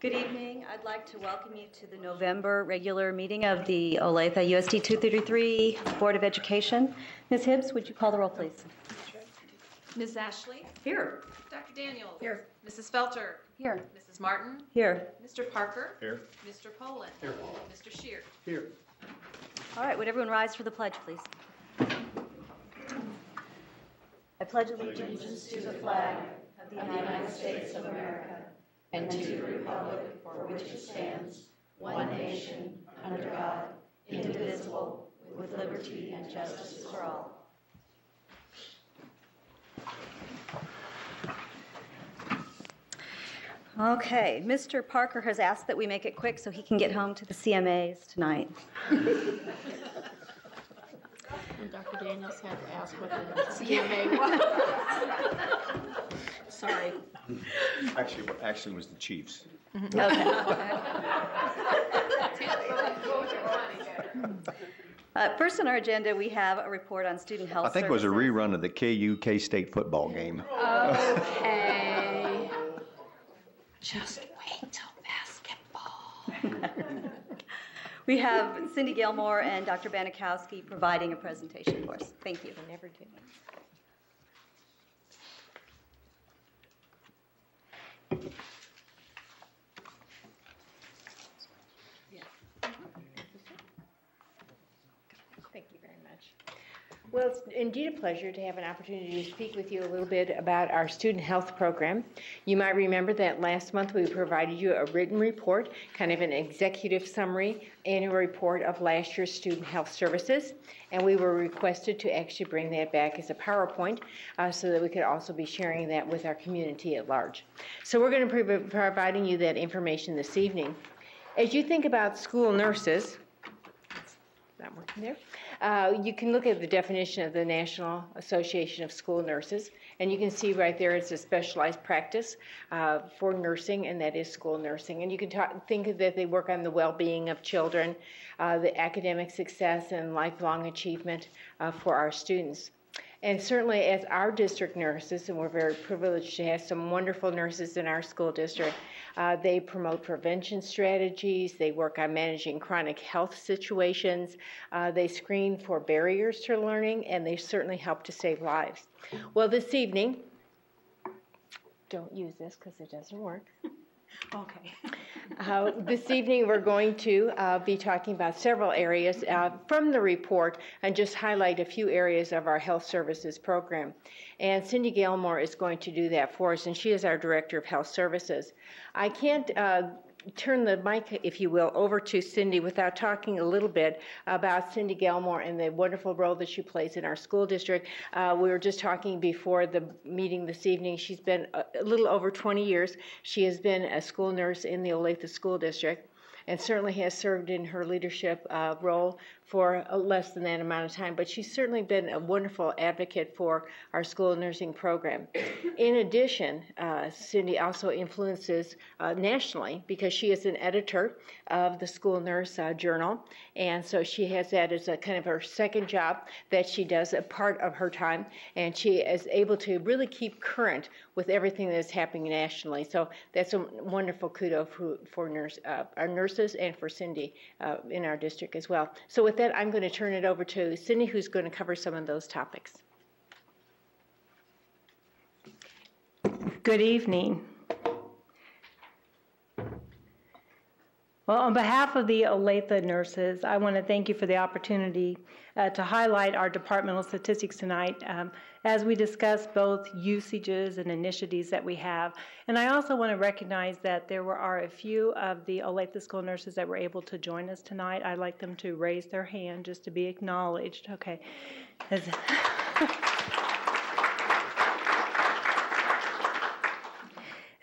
Good evening. I'd like to welcome you to the November regular meeting of the Olathe USD 233 Board of Education. Ms. Hibbs, would you call the roll, please? Ms. Ashley? Here. Dr. Daniels? Here. Mrs. Felter? Here. Mrs. Martin? Here. Mr. Parker? Here. Mr. Poland? Here. Mr. Shear? Here. All right, would everyone rise for the pledge, please? I pledge allegiance to the flag of the United States of America and to the republic for which it stands, one nation, under God, indivisible, with liberty and justice for all. Okay, Mr. Parker has asked that we make it quick so he can get home to the CMAs tonight. And Dr. Daniels had to ask what the CMA was. Sorry. Actually, it was the Chiefs. Okay. First on our agenda, we have a report on student health I think it was a services. rerun of the K-State football game. Okay. Just wait till basketball. We have Cindy Gilmore and Dr. Banikowski providing a presentation for us. Thank you. I never do. Thank you very much. Well, it's indeed a pleasure to have an opportunity to speak with you a little bit about our student health program. You might remember that last month we provided you a written report, kind of an executive summary annual report of last year's student health services, and we were requested to actually bring that back as a PowerPoint so that we could also be sharing that with our community at large. So we're going to be providing you that information this evening. As you think about school nurses, not working there. You can look at the definition of the National Association of School Nurses, and you can see right there it's a specialized practice for nursing, and that is school nursing. And you can think that they work on the well-being of children, the academic success and lifelong achievement for our students. And certainly as our district nurses, and we're very privileged to have some wonderful nurses in our school district, they promote prevention strategies, they work on managing chronic health situations, they screen for barriers to learning, and they certainly help to save lives. Well, this evening, don't use this because it doesn't work. Okay. This evening we're going to be talking about several areas from the report and just highlight a few areas of our health services program. And Cindy Gilmore is going to do that for us, and she is our Director of Health Services. I can't turn the mic, if you will, over to Cindy without talking a little bit about Cindy Gilmore and the wonderful role that she plays in our school district. We were just talking before the meeting this evening. She's been a little over 20 years. She has been a school nurse in the Olathe School District and certainly has served in her leadership role for less than that amount of time, but she's certainly been a wonderful advocate for our school nursing program. In addition, Cindy also influences nationally because she is an editor of the School Nurse Journal, and so she has that as a kind of her second job that she does a part of her time, and she is able to really keep current with everything that is happening nationally. So that's a wonderful kudo for our nurses and for Cindy in our district as well. So with that, I'm going to turn it over to Cindy, who's going to cover some of those topics. Good evening. Well, on behalf of the Olathe nurses, I want to thank you for the opportunity to highlight our departmental statistics tonight as we discuss both usages and initiatives that we have. And I also want to recognize that there are a few of the Olathe school nurses that were able to join us tonight. I'd like them to raise their hand just to be acknowledged. Okay.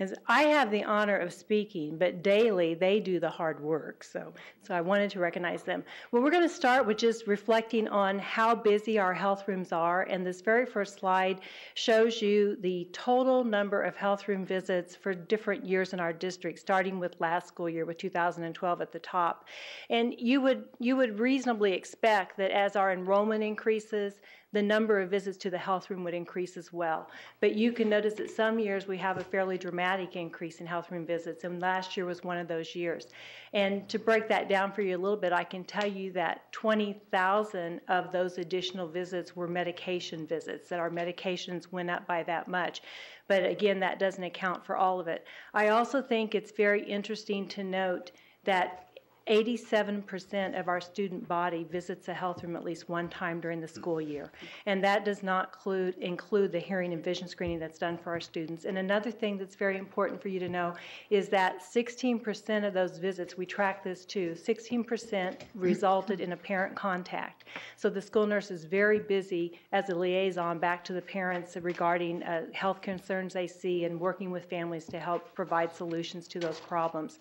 As I have the honor of speaking, but daily they do the hard work, so I wanted to recognize them. Well, we're going to start with just reflecting on how busy our health rooms are, and this very first slide shows you the total number of health room visits for different years in our district, starting with last school year with 2012 at the top. And you would reasonably expect that as our enrollment increases, the number of visits to the health room would increase as well. But you can notice that some years we have a fairly dramatic increase in health room visits, and last year was one of those years. And to break that down for you a little bit, I can tell you that 20,000 of those additional visits were medication visits, that our medications went up by that much. But again, that doesn't account for all of it. I also think it's very interesting to note that 87% of our student body visits a health room at least one time during the school year. And that does not include the hearing and vision screening that's done for our students. And another thing that's very important for you to know is that 16% of those visits, we track this too, 16% resulted in a parent contact. So the school nurse is very busy as a liaison back to the parents regarding health concerns they see and working with families to help provide solutions to those problems.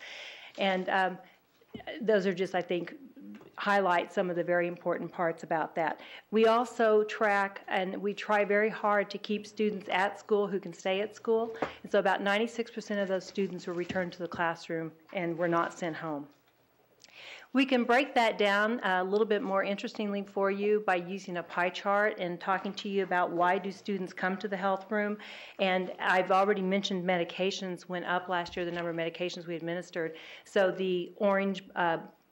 And those are just, I think, highlight some of the very important parts about that. We also track and we try very hard to keep students at school who can stay at school. And so about 96% of those students were returned to the classroom and were not sent home. We can break that down a little bit more interestingly for you by using a pie chart and talking to you about why do students come to the health room. And I've already mentioned medications went up last year, the number of medications we administered. So the orange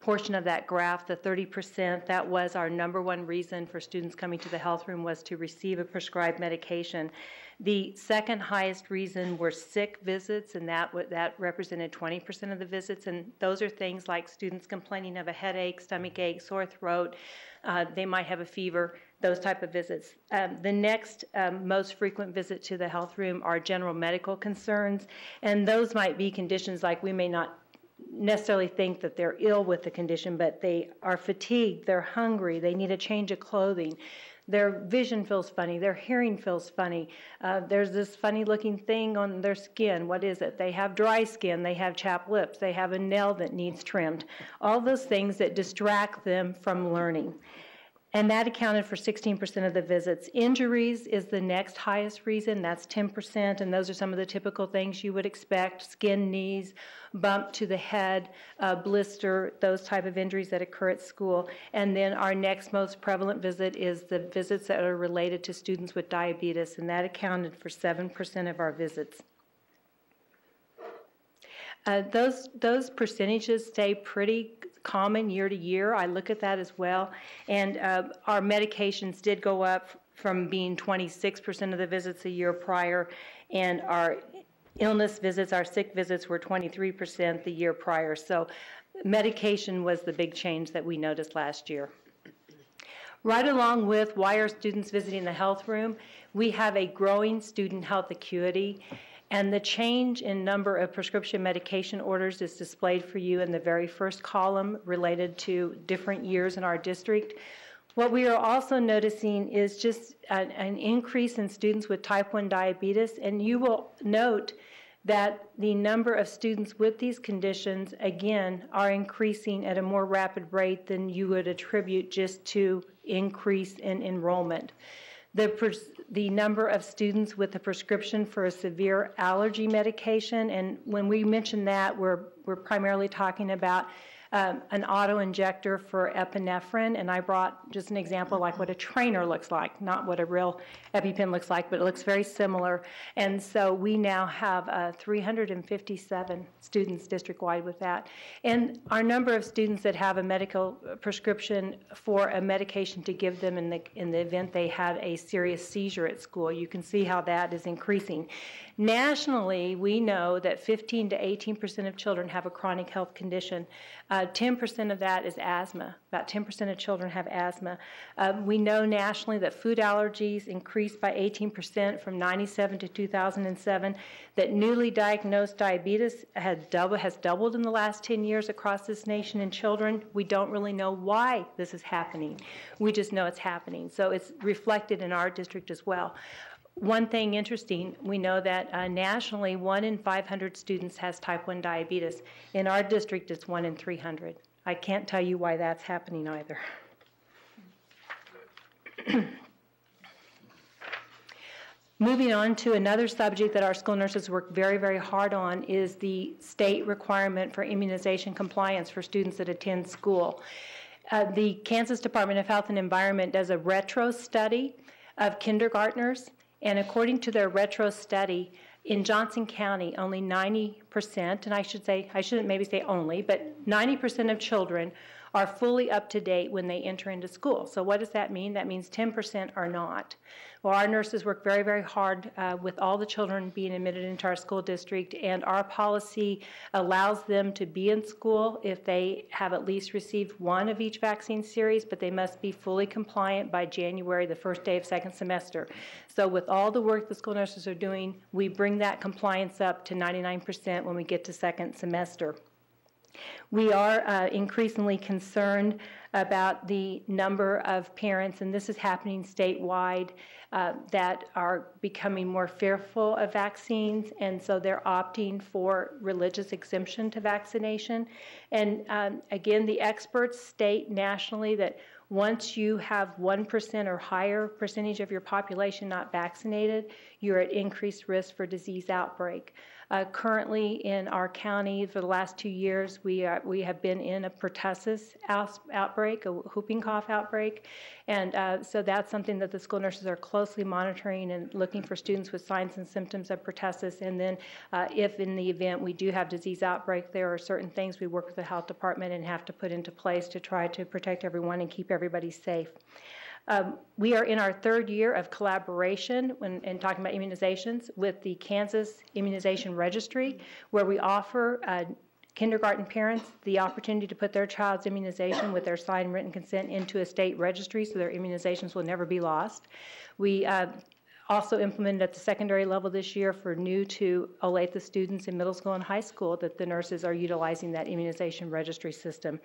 portion of that graph, the 30%, that was our number one reason for students coming to the health room, was to receive a prescribed medication. The second highest reason were sick visits, and that represented 20% of the visits, and those are things like students complaining of a headache, stomach ache, sore throat, they might have a fever, those type of visits. The next most frequent visit to the health room are general medical concerns, and those might be conditions like we may not necessarily think that they're ill with the condition, but they are fatigued, they're hungry, they need a change of clothing. Their vision feels funny, their hearing feels funny, there's this funny looking thing on their skin, what is it? They have dry skin, they have chapped lips, they have a nail that needs trimmed. All those things that distract them from learning. And that accounted for 16% of the visits. Injuries is the next highest reason, that's 10%, and those are some of the typical things you would expect: skin, knees, bump to the head, blister, those type of injuries that occur at school. And then our next most prevalent visit is the visits that are related to students with diabetes, and that accounted for 7% of our visits. Those percentages stay pretty common year to year. I look at that as well. And our medications did go up from being 26% of the visits a year prior, and our illness visits, our sick visits, were 23% the year prior. So medication was the big change that we noticed last year. Right along with why are students visiting the health room, we have a growing student health acuity. And the change in number of prescription medication orders is displayed for you in the very first column related to different years in our district. What we are also noticing is just an increase in students with type 1 diabetes, and you will note that the number of students with these conditions, again, are increasing at a more rapid rate than you would attribute just to increase in enrollment. The number of students with a prescription for a severe allergy medication, and when we mention that, we're primarily talking about an auto-injector for epinephrine, and I brought just an example like what a trainer looks like, not what a real EpiPen looks like, but it looks very similar. And so we now have 357 students district-wide with that. And our number of students that have a medical prescription for a medication to give them in the event they had a serious seizure at school, you can see how that is increasing. Nationally, we know that 15 to 18% of children have a chronic health condition. 10% of that is asthma. About 10% of children have asthma. We know nationally that food allergies increased by 18% from 97 to 2007, that newly diagnosed diabetes has doubled in the last 10 years across this nation in children. We don't really know why this is happening. We just know it's happening. So it's reflected in our district as well. One thing interesting, we know that nationally 1 in 500 students has type 1 diabetes. In our district, it's 1 in 300. I can't tell you why that's happening either. Moving on to another subject that our school nurses work very, very hard on is the state requirement for immunization compliance for students that attend school. The Kansas Department of Health and Environment does a retro study of kindergartners, and according to their retro study, in Johnson County, only 90%, and I shouldn't maybe say only, but 90% of children are fully up to date when they enter into school. So what does that mean? That means 10% are not. Well, our nurses work very, very hard with all the children being admitted into our school district, and our policy allows them to be in school if they have at least received one of each vaccine series, but they must be fully compliant by January, the first day of second semester. So with all the work the school nurses are doing, we bring that compliance up to 99% when we get to second semester. We are increasingly concerned about the number of parents, and this is happening statewide, that are becoming more fearful of vaccines, and so they're opting for religious exemption to vaccination. And again, the experts state nationally that once you have 1% or higher percentage of your population not vaccinated, you're at increased risk for disease outbreak. Currently in our county for the last 2 years, we have been in a pertussis outbreak, a whooping cough outbreak, and so that's something that the school nurses are closely monitoring and looking for students with signs and symptoms of pertussis. And then if in the event we do have disease outbreak, there are certain things we work with the health department and have to put into place to try to protect everyone and keep everybody safe. We are in our third year of collaboration in talking about immunizations with the Kansas Immunization Registry, where we offer kindergarten parents the opportunity to put their child's immunization with their signed written consent into a state registry so their immunizations will never be lost. We also implemented at the secondary level this year for new to Olathe students in middle school and high school that the nurses are utilizing that immunization registry system.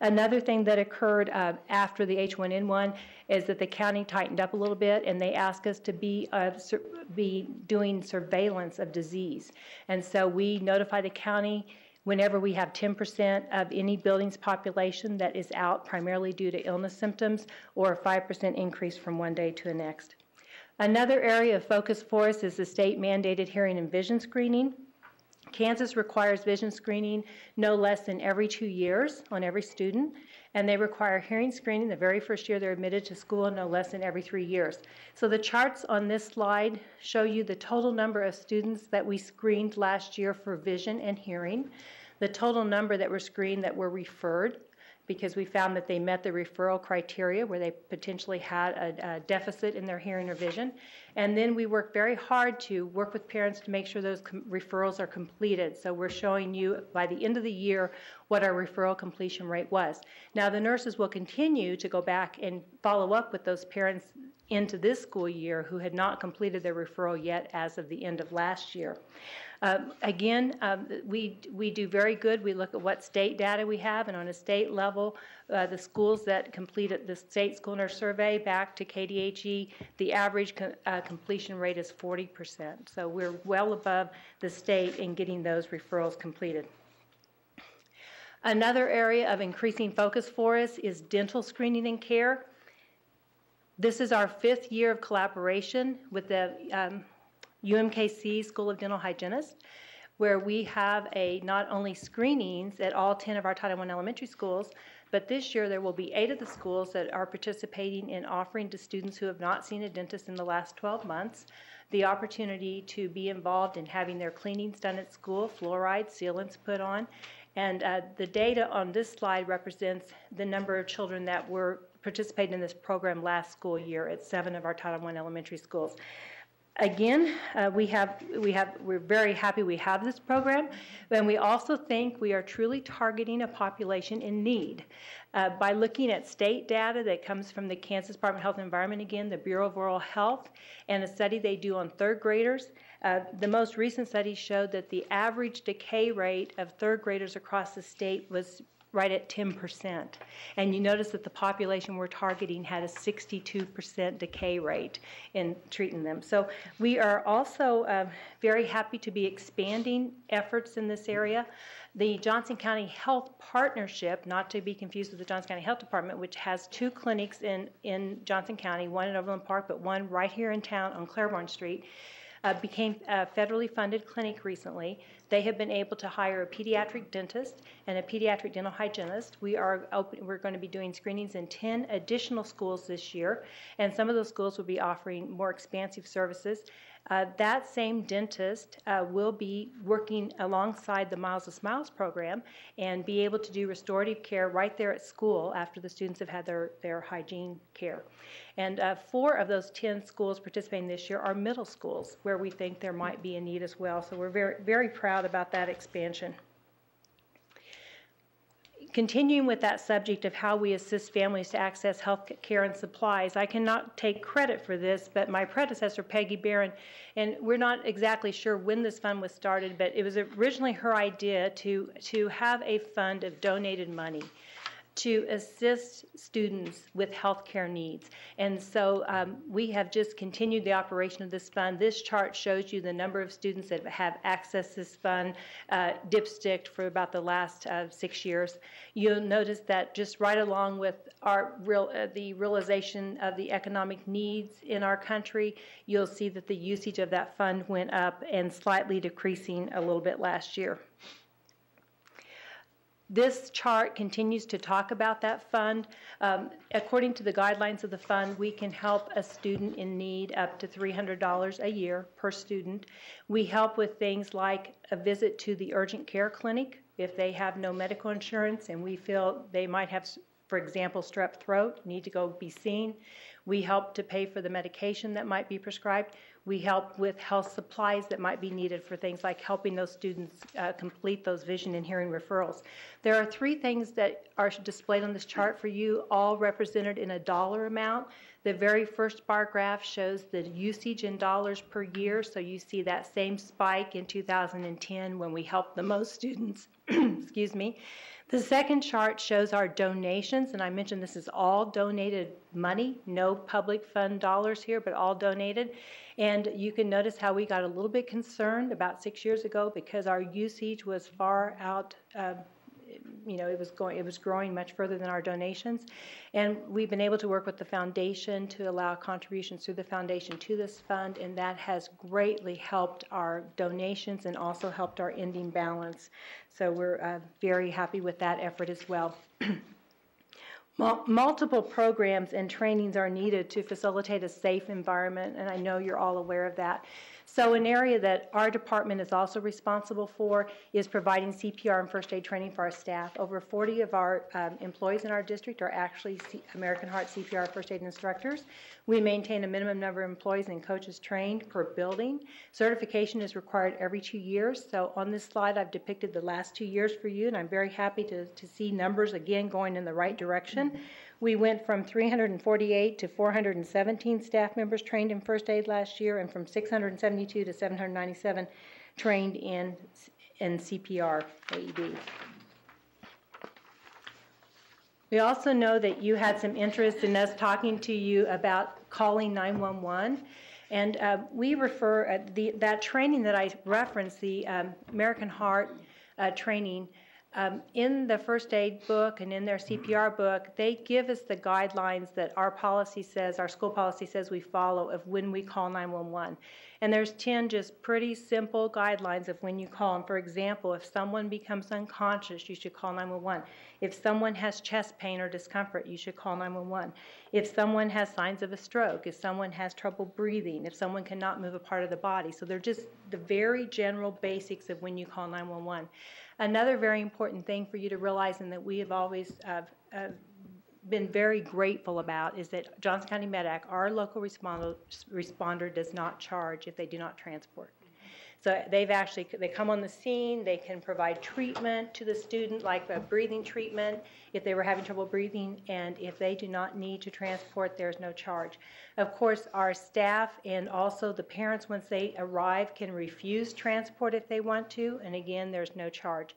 Another thing that occurred after the H1N1 is that the county tightened up a little bit, and they asked us to be doing surveillance of disease. And so we notify the county whenever we have 10% of any building's population that is out primarily due to illness symptoms, or a 5% increase from one day to the next. Another area of focus for us is the state-mandated hearing and vision screening. Kansas requires vision screening no less than every 2 years on every student, and they require hearing screening the very first year they're admitted to school no less than every 3 years. So the charts on this slide show you the total number of students that we screened last year for vision and hearing, the total number that were screened that were referred, because we found that they met the referral criteria where they potentially had a deficit in their hearing or vision. And then we work very hard to work with parents to make sure those referrals are completed. So we're showing you by the end of the year what our referral completion rate was. Now the nurses will continue to go back and follow up with those parents into this school year who had not completed their referral yet as of the end of last year. We do very good. We look at what state data we have, and on a state level, the schools that completed the state school nurse survey back to KDHE, the average completion rate is 40%. So we're well above the state in getting those referrals completed. Another area of increasing focus for us is dental screening and care. This is our 5th year of collaboration with the UMKC School of Dental Hygienists, where we have not only screenings at all 10 of our Title I elementary schools, but this year there will be 8 of the schools that are participating in offering to students who have not seen a dentist in the last 12 months the opportunity to be involved in having their cleanings done at school, fluoride, sealants put on. And the data on this slide represents the number of children that were participating in this program last school year at 7 of our Title I elementary schools. Again, we're very happy we have this program, and we also think we are truly targeting a population in need. By looking at state data that comes from the Kansas Department of Health and Environment, again, the Bureau of Oral Health, and a study they do on 3rd graders, the most recent study showed that the average decay rate of 3rd graders across the state was right at 10%. And you notice that the population we're targeting had a 62% decay rate in treating them. So we are also very happy to be expanding efforts in this area. The Johnson County Health Partnership, not to be confused with the Johnson County Health Department, which has 2 clinics in Johnson County, one in Overland Park, but one right here in town on Claiborne Street. became a federally funded clinic recently. They have been able to hire a pediatric dentist and a pediatric dental hygienist. We're going to be doing screenings in 10 additional schools this year, and some of those schools will be offering more expansive services. That same dentist will be working alongside the Miles to Smiles program and be able to do restorative care right there at school after the students have had their hygiene care. And 4 of those 10 schools participating this year are middle schools where we think there might be a need as well. So we're very, very proud about that expansion. Continuing with that subject of how we assist families to access health care and supplies, I cannot take credit for this, but my predecessor, Peggy Barron, and we're not exactly sure when this fund was started, but it was originally her idea to have a fund of donated money to assist students with health care needs. And so we have just continued the operation of this fund. This chart shows you the number of students that have accessed this fund, dipsticked for about the last 6 years. You'll notice that just right along with the realization of the economic needs in our country, you'll see that the usage of that fund went up and slightly decreasing a little bit last year. This chart continues to talk about that fund. According to the guidelines of the fund, we can help a student in need up to $300 a year per student. We help with things like a visit to the urgent care clinic if they have no medical insurance and we feel they might have, for example, strep throat, need to go be seen. We help to pay for the medication that might be prescribed. We help with health supplies that might be needed for things like helping those students complete those vision and hearing referrals. There are 3 things that are displayed on this chart for you, all represented in a dollar amount. The very first bar graph shows the usage in dollars per year, so you see that same spike in 2010 when we helped the most students. Excuse me. The second chart shows our donations, and I mentioned this is all donated money, no public fund dollars here, but all donated. And you can notice how we got a little bit concerned about 6 years ago because our usage was far out, it was growing much further than our donations. And we've been able to work with the foundation to allow contributions through the foundation to this fund, and that has greatly helped our donations and also helped our ending balance. So we're very happy with that effort as well. Multiple programs and trainings are needed to facilitate a safe environment, and I know you're all aware of that. So an area that our department is also responsible for is providing CPR and first aid training for our staff. Over 40 of our employees in our district are actually American Heart CPR first aid instructors. We maintain a minimum number of employees and coaches trained per building. Certification is required every 2 years. So on this slide, I've depicted the last 2 years for you, and I'm very happy to see numbers again going in the right direction. We went from 348 to 417 staff members trained in first aid last year, and from 672 to 797 trained in CPR AED. We also know that you had some interest in us talking to you about calling 911. And we refer, that training that I referenced, the American Heart training, in the first aid book and in their CPR book, they give us the guidelines that our policy says, our school policy says we follow of when we call 911. And there's 10 just pretty simple guidelines of when you call. And for example, if someone becomes unconscious, you should call 911. If someone has chest pain or discomfort, you should call 911. If someone has signs of a stroke, if someone has trouble breathing, if someone cannot move a part of the body. So they're just the very general basics of when you call 911. Another very important thing for you to realize, and that we have always been very grateful about, is that Johnson County MEDAC, our local responder, does not charge if they do not transport. So they come on the scene, they can provide treatment to the student, like a breathing treatment if they were having trouble breathing, and if they do not need to transport, there's no charge. Of course, our staff and also the parents, once they arrive, can refuse transport if they want to, and again, there's no charge.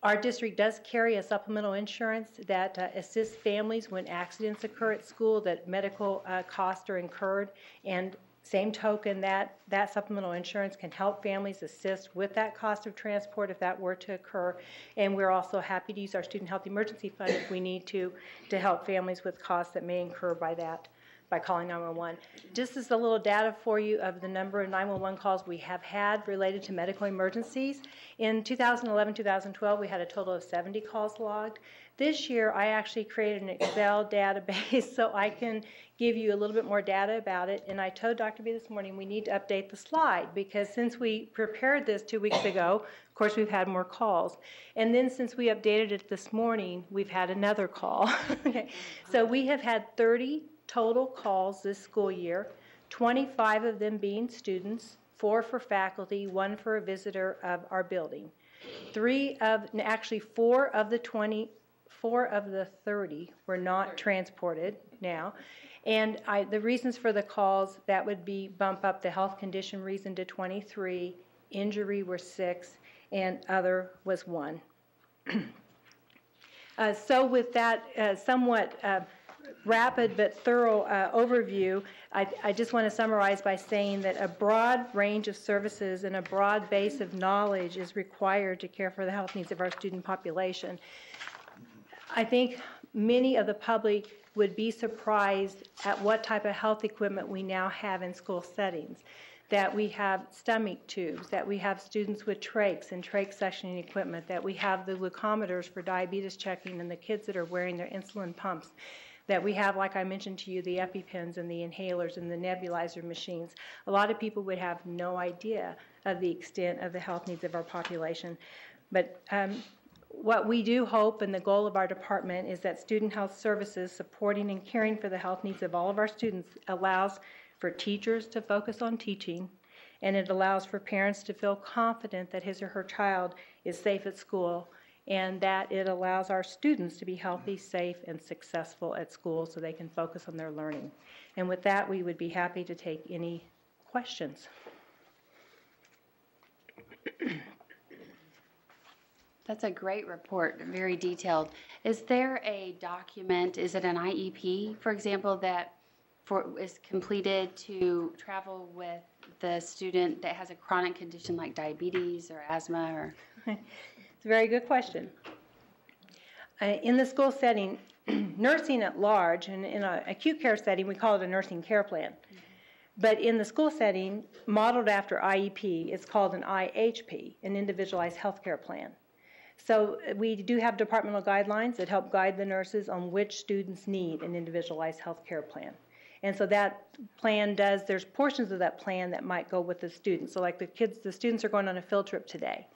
Our district does carry a supplemental insurance that assists families when accidents occur at school, that medical costs are incurred, and same token, that supplemental insurance can help families assist with that cost of transport if that were to occur. And we're also happy to use our Student Health Emergency Fund if we need to help families with costs that may incur by that. by calling 911. Just as a little data for you of the number of 911 calls we have had related to medical emergencies. In 2011, 2012, we had a total of 70 calls logged. This year, I actually created an Excel database so I can give you a little bit more data about it. And I told Dr. B this morning we need to update the slide because since we prepared this 2 weeks ago, of course, we've had more calls. And then since we updated it this morning, we've had another call. Okay. So we have had 30 total calls this school year, 25 of them being students, 4 for faculty, 1 for a visitor of our building. 4 of the 30 were not transported now. And the reasons for the calls, that would be bump up the health condition reason to 23, injury were 6, and other was 1. So with that somewhat rapid but thorough overview, I just want to summarize by saying that a broad range of services and a broad base of knowledge is required to care for the health needs of our student population. I think many of the public would be surprised at what type of health equipment we now have in school settings. That we have stomach tubes, that we have students with trachs and trach suctioning equipment, that we have the glucometers for diabetes checking and the kids that are wearing their insulin pumps, that we have, like I mentioned to you, the EpiPens and the inhalers and the nebulizer machines. A lot of people would have no idea of the extent of the health needs of our population. But what we do hope, and the goal of our department, is that student health services supporting and caring for the health needs of all of our students allows for teachers to focus on teaching, and it allows for parents to feel confident that his or her child is safe at school, and that it allows our students to be healthy, safe, and successful at school so they can focus on their learning. And with that, we would be happy to take any questions. That's a great report, very detailed. Is there a document, is it an IEP, for example, that is completed to travel with the student that has a chronic condition like diabetes or asthma? Or It's a very good question. In the school setting, nursing at large, and in an acute care setting, we call it a nursing care plan. But in the school setting, modeled after IEP, it's called an IHP, an individualized health care plan. So we do have departmental guidelines that help guide the nurses on which students need an individualized health care plan. And so that plan there's portions of that plan that might go with the students. So like the students are going on a field trip today,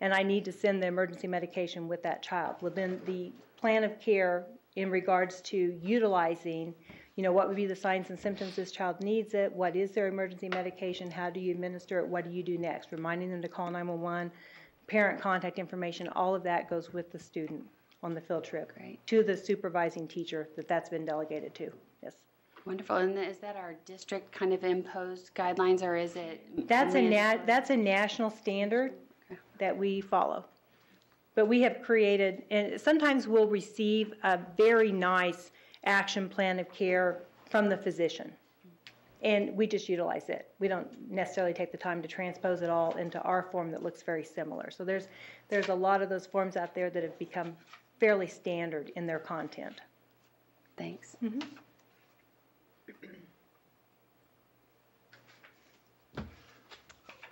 and I need to send the emergency medication with that child. Well, then the plan of care in regards to utilizing, what would be the signs and symptoms this child needs it, what is their emergency medication, how do you administer it, what do you do next, reminding them to call 911, parent contact information, all of that goes with the student on the field trip. Great. To the supervising teacher that's been delegated to. Yes. Wonderful. And is that our district kind of imposed guidelines, or is it? That's a national standard that we follow. But we have created, and sometimes we'll receive a very nice action plan of care from the physician. And we just utilize it. We don't necessarily take the time to transpose it all into our form that looks very similar. So there's a lot of those forms out there that have become fairly standard in their content. Thanks. Mm-hmm.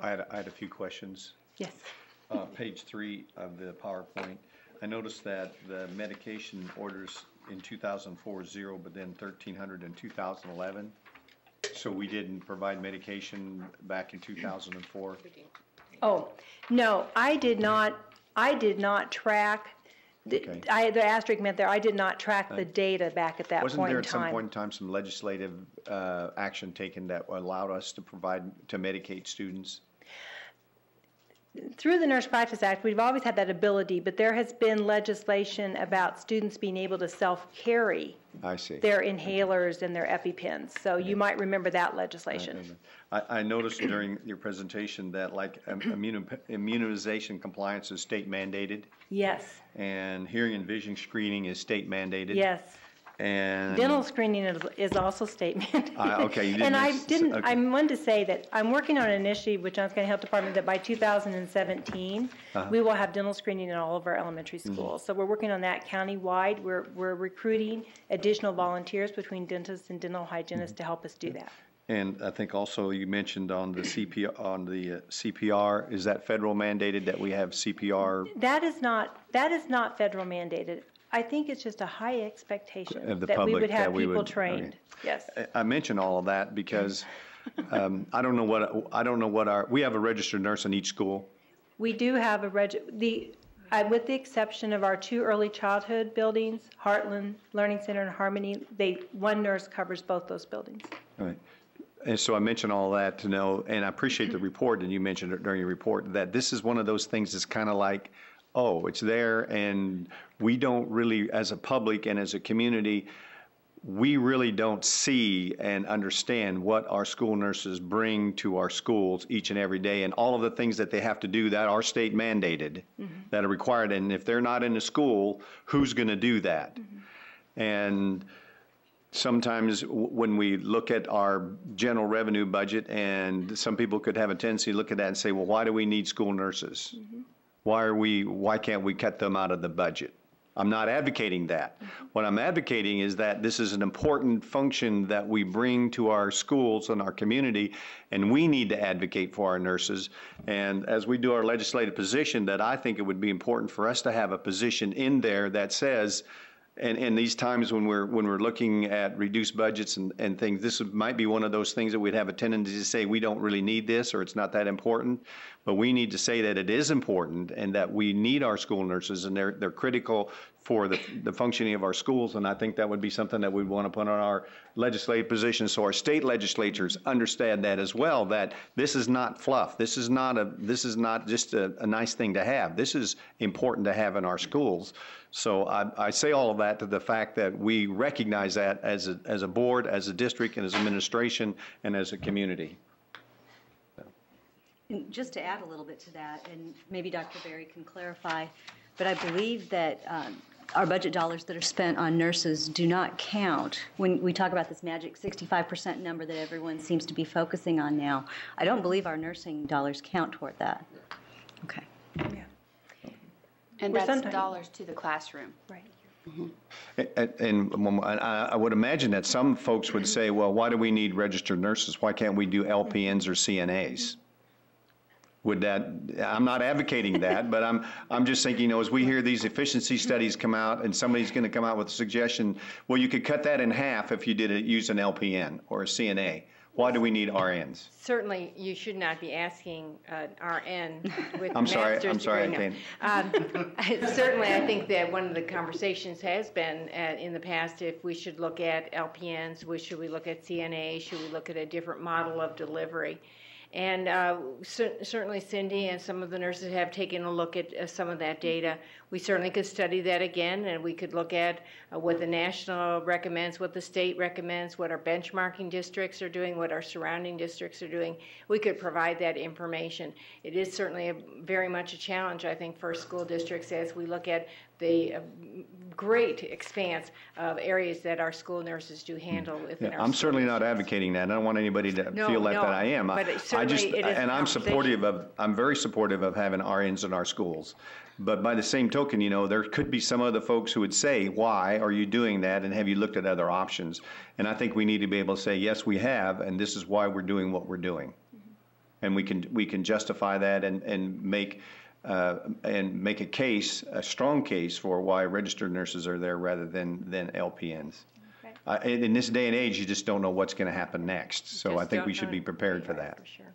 I had a few questions. Yes. Page 3 of the PowerPoint. I noticed that the medication orders in 2004 0, but then 1,300 in 2011. So we didn't provide medication back in 2004. Oh, no, I did not track. Okay. The asterisk meant there, I did not track the data back at that Wasn't point there in at some time. point in time some legislative action taken that allowed us to medicate students? Through the Nurse Practice Act, we've always had that ability, but there has been legislation about students being able to self-carry I see. their inhalers and their EpiPens. So you might remember that legislation. I noticed during your presentation that immunization compliance is state mandated, Yes, and hearing and vision screening is state mandated. yes. And Dental screening is also state mandated. okay, you didn't. And Okay. I wanted to say that I'm working on an initiative with Johnson County Health Department that by 2017, we will have dental screening in all of our elementary schools. So we're working on that countywide. We're recruiting additional volunteers between dentists and dental hygienists to help us do that. And I think also you mentioned on the CPR, is that federal mandated that we have CPR? That is not federal mandated. I think it's just a high expectation Of the that we public would have that we people would- trained. Yes. I mention all of that because I don't know what we have a registered nurse in each school. We do have with the exception of our 2 early childhood buildings, Heartland Learning Center and Harmony, one nurse covers both those buildings. All right. And so I mention all that to know, and I appreciate the report, and you mentioned it during your report, that this is one of those things that's kind of like, oh, it's there, and we don't really, as a public and as a community, we really don't see and understand what our school nurses bring to our schools each and every day, and all of the things that they have to do that are state mandated, that are required. And if they're not in the school, who's going to do that? And sometimes when we look at our general revenue budget, and some people could have a tendency to look at that and say, well, why do we need school nurses? Why can't we cut them out of the budget? I'm not advocating that. What I'm advocating is that this is an important function that we bring to our schools and our community, and we need to advocate for our nurses. And as we do our legislative position, that I think it would be important for us to have a position in there that says, and in these times when we're looking at reduced budgets and things, this might be one of those things that we'd have a tendency to say we don't really need this, or it's not that important. But we need to say that it is important and that we need our school nurses, and they're critical for the functioning of our schools. And I think that would be something that we'd want to put on our legislative position, so our state legislatures understand that as well, that this is not fluff. This is not just a nice thing to have. This is important to have in our schools. So I say all of that to the fact that we recognize that as a board, as a district, and as administration, and as a community. And just to add a little bit to that, and maybe Dr. Berry can clarify, but I believe that our budget dollars that are spent on nurses do not count. When we talk about this magic 65% number that everyone seems to be focusing on now, I don't believe our nursing dollars count toward that. Okay. Yeah. And Or that's sometimes- dollars to the classroom. Right. And I would imagine that some folks would say, well, why do we need registered nurses? Why can't we do LPNs or CNAs? Would that, I'm not advocating that, but I'm just thinking, as we hear these efficiency studies come out, and somebody's going to come out with a suggestion, well, you could cut that in half if you use an LPN or a CNA. Why do we need RNs? Certainly, you should not be asking RN with I'm sorry, master's I degree. can't. Certainly, I think that one of the conversations has been in the past if we should look at LPNs, should we look at CNA, should we look at a different model of delivery? And certainly Cindy and some of the nurses have taken a look at some of that data. We certainly could study that again, and we could look at what the national recommends, what the state recommends, what our benchmarking districts are doing, what our surrounding districts are doing. We could provide that information. It is certainly very much a challenge, I think, for school districts as we look at the great expanse of areas that our school nurses do handle within our I'm school certainly not districts. advocating that. I don't want anybody to feel that I am. But certainly it is a conversation. I'm very supportive of having RNs in our schools. But by the same token, there could be some other folks who would say, why are you doing that, and have you looked at other options? And I think we need to be able to say, yes, we have, and this is why we're doing what we're doing. And we can justify that and make a case, a strong case for why registered nurses are there rather than LPNs. In this day and age, you just don't know what's going to happen next. So I think we should be prepared for that. For sure.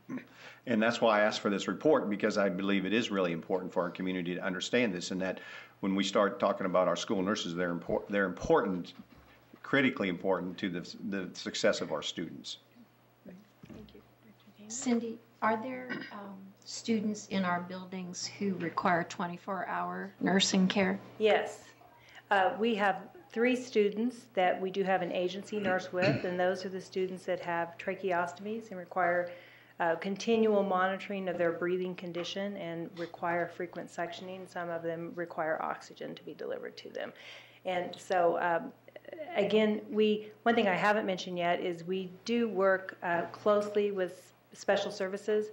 And that's why I asked for this report, because I believe it is really important for our community to understand this, and that when we start talking about our school nurses, they're important, critically important to the success of our students. Thank you. Cindy, are there students in our buildings who require 24-hour nursing care? Yes. We have 3 students that we do have an agency nurse with, and those are the students that have tracheostomies and require continual monitoring of their breathing condition and require frequent suctioning. Some of them require oxygen to be delivered to them. And so again, one thing I haven't mentioned yet is we do work closely with special services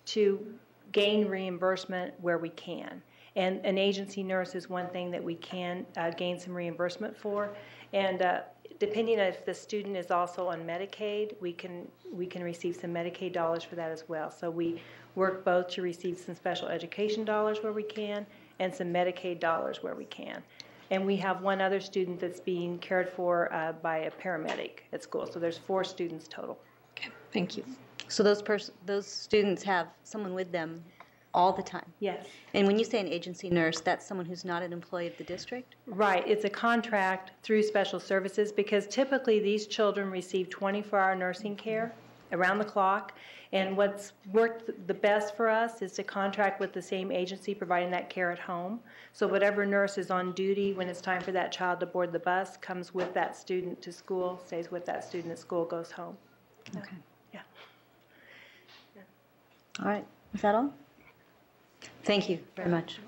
to gain reimbursement where we can. And an agency nurse is one thing that we can gain some reimbursement for. And depending on if the student is also on Medicaid, we can receive some Medicaid dollars for that as well. So we work both to receive some special education dollars where we can and some Medicaid dollars where we can. And we have one other student that's being cared for by a paramedic at school. So there's 4 students total. Okay, thank you. So those students have someone with them all the time? Yes. And when you say an agency nurse, that's someone who's not an employee of the district? Right. It's a contract through special services because typically these children receive 24-hour nursing care around the clock. And what's worked the best for us is to contract with the same agency providing that care at home. So whatever nurse is on duty when it's time for that child to board the bus comes with that student to school, stays with that student at school, goes home. Okay. Yeah. All right. Is that all? Thank you very much.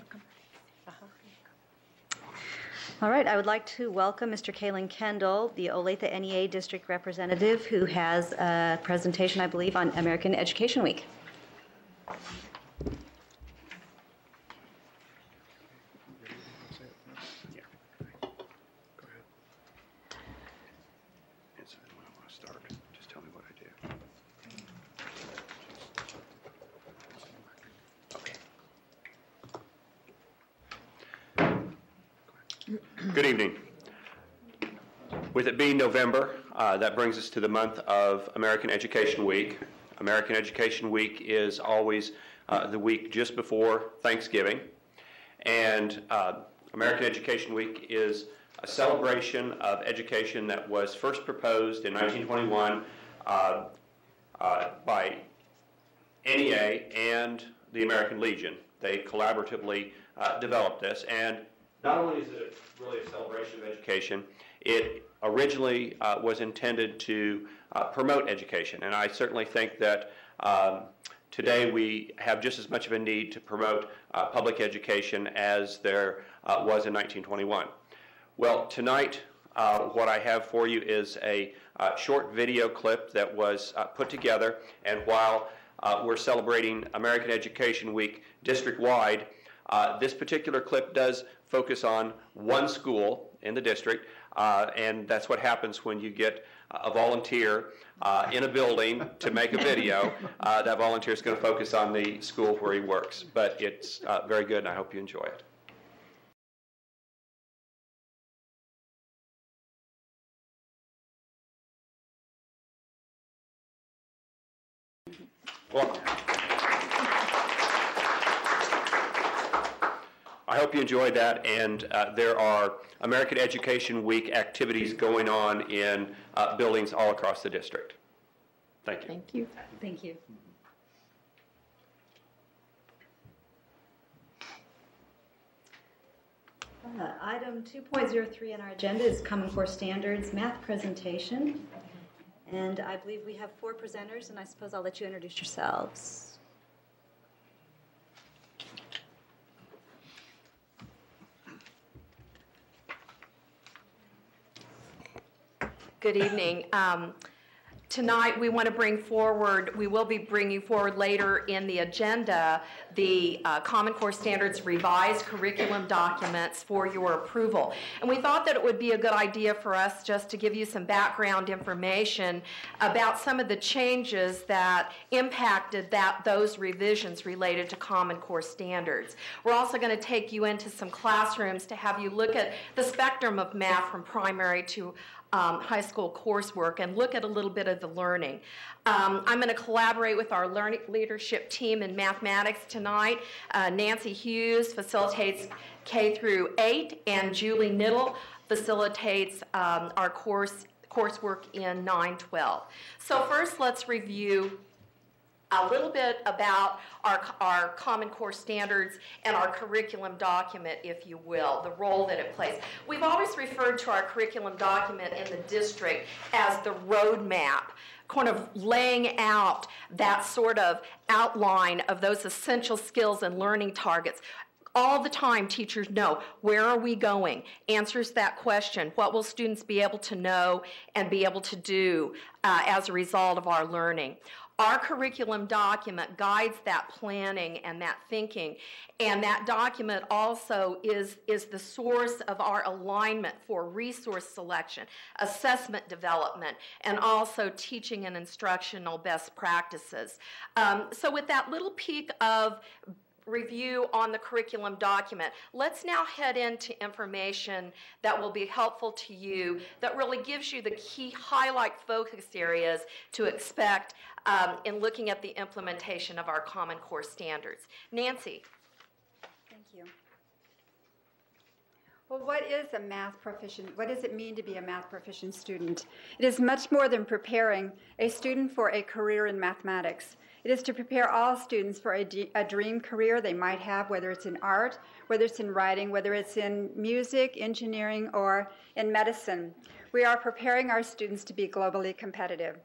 All right, I would like to welcome Mr. Kalen Kendall, the Olathe NEA District Representative, who has a presentation, I believe, on American Education Week. Good evening. With it being November, that brings us to the month of American Education Week. American Education Week is always the week just before Thanksgiving. And American Education Week is a celebration of education that was first proposed in 1921 by NEA and the American Legion. They collaboratively developed this. And not only is it really a celebration of education, it originally was intended to promote education. And I certainly think that today we have just as much of a need to promote public education as there was in 1921. Well, tonight what I have for you is a short video clip that was put together. And while we're celebrating American Education Week district-wide, this particular clip does focus on one school in the district, and that's what happens when you get a volunteer in a building to make a video. That volunteer is going to focus on the school where he works, but it's very good, and I hope you enjoy it. Well, I hope you enjoyed that, and there are American Education Week activities going on in buildings all across the district. Thank you. Thank you. Thank you. Item 2.03 on our agenda is Common Core Standards Math Presentation. And I believe we have 4 presenters, and I suppose I'll let you introduce yourselves. Good evening. Tonight we want to bring forward, we will be bringing forward later in the agenda, the Common Core Standards revised curriculum documents for your approval. And we thought that it would be a good idea for us just to give you some background information about some of the changes that impacted those revisions related to Common Core Standards. We're also going to take you into some classrooms to have you look at the spectrum of math from primary to high school coursework and look at a little bit of the learning. I'm going to collaborate with our learning leadership team in mathematics tonight. Nancy Hughes facilitates K through 8, and Julie Niddle facilitates our coursework in 9-12. So first, let's review a little bit about our Common Core Standards and our curriculum document, if you will, the role that it plays. We've always referred to our curriculum document in the district as the roadmap, kind of laying out that sort of outline of those essential skills and learning targets. All the time, teachers know, where are we going? Answers that question. What will students be able to know and be able to do as a result of our learning? Our curriculum document guides that planning and that thinking, and that document also is the source of our alignment for resource selection, assessment development, and also teaching and instructional best practices. So with that little peek of review on the curriculum document, let's now head into information that will be helpful to you, that really gives you the key highlight focus areas to expect in looking at the implementation of our Common Core standards. Nancy. Thank you. Well, what is a math proficient? What does it mean to be a math proficient student? It is much more than preparing a student for a career in mathematics. It is to prepare all students for a dream career they might have, whether it's in art, whether it's in writing, whether it's in music, engineering, or in medicine. We are preparing our students to be globally competitive.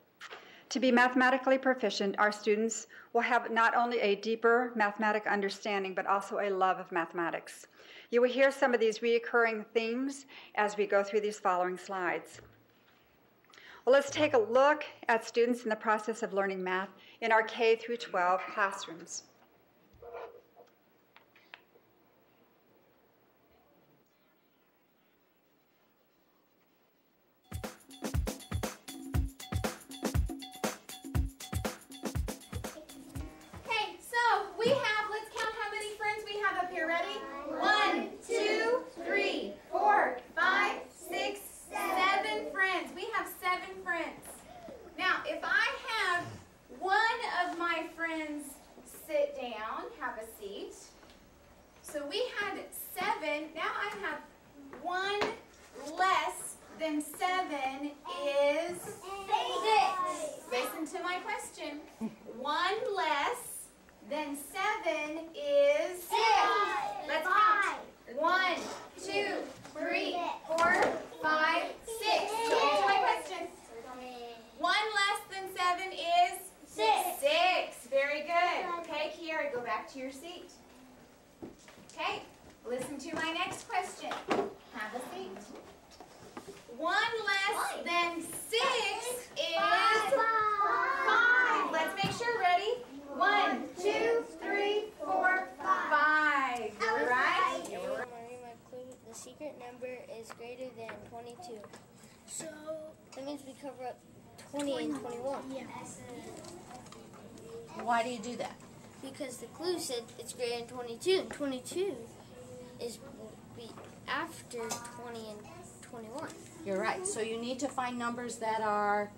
To be mathematically proficient, our students will have not only a deeper mathematic understanding, but also a love of mathematics. You will hear some of these recurring themes as we go through these following slides. Well, let's take a look at students in the process of learning math in our K through 12 classrooms. Let's count how many friends we have up here. Ready? 1, 2, 3, 4, 5, 6, 7 friends. We have 7 friends. Now, if I have one of my friends sit down, have a seat. So we had 7. Now I have 1 less than 7 is 6. Listen to my question. 1 less then 7 is 6. Let's count. 1, 2, 3, 4, 5, 6. Listen to my question. 1 less than 7 is 6. 6. Very good. Okay, Kiara, go back to your seat. Okay, listen to my next question. Have a seat. 1 less than 6 is 5. Let's make sure. Ready? 1, 2, 3, 4, 5. You're right. The secret number is greater than 22. So that means we cover up 20 and 21. Yeah. Why do you do that? Because the clue said it's greater than 22, and 22 is will be after 20 and 21. You're right. So you need to find numbers that are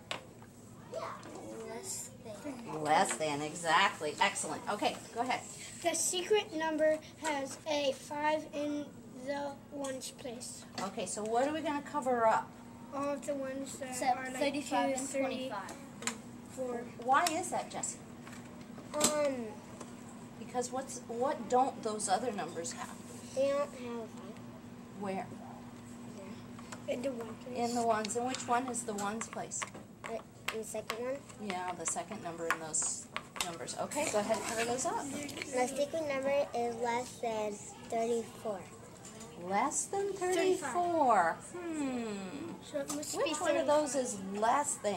Less than. less than, exactly. Excellent. Okay, go ahead. The secret number has a 5 in the ones place. Okay, so what are we going to cover up? All of the ones that Except are like 35 2, and 3, 25. 4. Why is that, Jessie? Because what don't those other numbers have? They don't have Where? in the one place. In the ones. And which one is the ones place? The second one. Yeah, the second number in those numbers. Okay, go ahead and cover those up. The secret number is less than 34. Less than 34. So it must be Which one of those is less than?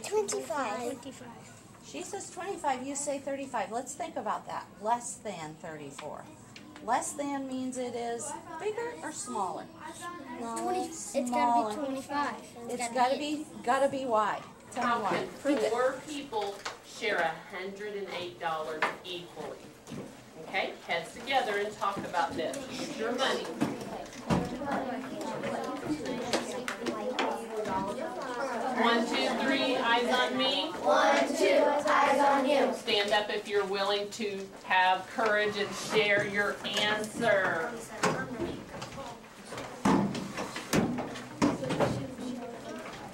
25. 25. She says 25, you say 35. Let's think about that. Less than 34. Less than means it is bigger or smaller? It's got to be 25. It's gotta be why? Tell me why. Prove it. 4 people share $108 equally? Okay, heads together and talk about this. Use your money. 1, 2, 3, eyes on me. 1, 2, eyes on you. Stand up if you're willing to have courage and share your answer.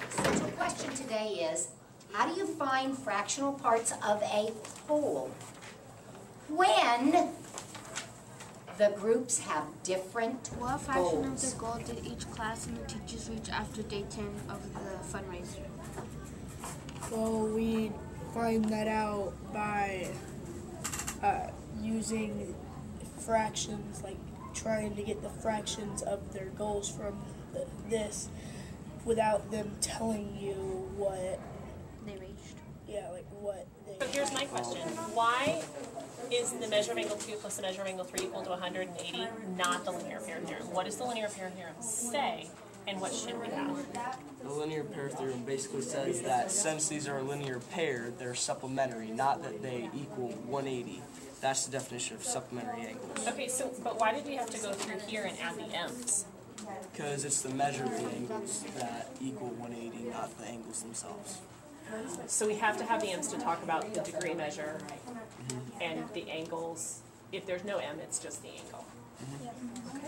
So the question today is, how do you find fractional parts of a whole when the groups have different What fraction of goals? the goal did each class and the teachers reach after day 10 of the fundraiser? Well, we find that out by using fractions, like trying to get the fractions of their goals from this without them telling you what They reached. Yeah, like what they. So here's my question. Why is the measure of angle 2 plus the measure of angle 3 equal to 180, not the linear pair theorem? What does the linear pair theorem say, and what should we have? The linear pair theorem basically says that since these are a linear pair, they're supplementary, not that they equal 180. That's the definition of supplementary angles. Okay, so, but why did we have to go through here and add the m's? Because it's the measure of the angles that equal 180, not the angles themselves. So we have to have the m's to talk about the degree measure and the angles. If there's no m, it's just the angle. Okay,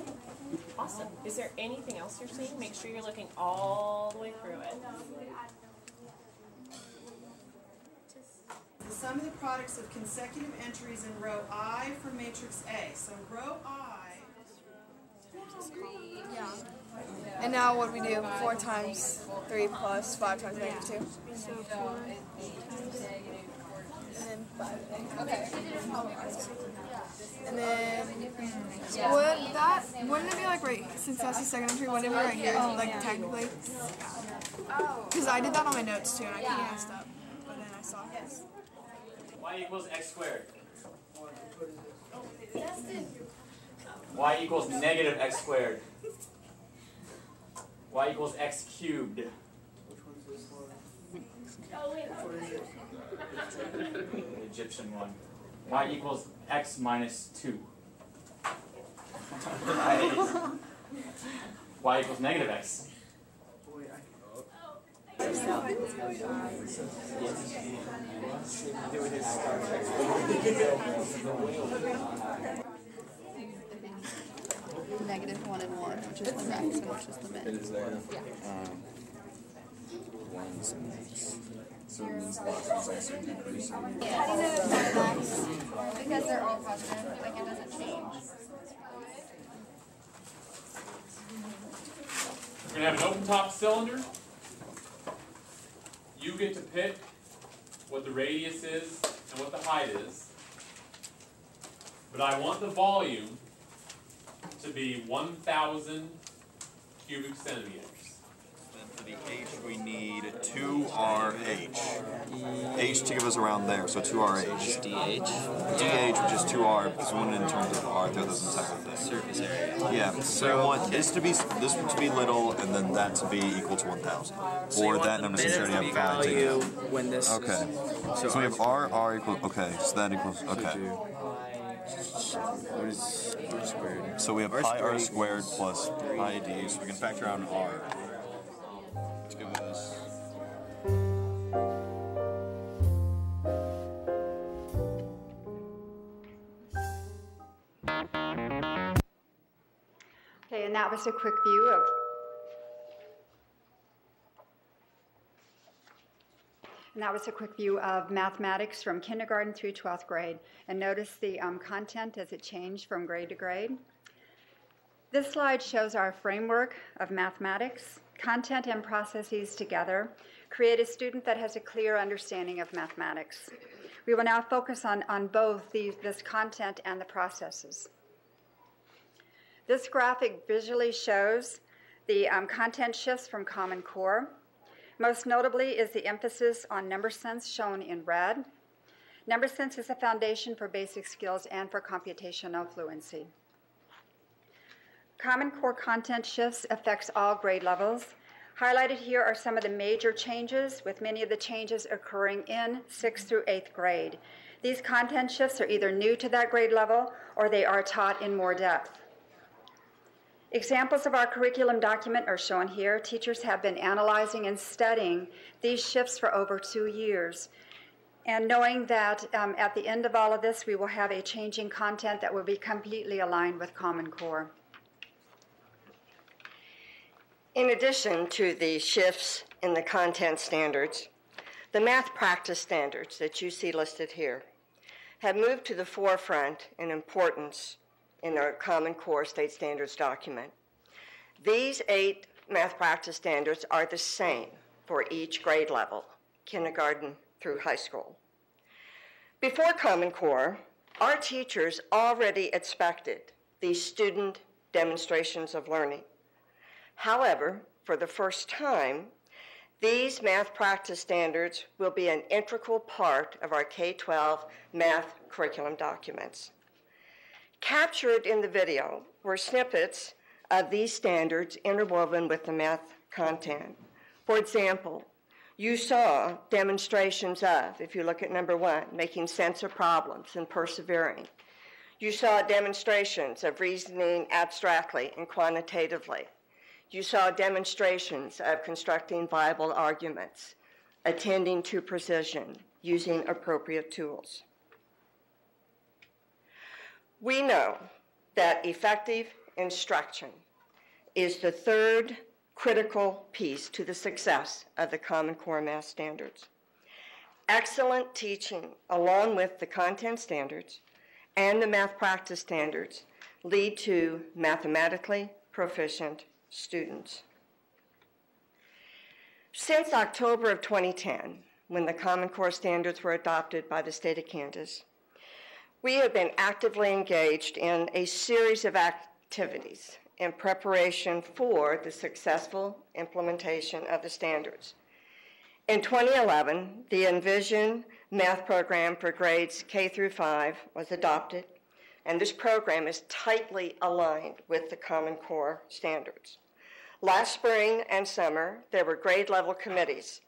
awesome. Is there anything else you're seeing? Make sure you're looking all the way through it. The sum of the products of consecutive entries in row I for matrix A. So row I. Yeah. And now what do we do? 4 times 3 plus 5 times -2. So 4 and then 5. Okay. And then wouldn't it be like right, since that's the second entry, wouldn't it be right here, like technically? Because I did that on my notes too and I kind of messed up. But then I saw this. Y equals x squared. Y equals negative x squared. Y equals x cubed. The Egyptian one. Y equals x minus 2. Y equals negative x. Negative 1 and 1, which is the max and which is the min. It is there. Yeah. Ones and x. So it means the last one's also decreasing. How do you know it's not max? Because they're all positive, like it doesn't change. We're going to have an open top cylinder. You get to pick what the radius is and what the height is. But I want the volume to be 1,000 cubic centimeters. Then for the H, we need 2RH. H to give us around there, so 2RH. DH? DH, which is 2R, because one in terms of R, the other's in second thing. Surface area. Yeah, so we want this to be little, and then that to be equal to 1,000. So or that number necessarily have 5 value when this okay. Is, so we have R equals, okay, so that equals, okay. What is R squared? So we have pi R squared plus pi D, so we can factor out an R. Let's give this. Okay, and that was a quick view of mathematics from kindergarten through 12th grade. And notice the content as it changed from grade to grade. This slide shows our framework of mathematics. Content and processes together create a student that has a clear understanding of mathematics. We will now focus on both this content and the processes. This graphic visually shows the content shifts from Common Core. Most notably is the emphasis on number sense shown in red. Number sense is a foundation for basic skills and for computational fluency. Common Core content shifts affects all grade levels. Highlighted here are some of the major changes, with many of the changes occurring in 6th through 8th grade. These content shifts are either new to that grade level or they are taught in more depth. Examples of our curriculum document are shown here. Teachers have been analyzing and studying these shifts for over 2 years. And knowing that at the end of all of this, we will have a changing content that will be completely aligned with Common Core. In addition to the shifts in the content standards, the math practice standards that you see listed here have moved to the forefront in importance in our Common Core State Standards document. These 8 math practice standards are the same for each grade level, kindergarten through high school. Before Common Core, Our teachers already expected these student demonstrations of learning. However, for the first time, these math practice standards will be an integral part of our K-12 math curriculum documents. Captured in the video were snippets of these standards interwoven with the math content. For example, you saw demonstrations of, if you look at number 1, making sense of problems and persevering. You saw demonstrations of reasoning abstractly and quantitatively. You saw demonstrations of constructing viable arguments, attending to precision, using appropriate tools. We know that effective instruction is the third critical piece to the success of the Common Core Math Standards. Excellent teaching, along with the content standards and the math practice standards, lead to mathematically proficient students. Since October of 2010, when the Common Core Standards were adopted by the state of Kansas, we have been actively engaged in a series of activities in preparation for the successful implementation of the standards. In 2011, the Envision math program for grades K through 5 was adopted, and this program is tightly aligned with the Common Core Standards. Last spring and summer, there were grade level committees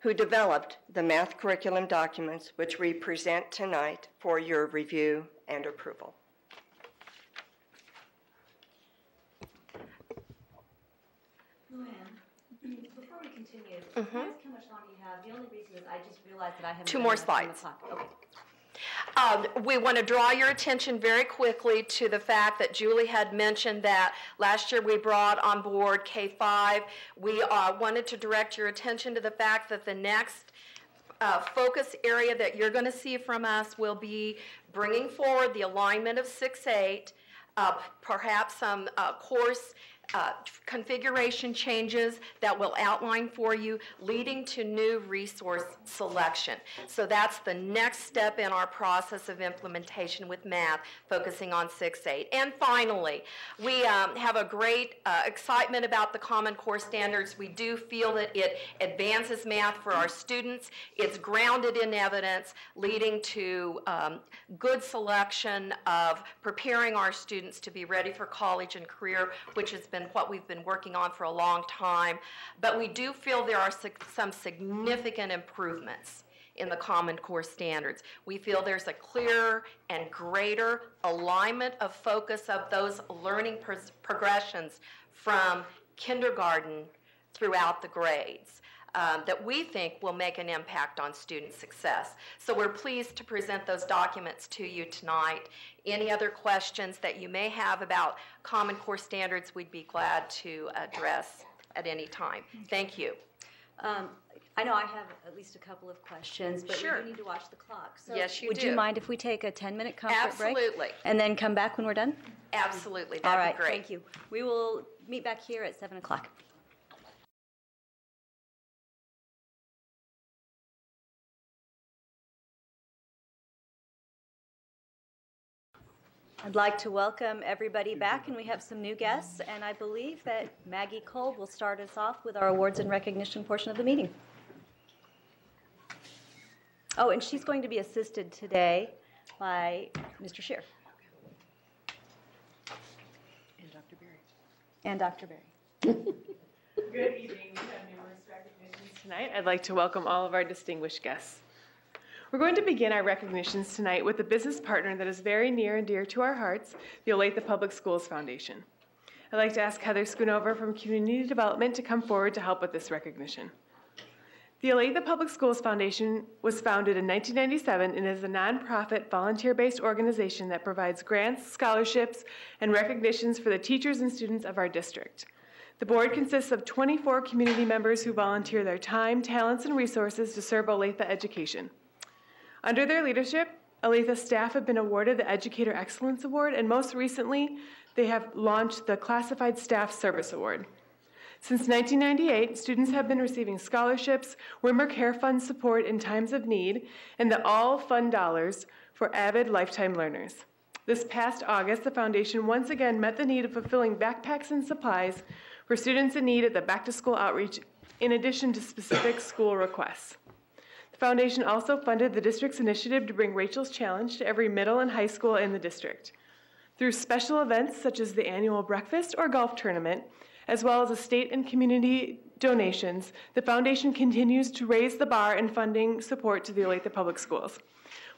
who developed the math curriculum documents, which we present tonight for your review and approval. Luann, before we continue, can I ask how much longer you have? The only reason is I just realized that I have 2 more slides. Okay. We want to draw your attention very quickly to the fact that Julie had mentioned that last year we brought on board K-5. We wanted to direct your attention to the fact that the next focus area that you're going to see from us will be bringing forward the alignment of 6-8, perhaps some course configuration changes that we'll outline for you, leading to new resource selection. So that's the next step in our process of implementation with math, focusing on 6-8. And finally, we have a great excitement about the Common Core Standards. We do feel that it advances math for our students. It's grounded in evidence, leading to good selection of preparing our students to be ready for college and career, which has been what we've been working on for a long time. But we do feel there are some significant improvements in the Common Core Standards. We feel there's a clearer and greater alignment of focus of those learning progressions from kindergarten throughout the grades that we think will make an impact on student success. So we're pleased to present those documents to you tonight. Any other questions that you may have about Common Core Standards, we'd be glad to address at any time. Thank you. I know I have at least a couple of questions, but Sure. we do need to watch the clock. So Yes, you would do. you mind if we take a 10-minute comfort break? Absolutely. And then come back when we're done? Absolutely. All That'd right, be great. thank you. We will meet back here at 7 o'clock. I'd like to welcome everybody back, and we have some new guests, and I believe that Maggie Cole will start us off with our awards and recognition portion of the meeting. Oh, and she's going to be assisted today by Mr. Scheer. And Dr. Berry. And Dr. Berry. Good evening. We have numerous recognitions tonight. I'd like to welcome all of our distinguished guests. We're going to begin our recognitions tonight with a business partner that is very near and dear to our hearts, the Olathe Public Schools Foundation. I'd like to ask Heather Schoonover from Community Development to come forward to help with this recognition. The Olathe Public Schools Foundation was founded in 1997 and is a nonprofit, volunteer-based organization that provides grants, scholarships, and recognitions for the teachers and students of our district. The board consists of 24 community members who volunteer their time, talents, and resources to serve Olathe education. Under their leadership, Olathe staff have been awarded the Educator Excellence Award, and most recently, they have launched the Classified Staff Service Award. Since 1998, students have been receiving scholarships, Wimmer Care Fund support in times of need, and the all fund dollars for avid lifetime learners. This past August, the foundation once again met the need of fulfilling backpacks and supplies for students in need at the back-to-school outreach, in addition to specific school requests. The foundation also funded the district's initiative to bring Rachel's Challenge to every middle and high school in the district. Through special events such as the annual breakfast or golf tournament, as well as state and community donations, the foundation continues to raise the bar in funding support to the Olathe Public Schools.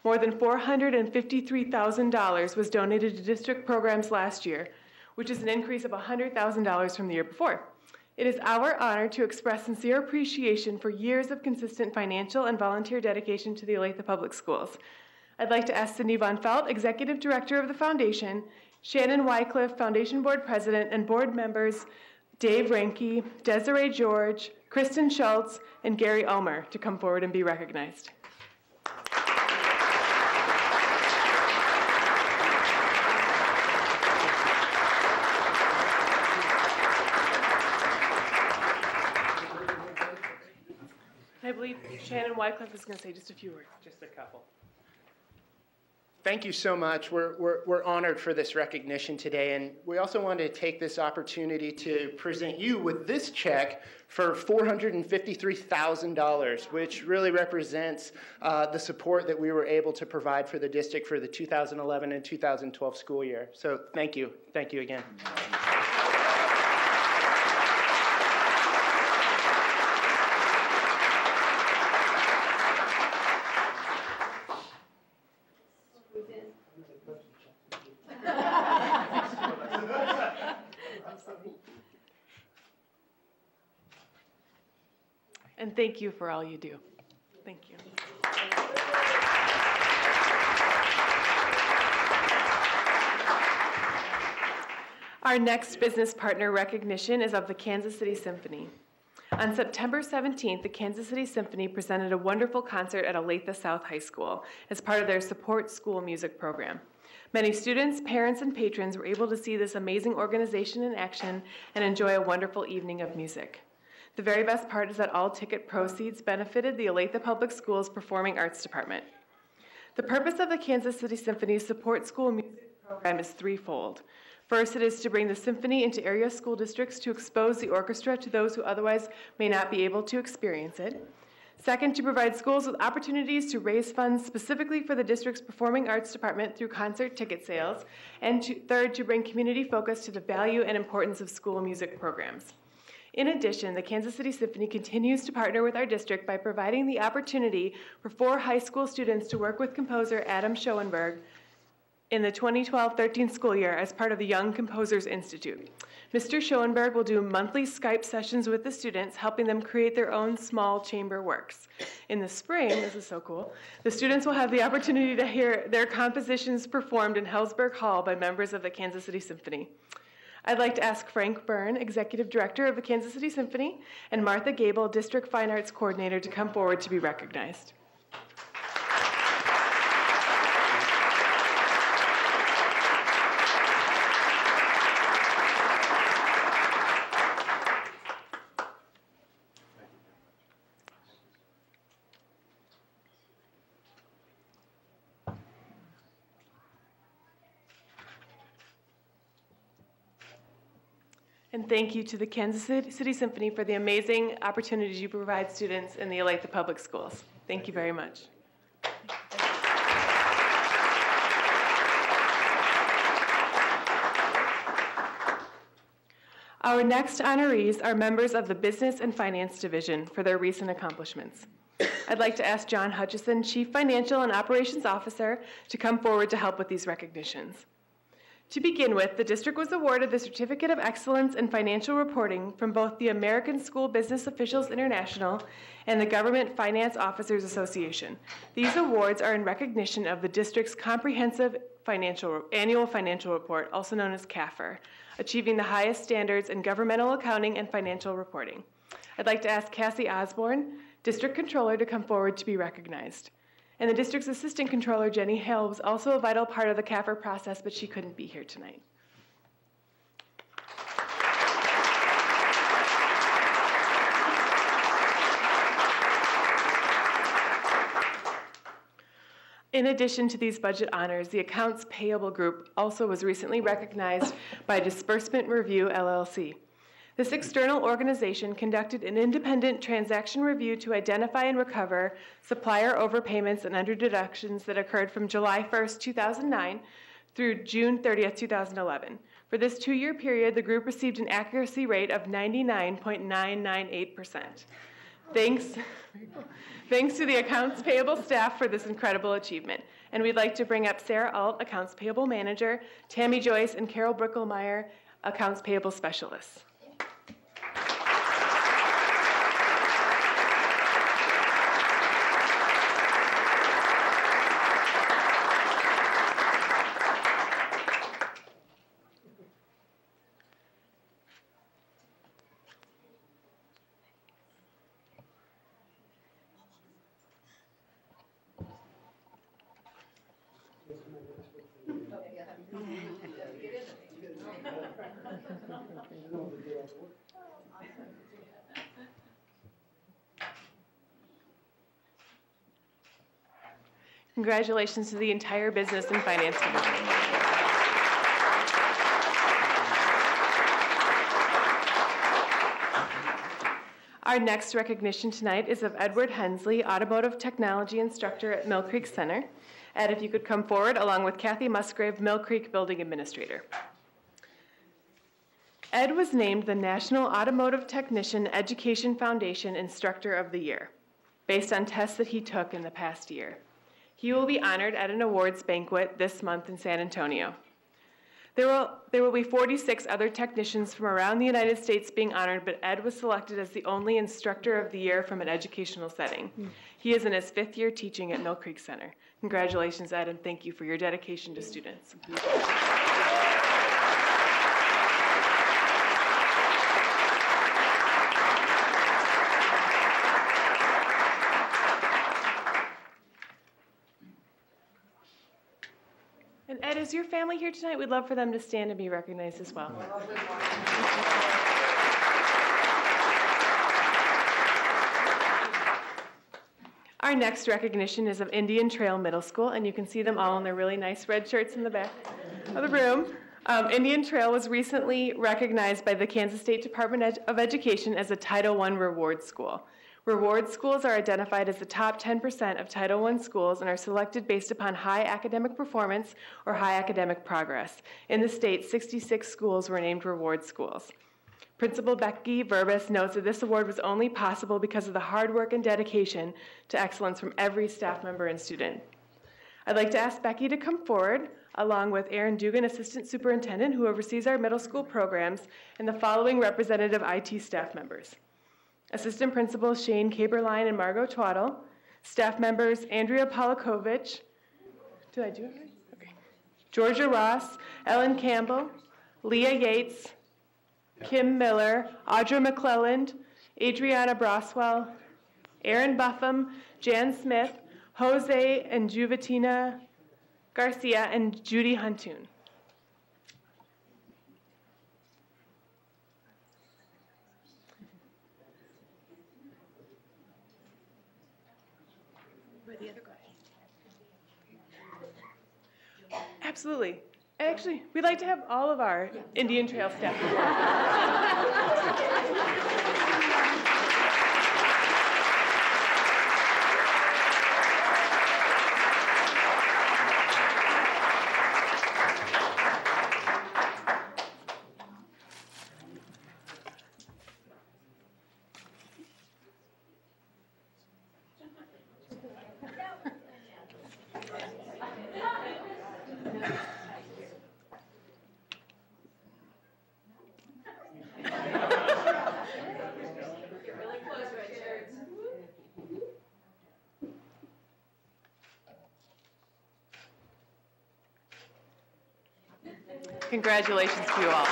More than $453,000 was donated to district programs last year, which is an increase of $100,000 from the year before. It is our honor to express sincere appreciation for years of consistent financial and volunteer dedication to the Olathe Public Schools. I'd like to ask Cindy Von Felt, Executive Director of the Foundation, Shannon Wycliffe, Foundation Board President, and board members Dave Ranke, Desiree George, Kristen Schultz, and Gary Ulmer to come forward and be recognized. I believe Shannon Wycliffe is going to say just a few words. Just a couple. Thank you so much. We're honored for this recognition today, and we also wanted to take this opportunity to present you with this check for $453,000, which really represents the support that we were able to provide for the district for the 2011 and 2012 school year. So thank you. Thank you again. And thank you for all you do. Thank you. Our next business partner recognition is of the Kansas City Symphony. On September 17th, the Kansas City Symphony presented a wonderful concert at Olathe South High School as part of their Support School Music program. Many students, parents, and patrons were able to see this amazing organization in action and enjoy a wonderful evening of music. The very best part is that all ticket proceeds benefited the Olathe Public Schools Performing Arts Department. The purpose of the Kansas City Symphony's Support School Music program is threefold. First, it is to bring the symphony into area school districts to expose the orchestra to those who otherwise may not be able to experience it. Second, to provide schools with opportunities to raise funds specifically for the district's Performing Arts Department through concert ticket sales. And third, to bring community focus to the value and importance of school music programs. In addition, the Kansas City Symphony continues to partner with our district by providing the opportunity for 4 high school students to work with composer Adam Schoenberg in the 2012-13 school year as part of the Young Composers Institute. Mr. Schoenberg will do monthly Skype sessions with the students, helping them create their own small chamber works. In the spring, this is so cool, the students will have the opportunity to hear their compositions performed in Hellsberg Hall by members of the Kansas City Symphony. I'd like to ask Frank Byrne, Executive Director of the Kansas City Symphony, and Martha Gable, District Fine Arts Coordinator, to come forward to be recognized. And thank you to the Kansas City Symphony for the amazing opportunities you provide students in the Olathe Public Schools. Thank you very much. Our next honorees are members of the Business and Finance Division for their recent accomplishments. I'd like to ask John Hutchison, Chief Financial and Operations Officer, to come forward to help with these recognitions. To begin with, the district was awarded the Certificate of Excellence in Financial Reporting from both the American School Business Officials International and the Government Finance Officers Association. These awards are in recognition of the district's comprehensive annual financial report, also known as CAFR, achieving the highest standards in governmental accounting and financial reporting. I'd like to ask Cassie Osborne, District Controller, to come forward to be recognized. And the district's Assistant Controller, Jenny Hale, was also a vital part of the CAFR process, but she couldn't be here tonight. In addition to these budget honors, the Accounts Payable Group also was recently recognized by Disbursement Review, LLC. This external organization conducted an independent transaction review to identify and recover supplier overpayments and underdeductions that occurred from July 1st, 2009 through June 30th, 2011. For this 2-year period, the group received an accuracy rate of 99.998%. Thanks to the Accounts Payable staff for this incredible achievement. And we'd like to bring up Sarah Alt, Accounts Payable Manager, Tammy Joyce, and Carol Brickelmeyer, Accounts Payable Specialists. Congratulations to the entire Business and Finance Division. Our next recognition tonight is of Edward Hensley, Automotive Technology Instructor at Mill Creek Center. Ed, if you could come forward, along with Kathy Musgrave, Mill Creek Building Administrator. Ed was named the National Automotive Technician Education Foundation Instructor of the Year, based on tests that he took in the past year. He will be honored at an awards banquet this month in San Antonio. There will be 46 other technicians from around the United States being honored, but Ed was selected as the only Instructor of the Year from an educational setting. He is in his 5th year teaching at Mill Creek Center. Congratulations, Ed, and thank you for your dedication to students. And Ed, is your family here tonight? We'd love for them to stand and be recognized as well. Our next recognition is of Indian Trail Middle School, and you can see them all in their really nice red shirts in the back of the room. Indian Trail was recently recognized by the Kansas State Department of Education as a Title I reward school. Reward schools are identified as the top 10% of Title I schools and are selected based upon high academic performance or high academic progress. In the state, 66 schools were named reward schools. Principal Becky Verbis notes that this award was only possible because of the hard work and dedication to excellence from every staff member and student. I'd like to ask Becky to come forward, along with Aaron Dugan, Assistant Superintendent, who oversees our middle school programs, and the following representative IT staff members. Assistant Principals Shane Caberline and Margot Twaddle, staff members Andrea Polakovich, did I do it right? Okay. Georgia Ross, Ellen Campbell, Leah Yates, Kim Miller, Audra McClelland, Adriana Broswell, Aaron Buffum, Jan Smith, Jose and Juvatina Garcia, and Judy Huntoon. Absolutely. Actually, we'd like to have all of our Indian Trail staff. Congratulations to you all.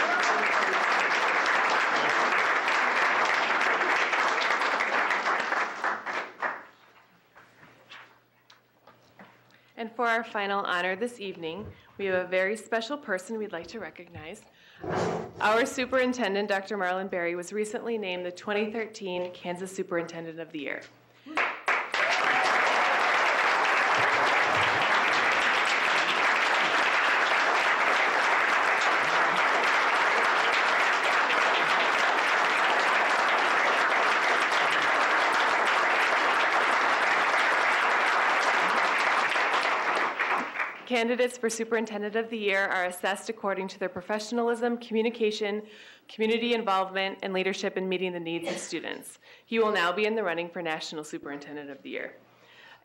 And for our final honor this evening, we have a very special person we'd like to recognize. Our superintendent, Dr. Marlon Berry, was recently named the 2013 Kansas Superintendent of the Year. Candidates for Superintendent of the Year are assessed according to their professionalism, communication, community involvement, and leadership in meeting the needs of students. He will now be in the running for National Superintendent of the Year.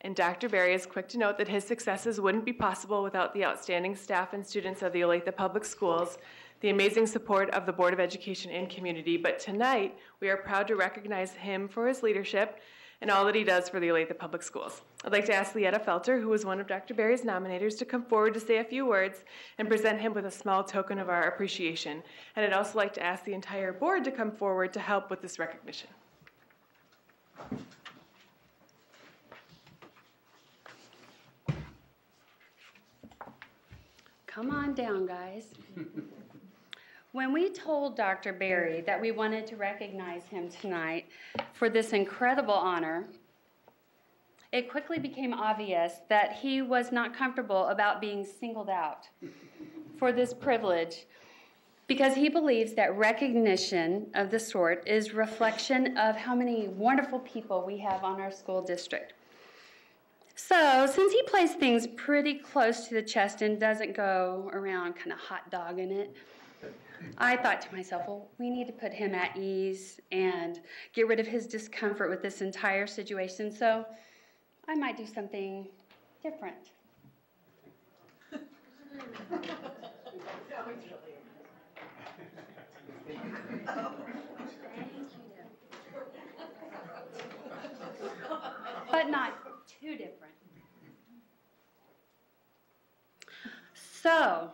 And Dr. Berry is quick to note that his successes wouldn't be possible without the outstanding staff and students of the Olathe Public Schools, the amazing support of the Board of Education and community. But tonight, we are proud to recognize him for his leadership and all that he does for the Olathe Public Schools. I'd like to ask Leetta Felter, who was one of Dr. Berry's nominators, to come forward to say a few words and present him with a small token of our appreciation. And I'd also like to ask the entire board to come forward to help with this recognition. Come on down, guys. When we told Dr. Berry that we wanted to recognize him tonight for this incredible honor, it quickly became obvious that he was not comfortable about being singled out for this privilege because he believes that recognition of the sort is reflection of how many wonderful people we have on our school district. So, since he plays things pretty close to the chest and doesn't go around kind of hot dogging it, I thought to myself, well, we need to put him at ease and get rid of his discomfort with this entire situation, so I might do something different. But not too different. So,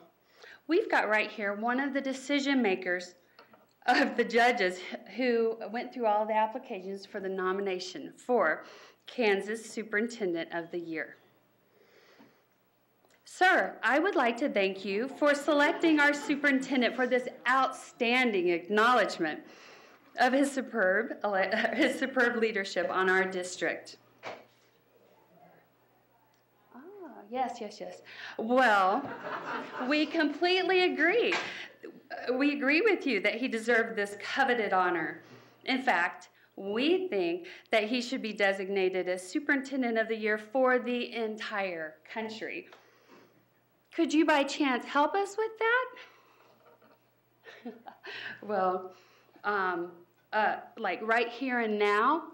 we've got right here one of the decision makers of the judges who went through all the applications for the nomination for Kansas Superintendent of the Year. Sir, I would like to thank you for selecting our superintendent for this outstanding acknowledgement of his superb leadership on our district. Yes. Well, we completely agree. We agree with you that he deserved this coveted honor. In fact, we think that he should be designated as Superintendent of the Year for the entire country. Could you by chance help us with that? Well, like right here and now?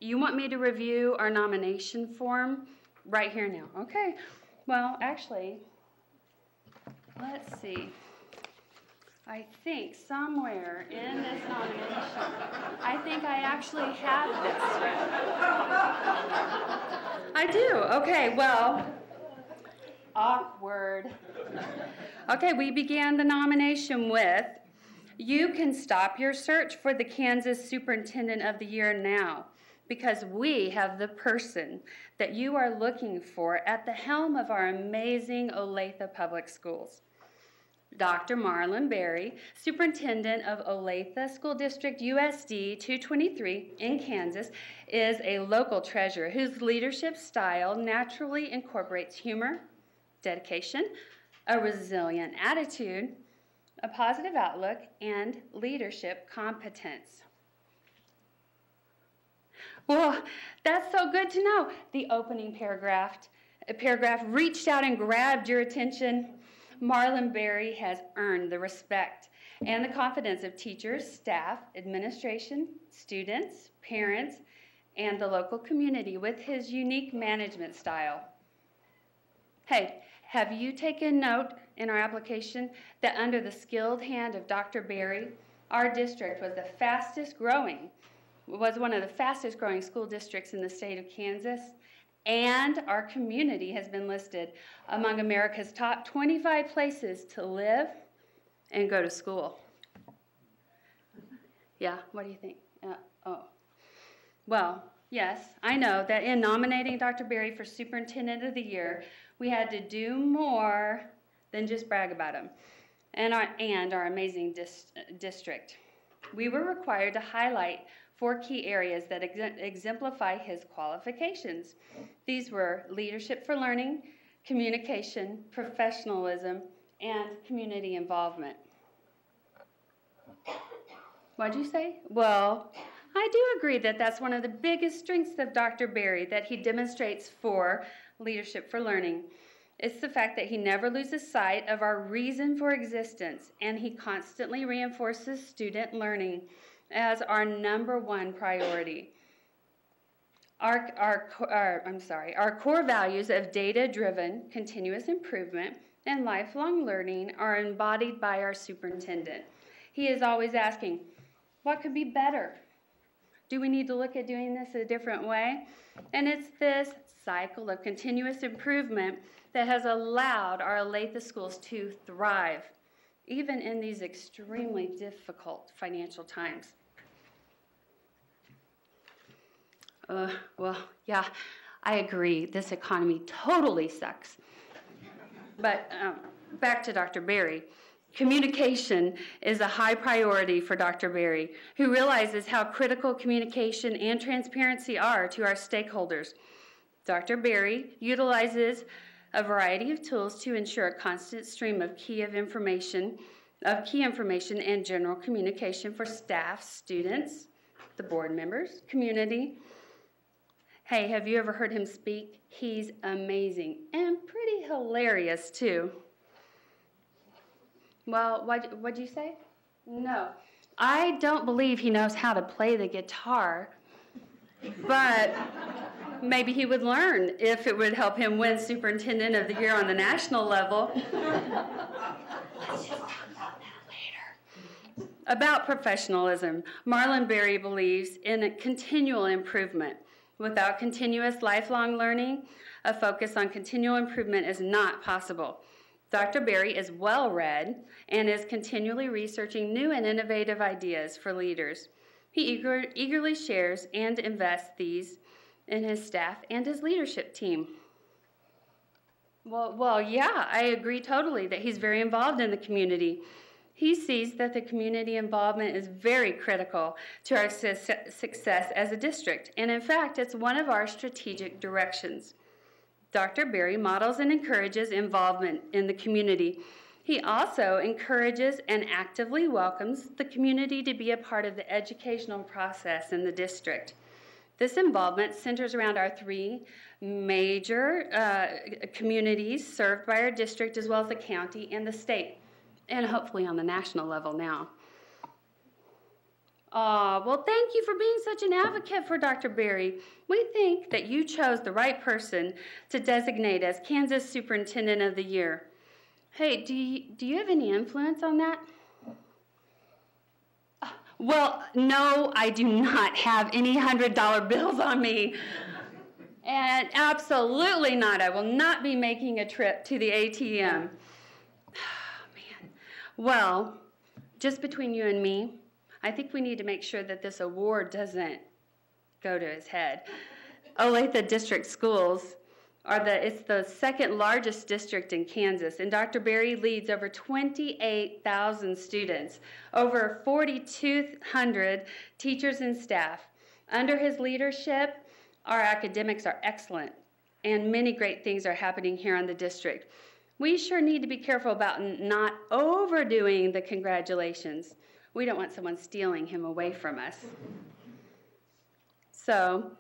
You want me to review our nomination form? Right here now. Okay. Well, actually, let's see. I think somewhere in this nomination, I think I actually have this. I do. Okay, well, awkward. Okay, we began the nomination with, you can stop your search for the Kansas Superintendent of the Year now, because we have the person that you are looking for at the helm of our amazing Olathe Public Schools. Dr. Marlon Berry, Superintendent of Olathe School District USD 223 in Kansas, is a local treasure whose leadership style naturally incorporates humor, dedication, a resilient attitude, a positive outlook, and leadership competence. Well, that's so good to know. The opening paragraph reached out and grabbed your attention. Marlon Berry has earned the respect and the confidence of teachers, staff, administration, students, parents, and the local community with his unique management style. Hey, have you taken note in our application that under the skilled hand of Dr. Berry, our district was one of the fastest growing school districts in the state of Kansas, and our community has been listed among America's top 25 places to live and go to school. Yeah, what do you think? Well, yes, I know that in nominating Dr. Berry for Superintendent of the Year, we had to do more than just brag about him and our amazing district. We were required to highlight 4 key areas that exemplify his qualifications. These were leadership for learning, communication, professionalism, and community involvement. What'd you say? Well, I do agree that that's one of the biggest strengths of Dr. Berry, that he demonstrates for leadership for learning. It's the fact that he never loses sight of our reason for existence, and he constantly reinforces student learning as our #1 priority. Our core values of data-driven, continuous improvement, and lifelong learning are embodied by our superintendent. He is always asking, what could be better? Do we need to look at doing this a different way? And it's this cycle of continuous improvement that has allowed our Olathe schools to thrive, even in these extremely difficult financial times. Well, yeah, I agree. This economy totally sucks. But back to Dr. Berry. Communication is a high priority for Dr. Berry, who realizes how critical communication and transparency are to our stakeholders. Dr. Berry utilizes a variety of tools to ensure a constant stream of key information and general communication for staff, students, the board members, community. Hey, have you ever heard him speak? He's amazing and pretty hilarious, too. Well, what'd you say? No. I don't believe he knows how to play the guitar, but maybe he would learn if it would help him win Superintendent of the Year on the national level. About professionalism, Marlon Berry believes in a continual improvement. Without continuous lifelong learning, a focus on continual improvement is not possible. Dr. Berry is well-read and is continually researching new and innovative ideas for leaders. He eagerly shares and invests these in his staff and his leadership team. Well, yeah, I agree totally that he's very involved in the community. He sees that the community involvement is very critical to our success as a district, and in fact, it's one of our strategic directions. Dr. Berry models and encourages involvement in the community. He also encourages and actively welcomes the community to be a part of the educational process in the district. This involvement centers around our 3 major communities served by our district, as well as the county and the state, and hopefully on the national level now. Well, thank you for being such an advocate for Dr. Berry. We think that you chose the right person to designate as Kansas Superintendent of the Year. Hey, do you have any influence on that? Well, no, I do not have any $100 bills on me. And absolutely not. I will not be making a trip to the ATM. Well, just between you and me, I think we need to make sure that this award doesn't go to his head. Olathe District Schools it's the 2nd largest district in Kansas, and Dr. Berry leads over 28,000 students, over 4,200 teachers and staff. Under his leadership, our academics are excellent, and many great things are happening here in the district. We sure need to be careful about not overdoing the congratulations. We don't want someone stealing him away from us. So,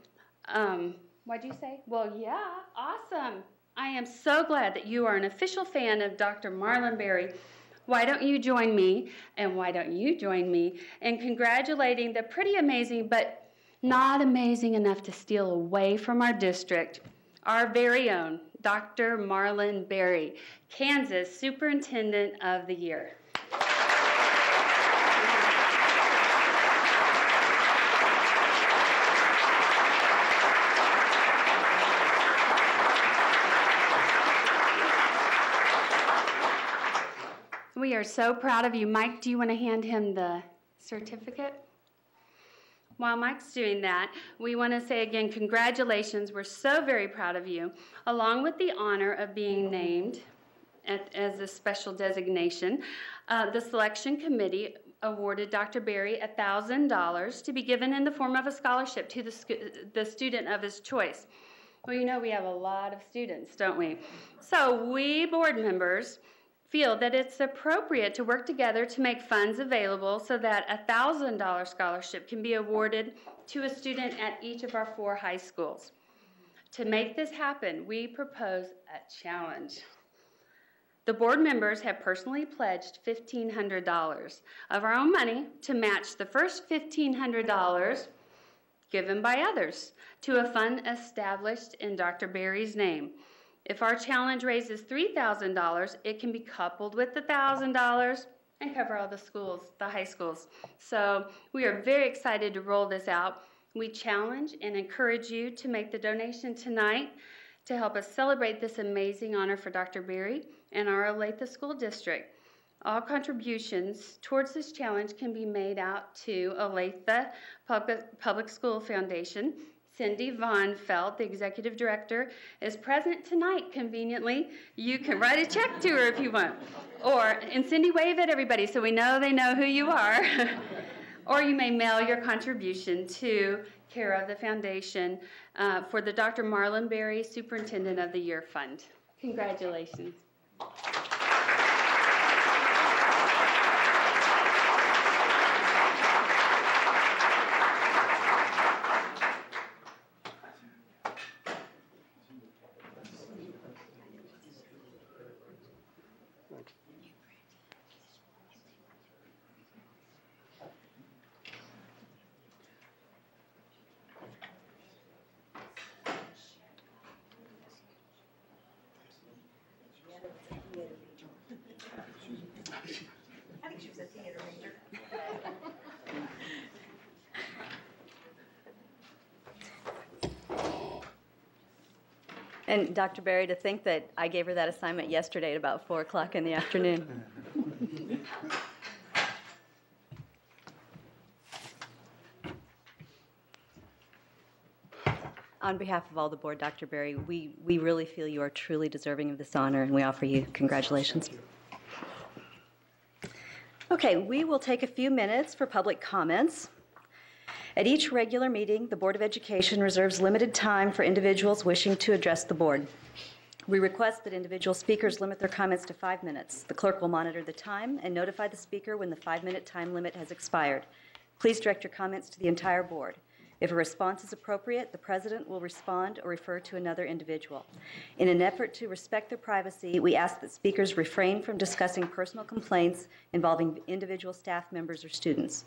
what'd you say? Well, yeah, awesome. I am so glad that you are an official fan of Dr. Marlon Berry. Why don't you join me, and why don't you join me in congratulating the pretty amazing, but not amazing enough to steal away from our district, our very own Dr. Marlon Berry, Kansas Superintendent of the Year. We are so proud of you. Mike, do you want to hand him the certificate? While Mike's doing that, we want to say again, congratulations. We're so very proud of you, along with the honor of being named as a special designation. The selection committee awarded Dr. Berry $1,000 to be given in the form of a scholarship to the student of his choice. Well, you know we have a lot of students, don't we? So we board members feel that it's appropriate to work together to make funds available so that a $1,000 scholarship can be awarded to a student at each of our 4 high schools. To make this happen, we propose a challenge. The board members have personally pledged $1,500 of our own money to match the first $1,500 given by others to a fund established in Dr. Berry's name. If our challenge raises $3,000, it can be coupled with the $1,000 and cover all the schools, the high schools. So we are very excited to roll this out. We challenge and encourage you to make the donation tonight to help us celebrate this amazing honor for Dr. Berry and our Olathe School District. All contributions towards this challenge can be made out to Olathe Public School Foundation. Cindy Von Felt, the executive director, is present tonight conveniently. You can write a check to her if you want. And Cindy, wave at everybody so we know they know who you are. Or you may mail your contribution to care of the foundation for the Dr. Marlon Berry Superintendent of the Year Fund. Congratulations. I think she was a theater major. And Dr. Berry, to think that I gave her that assignment yesterday at about 4 o'clock in the afternoon. On behalf of all the board, Dr. Berry, we really feel you are truly deserving of this honor, and we offer you congratulations. Okay, we will take a few minutes for public comments. At each regular meeting, the Board of Education reserves limited time for individuals wishing to address the board. We request that individual speakers limit their comments to 5 minutes. The clerk will monitor the time and notify the speaker when the 5-minute time limit has expired. Please direct your comments to the entire board. If a response is appropriate, the president will respond or refer to another individual. In an effort to respect their privacy, we ask that speakers refrain from discussing personal complaints involving individual staff members or students.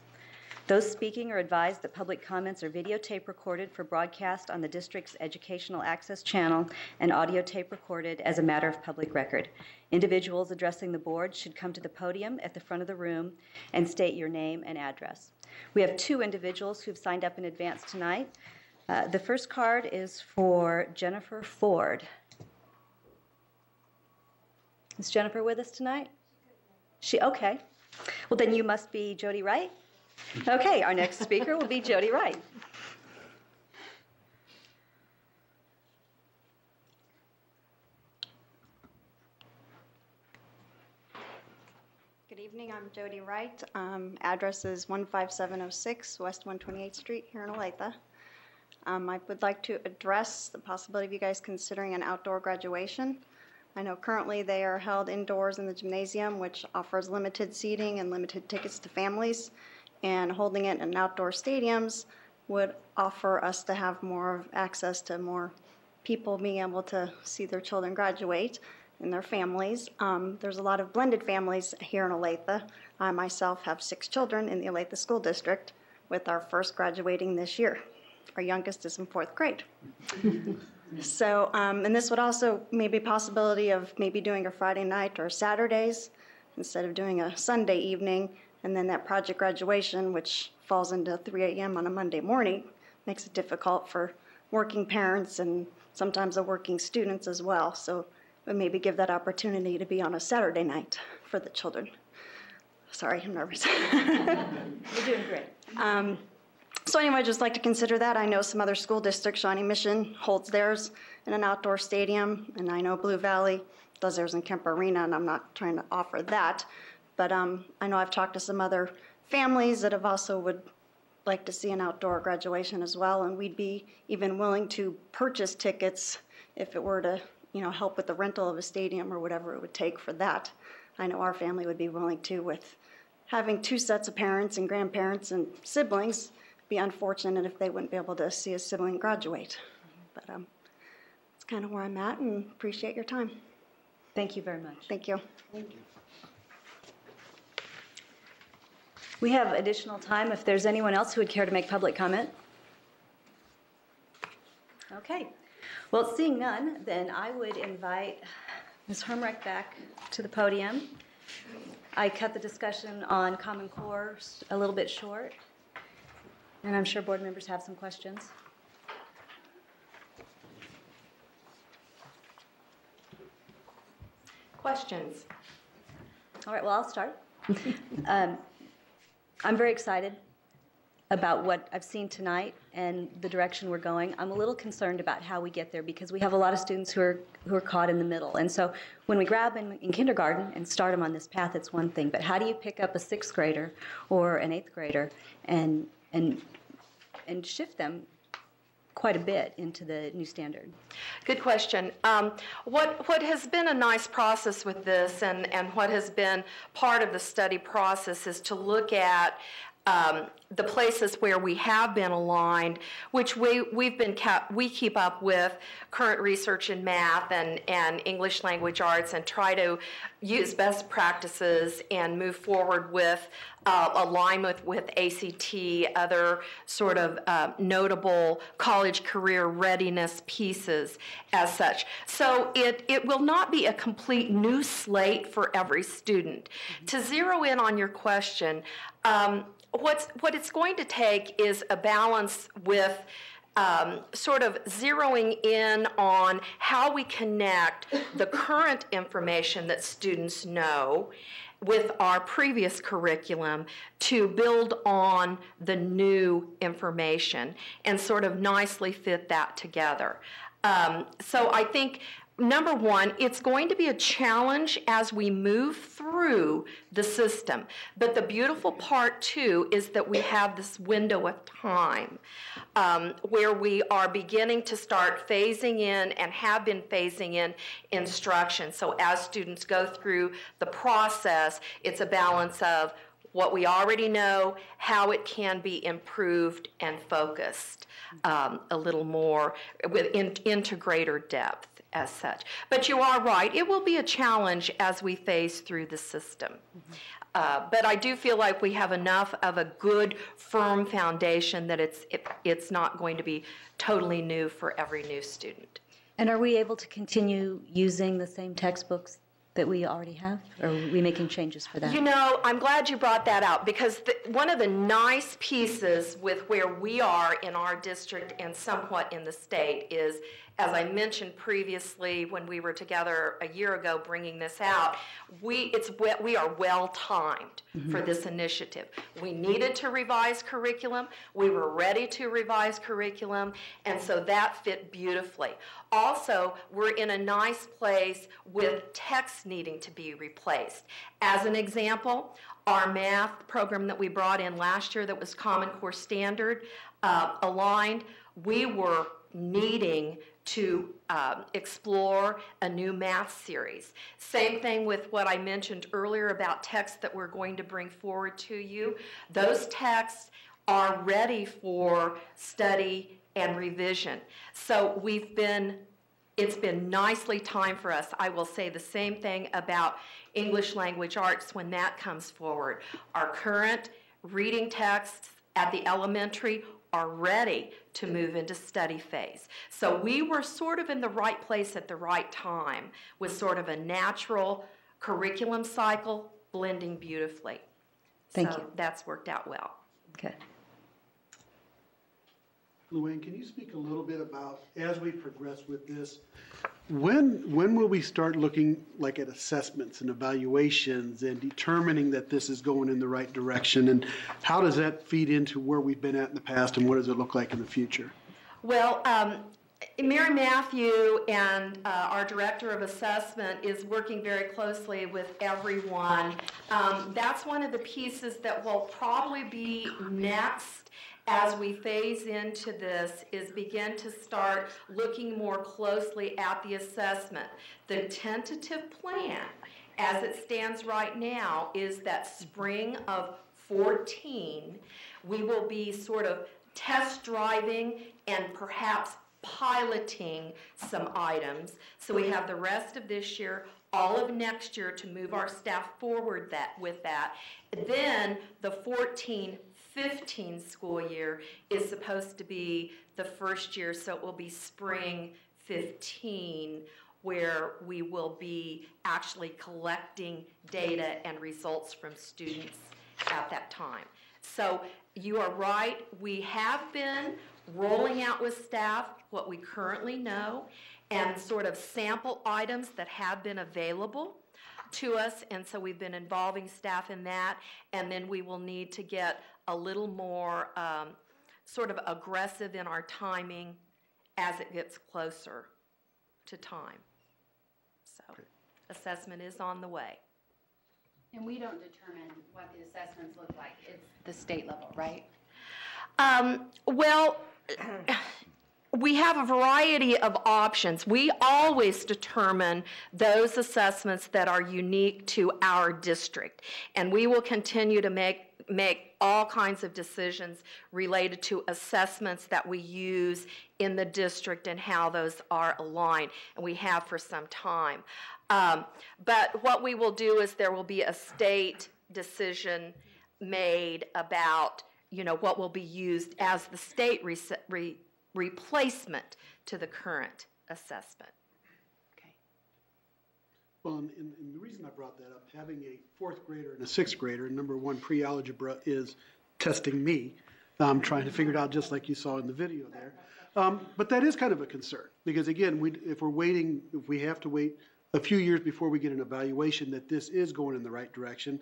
Those speaking are advised that public comments are videotape recorded for broadcast on the district's Educational Access Channel and audio tape recorded as a matter of public record. Individuals addressing the board should come to the podium at the front of the room and state your name and address. We have 2 individuals who've signed up in advance tonight. The first card is for Jennifer Ford. Is Jennifer with us tonight? Okay. Well, then you must be Jody Wright. Okay, our next speaker will be Jody Wright. Good evening, I'm Jody Wright. Address is 15706 West 128th Street here in Olathe. I would like to address the possibility of you guys considering an outdoor graduation. I know currently they are held indoors in the gymnasium, which offers limited seating and limited tickets to families. And holding it in outdoor stadiums would offer us to have more access to more people being able to see their children graduate and their families. There's a lot of blended families here in Olathe. I myself have 6 children in the Olathe School District, with our first graduating this year. Our youngest is in 4th grade. So, and this would also maybe a possibility of maybe doing a Friday night or Saturdays instead of doing a Sunday evening. And then that project graduation, which falls into 3 a.m. on a Monday morning, makes it difficult for working parents and sometimes the working students as well. So we maybe give that opportunity to be on a Saturday night for the children. Sorry, I'm nervous. You're doing great. So anyway, I'd just like to consider that. I know some other school districts, Shawnee Mission holds theirs in an outdoor stadium, and I know Blue Valley does theirs in Kemp Arena, and I'm not trying to offer that. But I know I've talked to some other families that have also would like to see an outdoor graduation as well, and we'd be even willing to purchase tickets if it were to, help with the rental of a stadium or whatever it would take for that. I know our family would be willing to, with having 2 sets of parents and grandparents and siblings. Be unfortunate if they wouldn't be able to see a sibling graduate. But that's kind of where I'm at, and appreciate your time. Thank you very much. Thank you. We have additional time if there's anyone else who would care to make public comment. Okay. Well, seeing none, then I would invite Ms. Hermreich back to the podium. I cut the discussion on Common Core a little bit short, and I'm sure board members have some questions. Questions? All right, well, I'll start. I'm very excited about what I've seen tonight and the direction we're going. I'm a little concerned about how we get there because we have a lot of students who are caught in the middle. And so when we grab them in kindergarten and start them on this path, it's one thing. But how do you pick up a 6th grader or an 8th grader and shift them quite a bit into the new standard? Good question. What has been a nice process with this and what has been part of the study process is to look at the places where we have been aligned, which we keep up with current research in math and English language arts and try to use best practices and move forward with alignment with ACT, other sort of notable college career readiness pieces as such. So it will not be a complete new slate for every student. To zero in on your question, what it's going to take is a balance with sort of zeroing in on how we connect the current information that students know with our previous curriculum to build on the new information and sort of nicely fit that together. So I think, number one, it's going to be a challenge as we move through the system. But the beautiful part, too, is that we have this window of time where we are beginning to start phasing in and have been phasing in instruction. So as students go through the process, it's a balance of what we already know, how it can be improved and focused a little more into greater depth as such. But you are right, it will be a challenge as we phase through the system. But I do feel like we have enough of a good, firm foundation that it's not going to be totally new for every new student. And are we able to continue using the same textbooks that we already have? Or are we making changes for that? You know, I'm glad you brought that out because one of the nice pieces with where we are in our district and somewhat in the state is, as I mentioned previously when we were together a year ago bringing this out, we are well timed for this initiative. We needed to revise curriculum. We were ready to revise curriculum, and so that fit beautifully. Also, we're in a nice place with text needing to be replaced. As an example, our math program that we brought in last year that was Common Core Standard aligned, we were needing to explore a new math series. Same thing with what I mentioned earlier about texts that we're going to bring forward to you. Those texts are ready for study and revision. So it's been nicely timed for us. I will say the same thing about English language arts when that comes forward. Our current reading texts at the elementary are ready to move into study phase. So we were sort of in the right place at the right time with sort of a natural curriculum cycle blending beautifully. Thank you. That's worked out well. Okay. Luann, can you speak a little bit about, as we progress with this, when will we start looking like at assessments and evaluations and determining that this is going in the right direction? And how does that feed into where we've been at in the past and what does it look like in the future? Well, Mary Matthew and our Director of Assessment is working very closely with everyone. That's one of the pieces that will probably be next as we phase into this, is begin to start looking more closely at the assessment. The tentative plan, as it stands right now, is that spring of 14, we will be sort of test driving and perhaps piloting some items. So we have the rest of this year, all of next year to move our staff forward with that. Then the 14-15 school year is supposed to be the first year, so it will be spring 15, where we will be actually collecting data and results from students at that time. So you are right, we have been rolling out with staff what we currently know and sort of sample items that have been available to us, and so we've been involving staff in that, and then we will need to get a little more sort of aggressive in our timing as it gets closer to time. So assessment is on the way. And we don't determine what the assessments look like. It's the state level, right? Well, we have a variety of options. We always determine those assessments that are unique to our district, and we will continue to make all kinds of decisions related to assessments that we use in the district and how those are aligned, and we have for some time. But what we will do is there will be a state decision made about, you know, what will be used as the state replacement to the current assessment. Well, and the reason I brought that up, having a fourth grader and a sixth grader, number one, pre-algebra is testing me. I'm trying to figure it out just like you saw in the video there. But that is kind of a concern because, again, if we have to wait a few years before we get an evaluation that this is going in the right direction,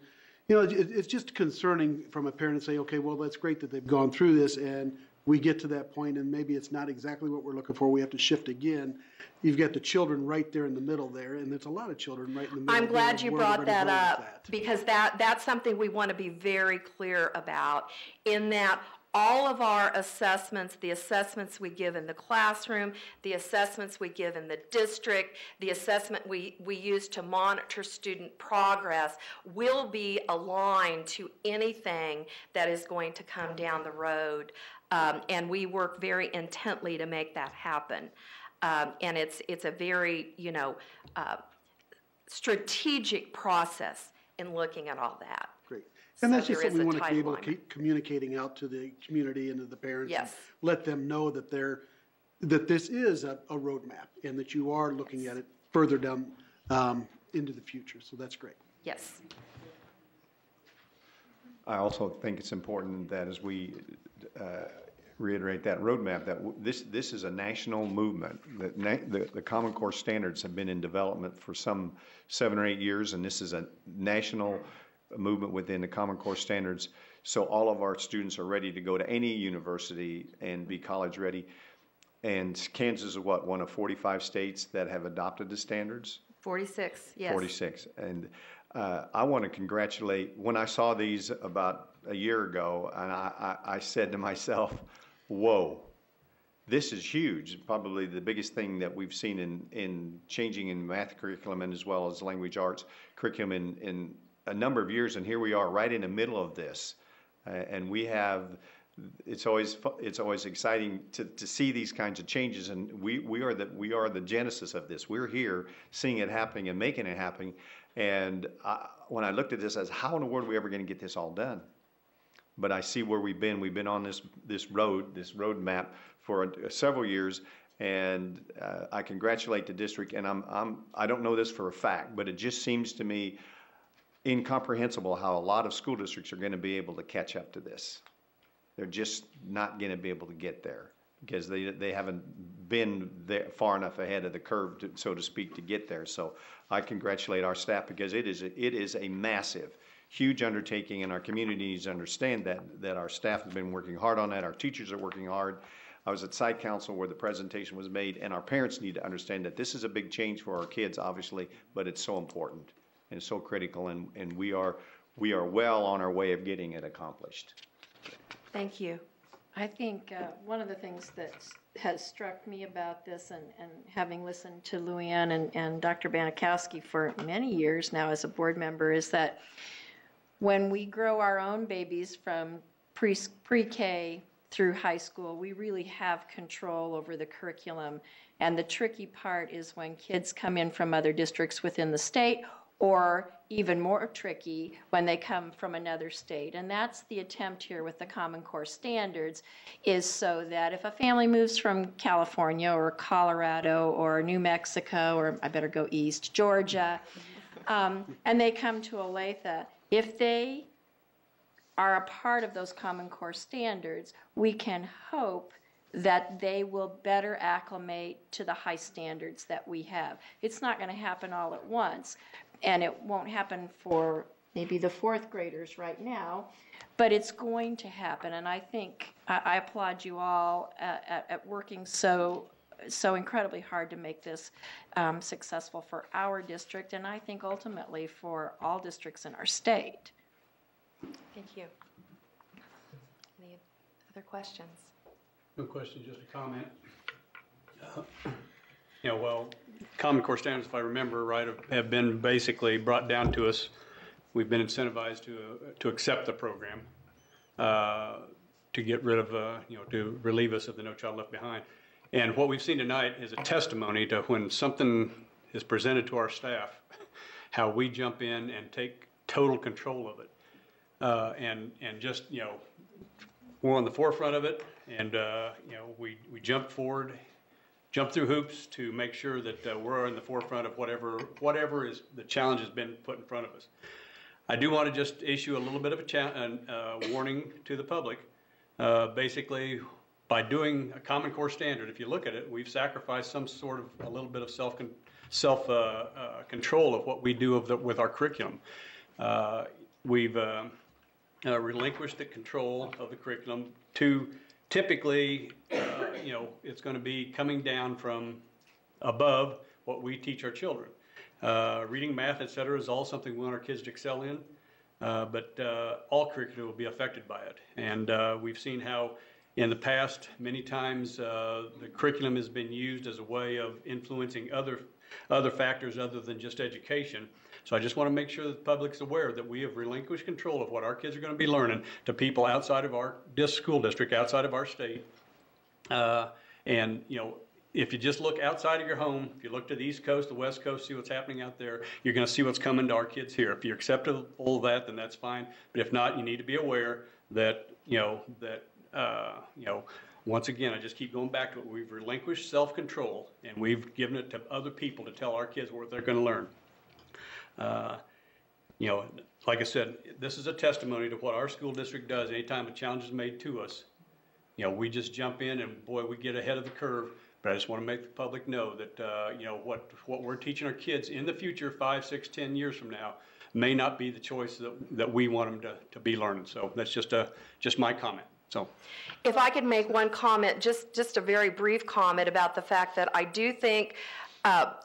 you know, it's just concerning from a parent to say, okay, well, that's great that they've gone through this and we get to that point and maybe it's not exactly what we're looking for. We have to shift again. You've got the children right there in the middle there, and there's a lot of children right in the middle. I'm glad you brought that up because that's something we want to be very clear about, in that all of our assessments, the assessments we give in the classroom, the assessments we give in the district, the assessment we use to monitor student progress will be aligned to anything that is going to come down the road. And we work very intently to make that happen. And it's a very, you know, strategic process in looking at all that. Great. And that's just something we want to be able to keep communicating out to the community and to the parents. Yes. And let them know that this is a roadmap and that you are looking at it further down into the future. So that's great. Yes. I also think it's important that as we reiterate that roadmap, that this is a national movement. The Common Core standards have been in development for some 7 or 8 years, and this is a national movement within the Common Core standards. So all of our students are ready to go to any university and be college ready. And Kansas is what, one of 45 states that have adopted the standards? 46, yes. 46. And I want to congratulate, when I saw these about a year ago, and I said to myself, whoa, this is huge. Probably the biggest thing that we've seen in changing in math curriculum and as well as language arts curriculum in a number of years, and here we are right in the middle of this. And we have, it's always exciting to see these kinds of changes, and we are the genesis of this. We're here seeing it happening and making it happen. And when I looked at this, I said, how in the world are we ever going to get this all done? But I see where we've been. We've been on this road map for several years, and I congratulate the district. And I don't know this for a fact, but it just seems to me incomprehensible how a lot of school districts are going to be able to catch up to this. They're just not going to be able to get there because they haven't been there far enough ahead of the curve, so to speak, to get there. So I congratulate our staff because it is a massive, huge undertaking, and our community needs to understand that our staff has been working hard on that. Our teachers are working hard. I was at site council where the presentation was made, and our parents need to understand that this is a big change for our kids, obviously, but it's so important and so critical, and we are well on our way of getting it accomplished. Thank you. I think one of the things that has struck me about this, and having listened to Luann and Dr. Banikowski for many years now as a board member, is that when we grow our own babies from pre-K through high school, we really have control over the curriculum. And the tricky part is when kids come in from other districts within the state, or even more tricky, when they come from another state. And that's the attempt here with the Common Core standards, is so that if a family moves from California or Colorado or New Mexico, or I better go east, Georgia, and they come to Olathe, if they are a part of those Common Core standards, we can hope that they will better acclimate to the high standards that we have. It's not going to happen all at once, and it won't happen for maybe the fourth graders right now, but it's going to happen. And I think I applaud you all at working so incredibly hard to make this successful for our district, and I think ultimately for all districts in our state. Thank you. Any other questions? No question, just a comment. Common Core standards, if I remember right, have been basically brought down to us. We've been incentivized to accept the program, to get rid of, to relieve us of the No Child Left Behind. And what we've seen tonight is a testimony to when something is presented to our staff, how we jump in and take total control of it. And just, we're on the forefront of it, and, we jump forward, jump through hoops to make sure that we're in the forefront of whatever is the challenge has been put in front of us. I do want to just issue a little bit of a warning to the public. Basically, by doing a Common Core standard, if you look at it, we've sacrificed some sort of a little bit of self-control of what we do with our curriculum. We've relinquished the control of the curriculum to typically, it's going to be coming down from above what we teach our children. Reading, math, et cetera, is all something we want our kids to excel in, but all curriculum will be affected by it. And we've seen how in the past, many times, the curriculum has been used as a way of influencing other factors other than just education. So I just want to make sure that the public's aware that we have relinquished control of what our kids are going to be learning to people outside of our school district, outside of our state. And, if you just look outside of your home, if you look to the East Coast, the West Coast, see what's happening out there, you're going to see what's coming to our kids here. If you're acceptable of that, then that's fine. But if not, you need to be aware that, once again, I just keep going back to it. We've relinquished self-control, and we've given it to other people to tell our kids what they're going to learn. Like I said, this is a testimony to what our school district does. Anytime a challenge is made to us, we just jump in and, boy, we get ahead of the curve. But I just want to make the public know that, what we're teaching our kids in the future, 5, 6, 10 years from now, may not be the choice that we want them to be learning. So that's just my comment. So, if I could make one comment, just a very brief comment about the fact that I do think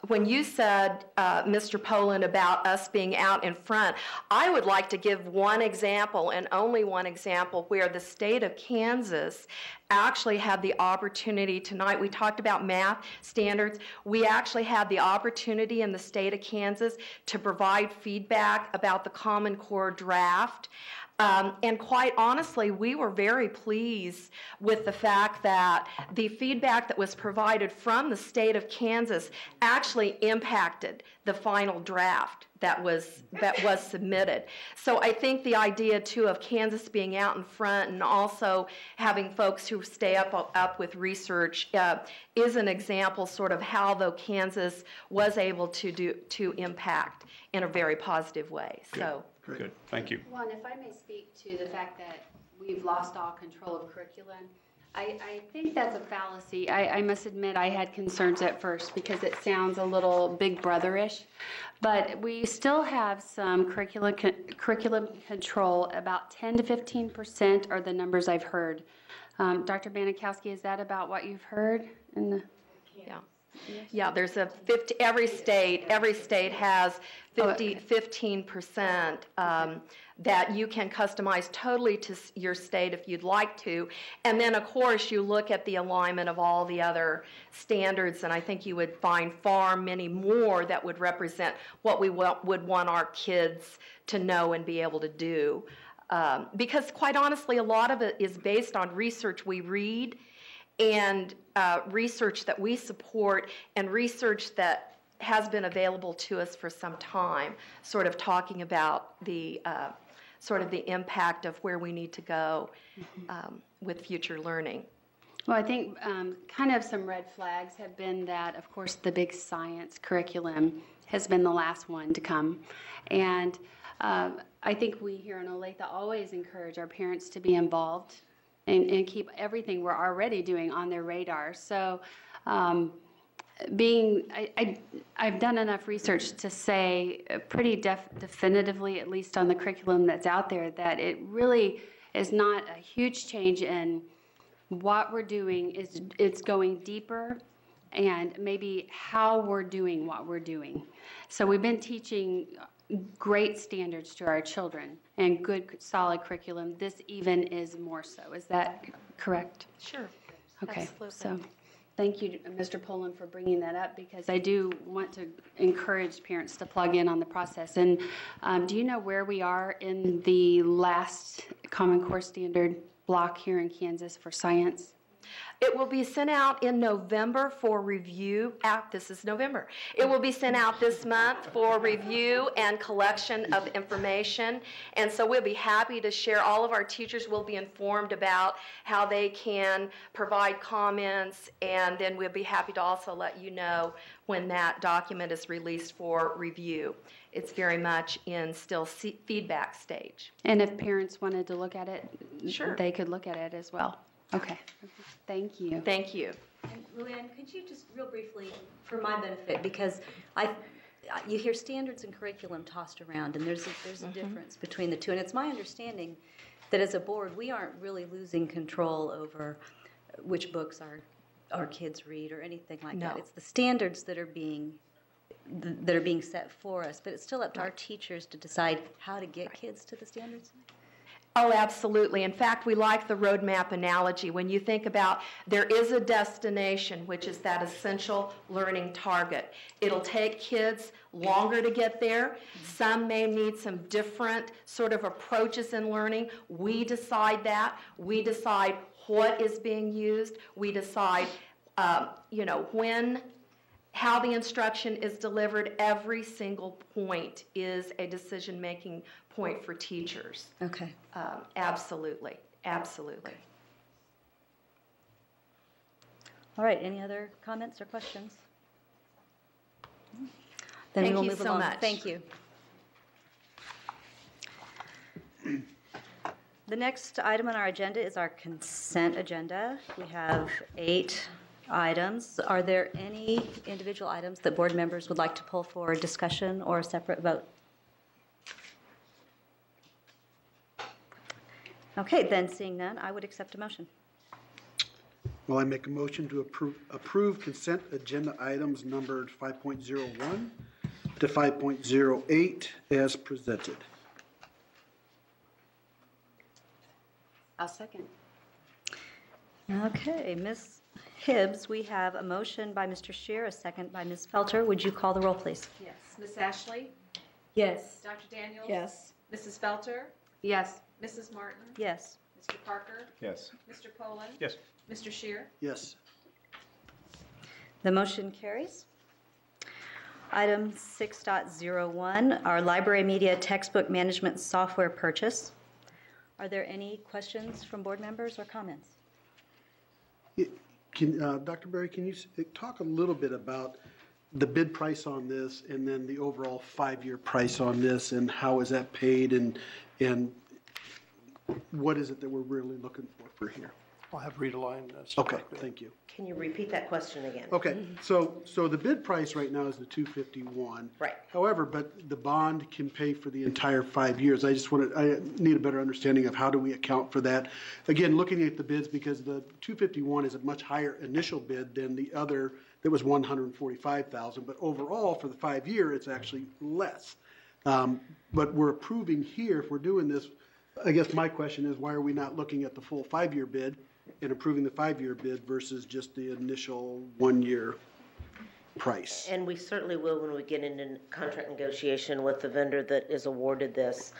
when you said, Mr. Poland, about us being out in front, I would like to give one example, and only one example, where the state of Kansas actually had the opportunity tonight. We talked about math standards. We actually had the opportunity in the state of Kansas to provide feedback about the Common Core draft. And quite honestly, we were very pleased with the fact that the feedback that was provided from the state of Kansas actually impacted the final draft that was submitted. So I think the idea too of Kansas being out in front and also having folks who stay up with research is an example sort of how though Kansas was able to impact in a very positive way. So. Good, thank you. Well, and if I may speak to the fact that we've lost all control of curriculum, I think that's a fallacy. I must admit I had concerns at first because it sounds a little Big Brother-ish, but we still have some curriculum control. About 10 to 15% are the numbers I've heard. Dr. Banikowski, is that about what you've heard? Yeah. Yeah, there's every state has 15% that you can customize totally to your state if you'd like to. And then, of course, you look at the alignment of all the other standards, and I think you would find far many more that would represent what we would want our kids to know and be able to do. Because quite honestly, a lot of it is based on research we read and research that we support and research that has been available to us for some time, sort of talking about the sort of the impact of where we need to go with future learning. Well, I think kind of some red flags have been that, of course, the big science curriculum has been the last one to come. And I think we here in Olathe always encourage our parents to be involved and keep everything we're already doing on their radar. So I've done enough research to say pretty definitively, at least on the curriculum that's out there, that it really is not a huge change in what we're doing. It's going deeper and maybe how we're doing what we're doing. So we've been teaching great standards to our children and good solid curriculum. This even is more so. Is that correct? Sure. Okay. Absolutely. So thank you, Mr. Poland, for bringing that up, because I do want to encourage parents to plug in on the process. And do you know where we are in the last Common Core Standard block here in Kansas for science? It will be sent out in November for review. This is November. It will be sent out this month for review and collection of information. And so we'll be happy to share. All of our teachers will be informed about how they can provide comments. And then we'll be happy to also let you know when that document is released for review. It's very much in still feedback stage. And if parents wanted to look at it, sure, they could look at it as well. Okay. Thank you. Thank you. And Luann, could you just real briefly, for my benefit, because you hear standards and curriculum tossed around, and there's a difference between the two. And it's my understanding that as a board, we aren't really losing control over which books our kids read or anything like that. It's the standards that are being set for us, but it's still up to our teachers to decide how to get kids to the standards. Oh, absolutely. In fact, we like the roadmap analogy. When you think about there is a destination, which is that essential learning target. It'll take kids longer to get there. Some may need some different sort of approaches in learning. We decide that. We decide what is being used. We decide, when, how the instruction is delivered. Every single point is a decision-making point for teachers. Okay. Absolutely. Absolutely. All right. Any other comments or questions? Then Thank we will you move so along. much. Thank you. The next item on our agenda is our consent agenda. We have 8 items. Are there any individual items that board members would like to pull for discussion or a separate vote? Okay, then seeing none, I would accept a motion. Well, I make a motion to approve consent agenda items numbered 5.01 to 5.08 as presented. I'll second. Okay, Ms. Hibbs, we have a motion by Mr. Scheer, a second by Ms. Felter. Would you call the roll, please? Yes. Ms. Ashley? Yes. Dr. Daniels? Yes. Mrs. Felter? Yes. Mrs. Martin? Yes. Mr. Parker? Yes. Mr. Poland? Yes. Mr. Scheer? Yes. The motion carries. Item 6.01, our library media textbook management software purchase. Are there any questions from board members or comments? Dr. Berry, can you talk a little bit about the bid price on this and then the overall 5-year price on this, and how is that paid, and what is it that we're really looking for here? I'll have Rita Lyon. Okay, thank you. Can you repeat that question again? Okay, so the bid price right now is the $251. Right. However, but the bond can pay for the entire 5 years. I need a better understanding of how do we account for that. Again, looking at the bids, because the $251 is a much higher initial bid than the other that was $145,000, but overall for the 5 year, it's actually less. But we're approving here, if we're doing this, I guess my question is, why are we not looking at the full 5-year bid and approving the 5-year bid versus just the initial 1 year? price. And we certainly will when we get into contract negotiation with the vendor that is awarded this.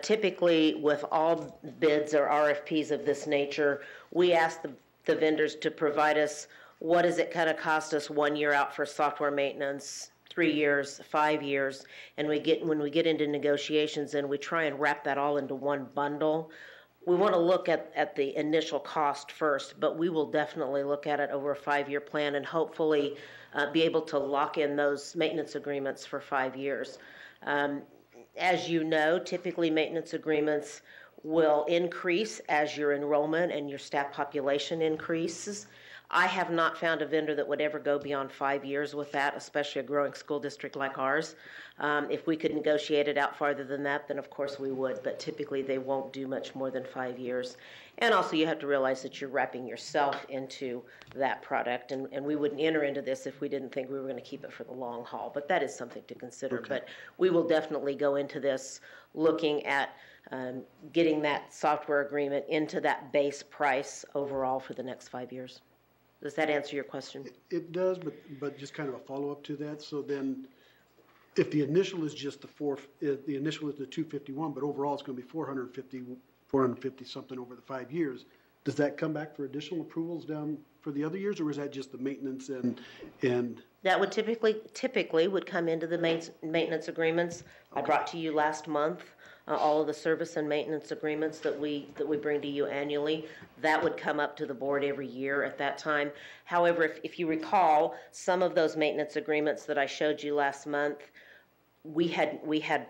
Typically, with all bids or RFPs of this nature, we ask the vendors to provide us what does it kind of cost us 1 year out for software maintenance, 3 years, 5 years, and when we get into negotiations, then we try and wrap that all into one bundle. We want to look at the initial cost first, but we will definitely look at it over a 5-year plan and hopefully be able to lock in those maintenance agreements for 5 years. As you know, typically maintenance agreements will increase as your enrollment and your staff population increases. I have not found a vendor that would ever go beyond 5 years with that, especially a growing school district like ours. If we could negotiate it out farther than that, then of course we would, but typically they won't do much more than 5 years. And also you have to realize that you're wrapping yourself into that product, and we wouldn't enter into this if we didn't think we were going to keep it for the long haul, but that is something to consider. Okay. But we will definitely go into this looking at getting that software agreement into that base price overall for the next 5 years. Does that answer your question? It does, but just kind of a follow-up to that. So then, if the initial is just the initial is the 251, but overall it's going to be 450 something over the 5 years, does that come back for additional approvals down for the other years, or is that just the maintenance and? That would typically would come into the maintenance agreements. Okay. I brought to you last month all of the service and maintenance agreements that we bring to you annually. That would come up to the board every year at that time. However, if you recall, some of those maintenance agreements that I showed you last month, we had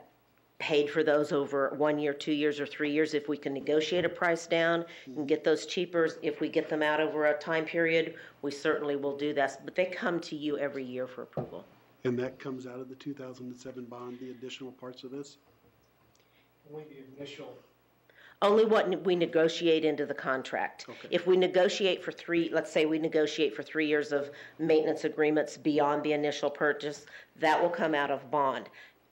paid for those over 1 year, 2 years, or 3 years. If we can negotiate a price down and get those cheaper, if we get them out over a time period, we certainly will do that. But they come to you every year for approval. And that comes out of the 2007 bond, the additional parts of this? Only the initial. Only what we negotiate into the contract. Okay. If we negotiate for let's say we negotiate for 3 years of maintenance agreements beyond the initial purchase, that will come out of bond.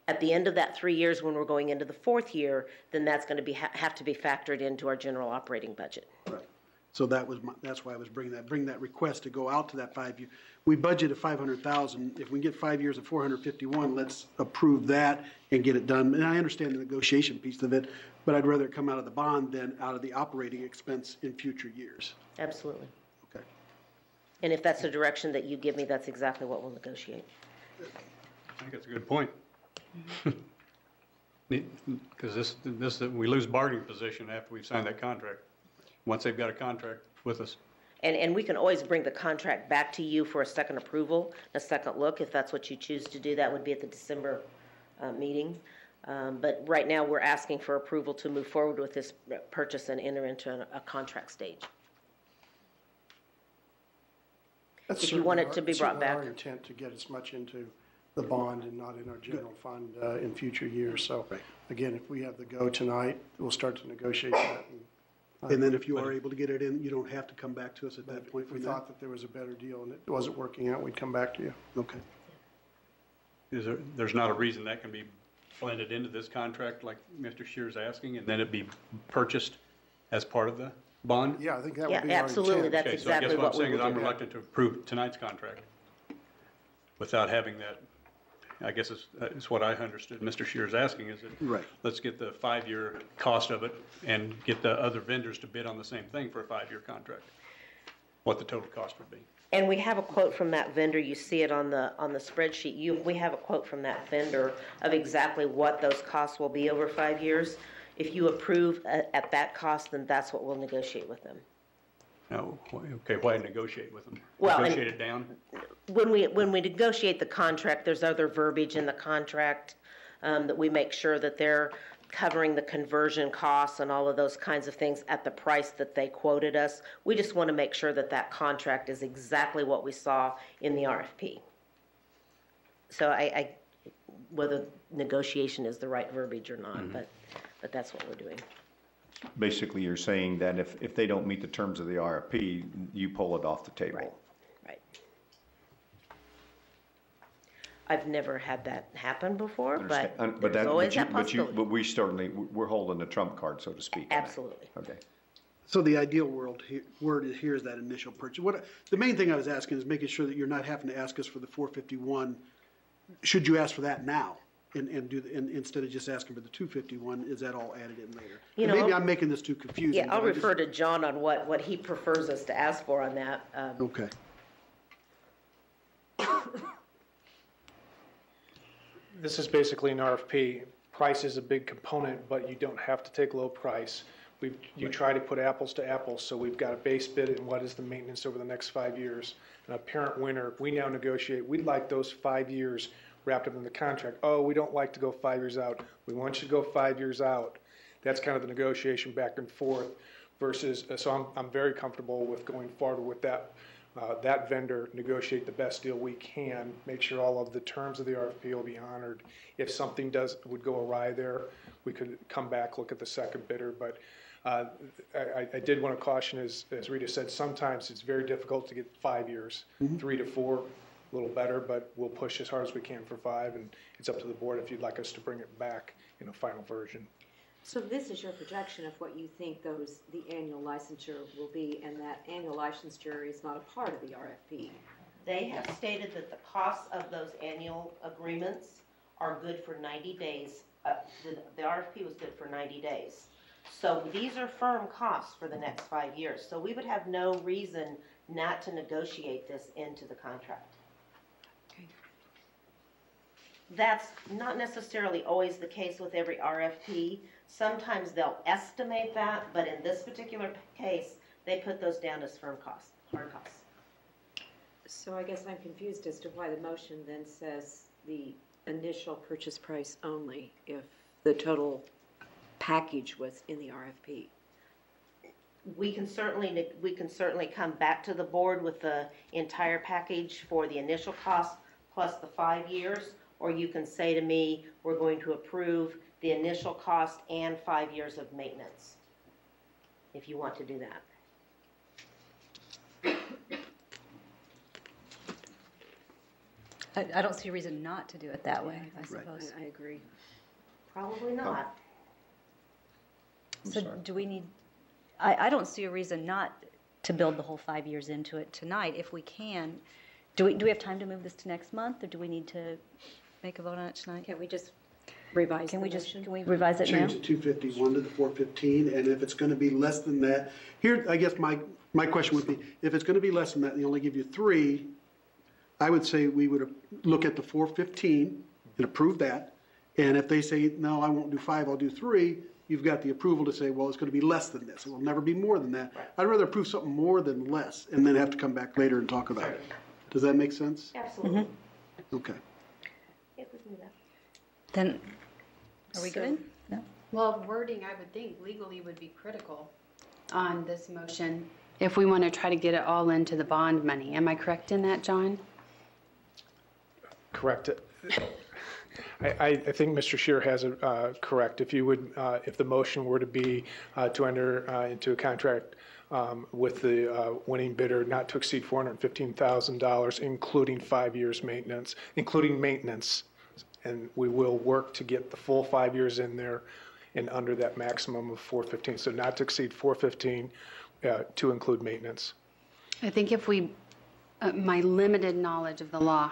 At the end of that 3 years, when we're going into the 4th year, then that's going to have to be factored into our general operating budget. Right. So that's why I was bring that request to go out to that 5 year. We budgeted $500,000. If we get 5 years of 451, let's approve that and get it done. And I understand the negotiation piece of it, but I'd rather it come out of the bond than out of the operating expense in future years. Absolutely. Okay. And if that's the direction that you give me, that's exactly what we'll negotiate. I think that's a good point. Because we lose bargaining position after we've signed that contract. Once they've got a contract with us. And we can always bring the contract back to you for a second approval, a second look, if that's what you choose to do. That would be at the December meeting. But right now, we're asking for approval to move forward with this purchase and enter into a contract stage. That's if you want it to be brought back. Our intent to get as much into the bond and not in our general fund in future years. So again, if we have the go tonight, we'll start to negotiate that. And then if you are able to get it in, you don't have to come back to us at that point. If we thought that there was a better deal and it wasn't working out, we'd come back to you. Okay. There's not a reason that can be blended into this contract like Mr. Shear's asking, and then it be purchased as part of the bond? Yeah, I think that would be absolutely. our intent. That's okay, exactly so I guess what I'm saying is I'm do. reluctant to approve tonight's contract without having that. I guess it's what I understood Mr. Shear's asking is that let's get the 5-year cost of it and get the other vendors to bid on the same thing for a 5-year contract, what the total cost would be. And we have a quote from that vendor. You see it on the spreadsheet. We have a quote from that vendor of exactly what those costs will be over 5 years. If you approve at that cost, then that's what we'll negotiate with them. No, okay, why negotiate with them? Well, negotiate it down? When we negotiate the contract, there's other verbiage in the contract that we make sure that they're covering the conversion costs and all of those kinds of things at the price that they quoted us. We just want to make sure that that contract is exactly what we saw in the RFP. So whether negotiation is the right verbiage or not, but that's what we're doing. Basically, you're saying that if they don't meet the terms of the RFP, you pull it off the table. Right. I've never had that happen before, but there's always that possibility. But we're holding the trump card, so to speak. Absolutely. Okay. So the ideal word here is that initial purchase. The main thing I was asking is making sure that you're not having to ask us for the 451. Should you ask for that now and instead of just asking for the 251, is that all added in later? Maybe I'm making this too confusing. Yeah, I'll refer to John on what he prefers us to ask for on that. Okay. This is basically an RFP. Price is a big component, but you don't have to take low price. You try to put apples to apples, so we've got a base bid and what is the maintenance over the next 5 years. And a parent winner, we now negotiate, we'd like those 5 years wrapped up in the contract. Oh, we don't like to go 5 years out. We want you to go 5 years out. That's kind of the negotiation back and forth versus, so I'm very comfortable with going forward with that. That vendor, negotiate the best deal we can, make sure all of the terms of the RFP will be honored. If something would go awry there, we could come back, look at the second bidder, but I did want to caution, as Rita said, sometimes it's very difficult to get 5 years, 3 to 4, a little better, but we'll push as hard as we can for 5, and it's up to the board if you'd like us to bring it back in a final version. So this is your projection of what you think the annual licensure will be, and that annual licensure is not a part of the RFP. They have stated that the costs of those annual agreements are good for 90 days. The RFP was good for 90 days. So these are firm costs for the next 5 years. So we would have no reason not to negotiate this into the contract. Okay. That's not necessarily always the case with every RFP. Sometimes they'll estimate that, but in this particular case, they put those down as firm costs, hard costs. So I guess I'm confused as to why the motion then says the initial purchase price only if the total package was in the RFP. We can certainly come back to the board with the entire package for the initial cost plus the 5 years, or you can say to me, we're going to approve the initial cost and 5 years of maintenance, if you want to do that. I don't see a reason not to do it that way, I suppose. I agree. Probably not. So do we need, I don't see a reason not to build the whole 5 years into it tonight. If we can, do we have time to move this to next month, or do we need to make a vote on it tonight? Can we just revise Can we revise it now? Change the 251 to the 415, and if it's going to be less than that, here, I guess my question would be, if it's going to be less than that, and they only give you 3, I would say we would look at the 415 and approve that, and if they say, no, I won't do 5, I'll do 3, you've got the approval to say, well, it's going to be less than this. It will never be more than that. Right. I'd rather approve something more than less, and then have to come back later and talk about it. Does that make sense? Absolutely. Okay. Yeah, we can do that. Then, are we good? No? Well, wording, I would think legally would be critical on this motion if we want to try to get it all into the bond money. Am I correct in that, John? Correct. I think Mr. Scheer has it correct. If you would, if the motion were to be to enter into a contract with the winning bidder not to exceed $415,000, including 5 years maintenance, and we will work to get the full 5 years in there and under that maximum of 415. So not to exceed 415 to include maintenance. I think if we, my limited knowledge of the law,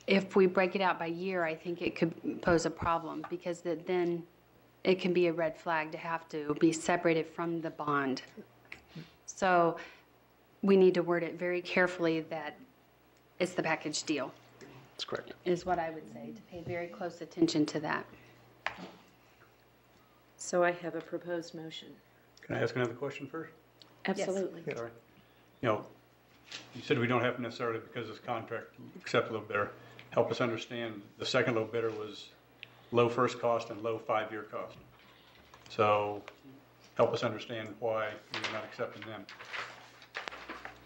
if we break it out by year, I think it could pose a problem because then it can be a red flag to have to be separated from the bond. So we need to word it very carefully that it's the package deal. That's correct. Is what I would say, to pay very close attention to that. So I have a proposed motion. Can I ask another question first? Absolutely. Yes. Sorry. You know, you said we don't have to necessarily, because it's contract, accept a little bidder. Help us understand, the second low bidder was low first cost and low 5-year cost. So help us understand why you're not accepting them.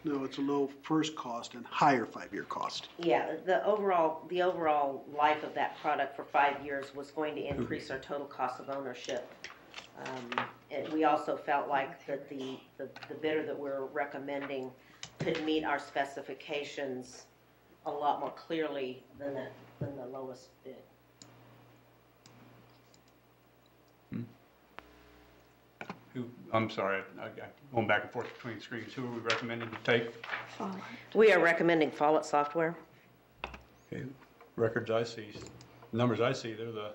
No, it's a low first cost and higher 5-year cost. Yeah, the overall life of that product for 5 years was going to increase our total cost of ownership. And we also felt like that the bidder that we're recommending could meet our specifications a lot more clearly than the lowest bid. I'm sorry, I'm going back and forth between screens. Who are we recommending to take? We are recommending Follett Software. Okay, records I see, numbers I see, they're the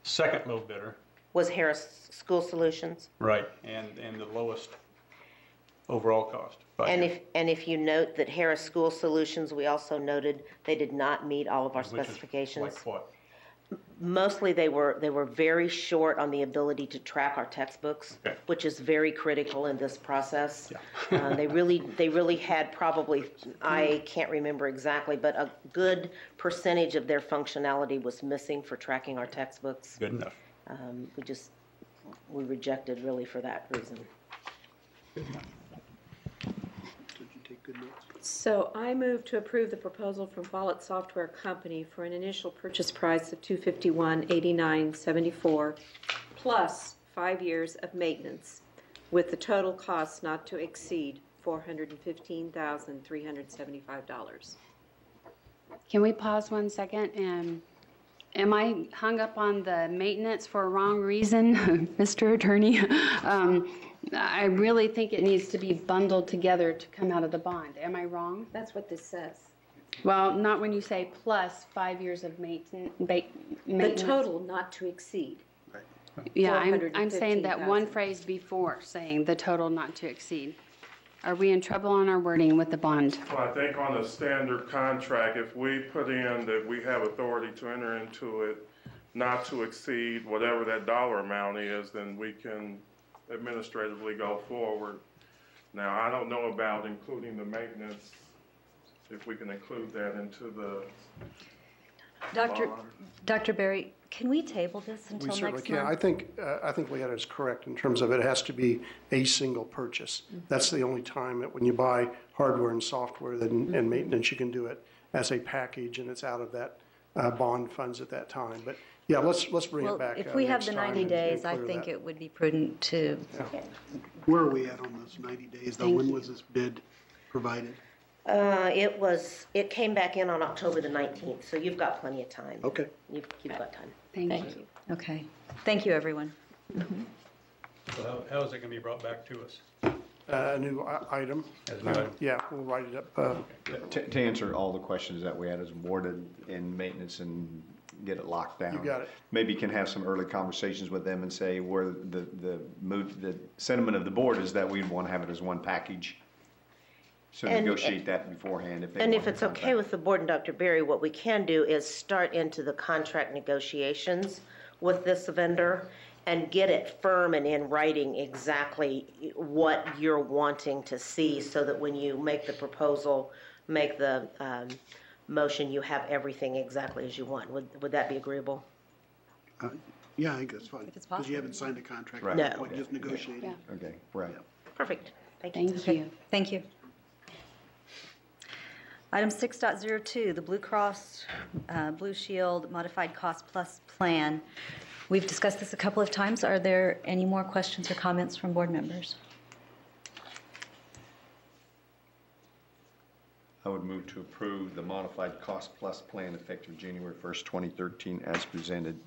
second low bidder. Was Harris School Solutions. Right, and the lowest overall cost. And if you note that Harris School Solutions, we also noted they did not meet all of our specifications. Like what? Mostly they were very short on the ability to track our textbooks, okay, which is very critical in this process. Yeah. They really had probably, I can't remember exactly, but a good percentage of their functionality was missing for tracking our textbooks. Good enough. We rejected really for that reason. Good enough. So I move to approve the proposal from Follett Software Company for an initial purchase price of $251,8974 plus 5 years of maintenance, with the total cost not to exceed $415,375. Can we pause 1 second? And am I hung up on the maintenance for a wrong reason, Mr. Attorney? I really think it needs to be bundled together to come out of the bond. Am I wrong? That's what this says. Well, not when you say plus 5 years of maintenance. The total not to exceed. Right. Yeah, I'm saying that one phrase before saying the total not to exceed. Are we in trouble on our wording with the bond? Well, I think on a standard contract, if we put in that we have authority to enter into it not to exceed whatever that dollar amount is, then we can administratively go forward. Now, I don't know about including the maintenance, if we can include that into the Dr. Berry, can we table this until next month? We certainly can. I think Leanna is correct in terms of it has to be a single purchase. That's the only time that when you buy hardware and software and maintenance, you can do it as a package, and it's out of that bond funds at that time. But yeah, let's bring it back. If we have the 90 days, I think it would be prudent to. Yeah. Where are we at on those 90 days, though? When was this bid provided? It came back in on October the 19th, so you've got plenty of time. Okay. You've got time. Thank you. Okay. Thank you, everyone. So how is it going to be brought back to us? A new item. As a new item? Yeah, we'll write it up. To answer all the questions that we had as a board in maintenance and get it locked down. You got it. Maybe you can have some early conversations with them and say where the sentiment of the board is that we'd want to have it as one package. So negotiate that beforehand if they And want if it's to come okay back. with the board and Dr. Berry, what we can do is start into the contract negotiations with this vendor and get it firm and in writing exactly what you're wanting to see so that when you make the proposal, make the motion, you have everything exactly as you want. Would that be agreeable? Yeah, I think that's fine. If it's Because you possible. haven't signed a contract. Right. No. We're just negotiating. Yeah. Okay, right. Perfect. Thank you. Thank you. Thank you. Item 6.02, the Blue Cross Blue Shield Modified Cost Plus Plan. We've discussed this a couple of times. Are there any more questions or comments from board members? I would move to approve the modified cost plus plan effective January 1st, 2013 as presented.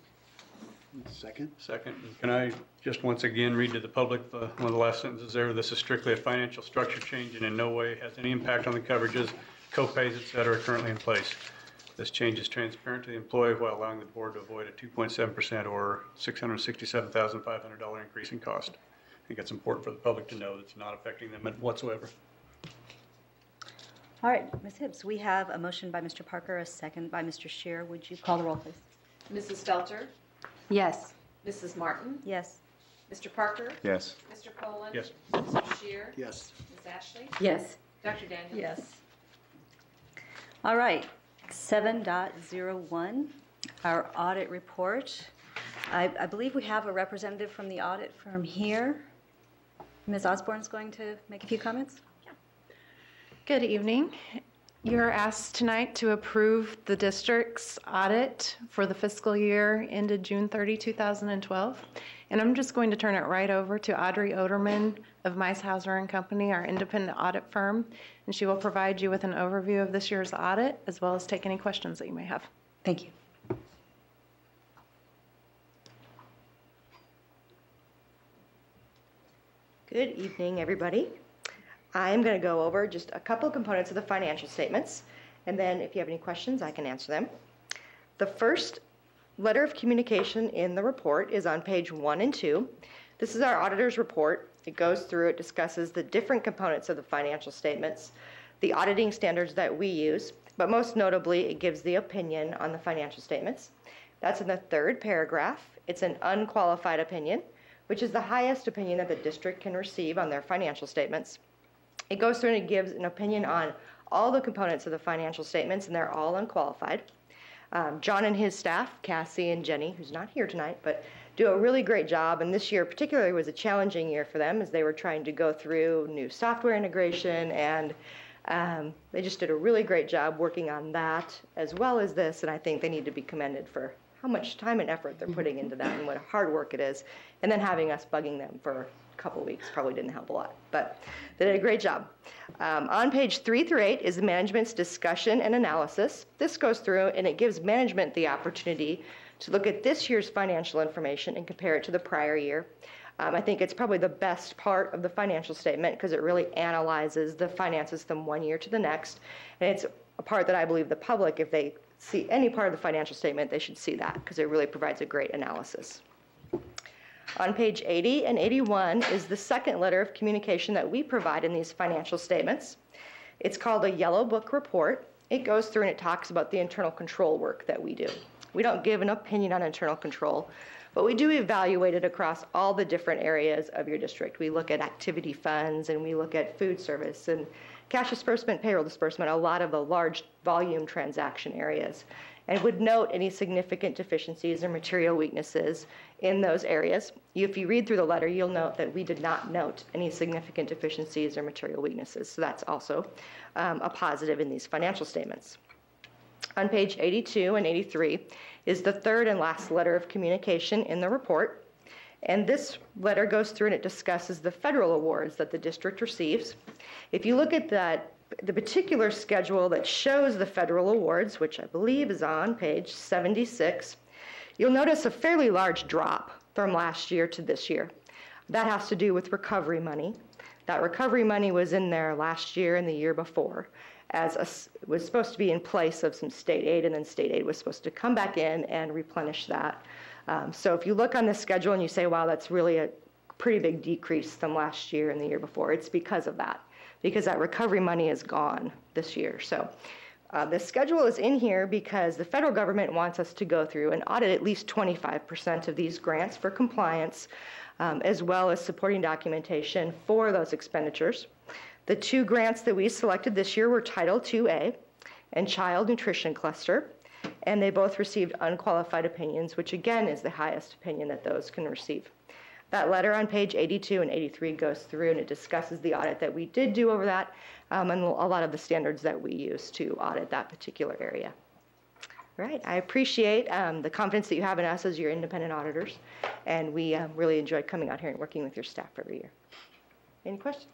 Second. Second. Can I just once again read to the public one of the last sentences there? This is strictly a financial structure change and in no way has any impact on the coverages, co-pays, et cetera, currently in place. This change is transparent to the employee while allowing the board to avoid a 2.7% or $667,500 increase in cost. I think it's important for the public to know that it's not affecting them whatsoever. All right, Ms. Hibbs, we have a motion by Mr. Parker, a second by Mr. Scheer. Would you call the roll, please? Mrs. Stelter? Yes. Mrs. Martin? Yes. Mr. Parker? Yes. Mr. Poland? Yes. Mr. Scheer? Yes. Ms. Ashley? Yes. Dr. Daniels? Yes. All right, 7.01, our audit report. I believe we have a representative from the audit firm here. Ms. Osborne is going to make a few comments. Good evening. You're asked tonight to approve the district's audit for the fiscal year ended June 30, 2012. And I'm just going to turn it right over to Audrey Oderman of Meishauser & Company, our independent audit firm, and she will provide you with an overview of this year's audit as well as take any questions that you may have. Thank you. Good evening, everybody. I'm going to go over just a couple of components of the financial statements, and then if you have any questions, I can answer them. The first letter of communication in the report is on page 1 and 2. This is our auditor's report. It goes through, it discusses the different components of the financial statements, the auditing standards that we use, but most notably, it gives the opinion on the financial statements. That's in the third paragraph. It's an unqualified opinion, which is the highest opinion that the district can receive on their financial statements. It goes through and it gives an opinion on all the components of the financial statements, and they're all unqualified. John and his staff, Cassie and Jenny, who's not here tonight, but do a really great job. And this year particularly was a challenging year for them as they were trying to go through new software integration, and they just did a really great job working on that as well as this. And I think they need to be commended for how much time and effort they're putting into that and what hard work it is. And then having us bugging them for a couple weeks probably didn't help a lot, but they did a great job. On page 3 through 8 is the management's discussion and analysis. This goes through and it gives management the opportunity to look at this year's financial information and compare it to the prior year. I think it's probably the best part of the financial statement because it really analyzes the finances from one year to the next. And it's a part that I believe the public, if they see any part of the financial statement, they should see that because it really provides a great analysis. On page 80 and 81 is the second letter of communication that we provide in these financial statements. It's called a Yellow Book Report. It goes through and it talks about the internal control work that we do. We don't give an opinion on internal control, but we do evaluate it across all the different areas of your district. We look at activity funds and we look at food service and cash disbursement, payroll disbursement, a lot of the large volume transaction areas, and would note any significant deficiencies or material weaknesses in those areas. If you read through the letter, you'll note that we did not note any significant deficiencies or material weaknesses, so that's also a positive in these financial statements. On page 82 and 83 is the third and last letter of communication in the report. And this letter goes through and it discusses the federal awards that the district receives. If you look at the particular schedule that shows the federal awards, which I believe is on page 76, you'll notice a fairly large drop from last year to this year. That has to do with recovery money. That recovery money was in there last year and the year before, was supposed to be in place of some state aid, and then state aid was supposed to come back in and replenish that. So if you look on this schedule and you say, wow, that's really a pretty big decrease from last year and the year before, it's because of that, because that recovery money is gone this year. So the schedule is in here because the federal government wants us to go through and audit at least 25% of these grants for compliance, as well as supporting documentation for those expenditures. The two grants that we selected this year were Title IIA and Child Nutrition Cluster, and they both received unqualified opinions, which again is the highest opinion that those can receive. That letter on page 82 and 83 goes through and it discusses the audit that we did do over that, and a lot of the standards that we use to audit that particular area. All right, I appreciate the confidence that you have in us as your independent auditors, and we really enjoy coming out here and working with your staff every year. Any questions?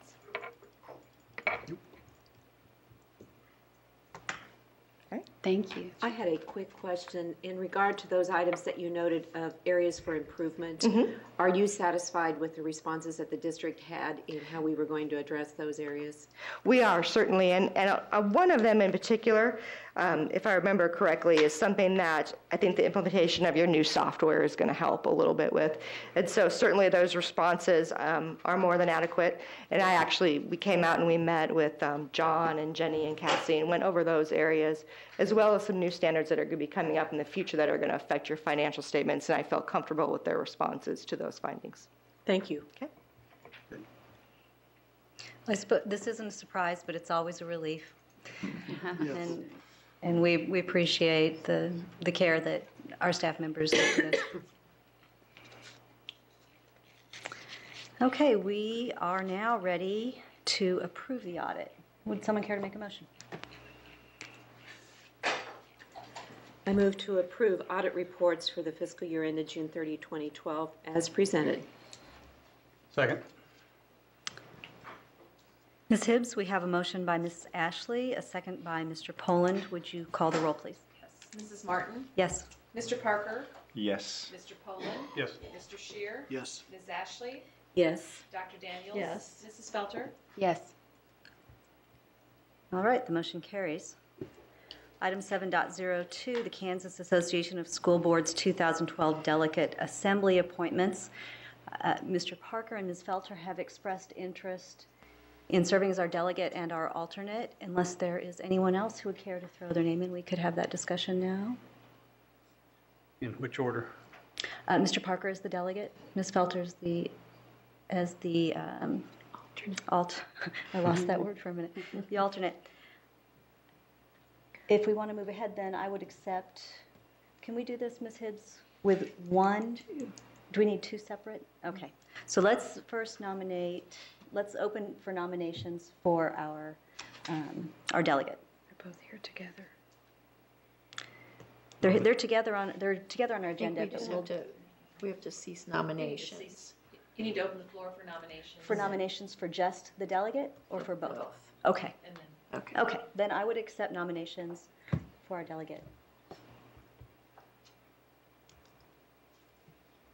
Thank you. I had a quick question in regard to those items that you noted of areas for improvement. Are you satisfied with the responses that the district had in how we were going to address those areas? We are, certainly, and one of them in particular, if I remember correctly, is something that I think the implementation of your new software is going to help a little bit with. And so certainly those responses are more than adequate. And we came out and we met with John and Jenny and Cassie and went over those areas, as well as some new standards that are going to be coming up in the future that are going to affect your financial statements. And I felt comfortable with their responses to those findings. Thank you. Okay. I suppose this isn't a surprise, but it's always a relief. And we appreciate the care that our staff members give to this. Okay, we are now ready to approve the audit. Would someone care to make a motion? I move to approve audit reports for the fiscal year ended June 30, 2012 as presented. Second. Ms. Hibbs, we have a motion by Ms. Ashley, a second by Mr. Poland. Would you call the roll, please? Yes. Mrs. Martin? Yes. Mr. Parker? Yes. Mr. Poland? Yes. Mr. Scheer? Yes. Ms. Ashley? Yes. Dr. Daniels? Yes. Mrs. Felter? Yes. All right, the motion carries. Item 7.02, the Kansas Association of School Boards 2012 Delegate Assembly Appointments. Mr. Parker and Ms. Felter have expressed interest in serving as our delegate and our alternate. Unless there is anyone else who would care to throw their name in, we could have that discussion now. In which order? Mr. Parker is the delegate. Ms. Felter is the alternate. I lost that word for a minute. The alternate. If we want to move ahead, then I would accept. Can we do this, Ms. Hibbs, with one? Do we need two separate? Okay. So let's first nominate. Let's open for nominations for our delegate. They're both here together. They're together on our agenda. We just have to cease nominations. You need to open the floor for nominations. For nominations for just the delegate or for both? Both. Okay. And then Okay. Then I would accept nominations for our delegate.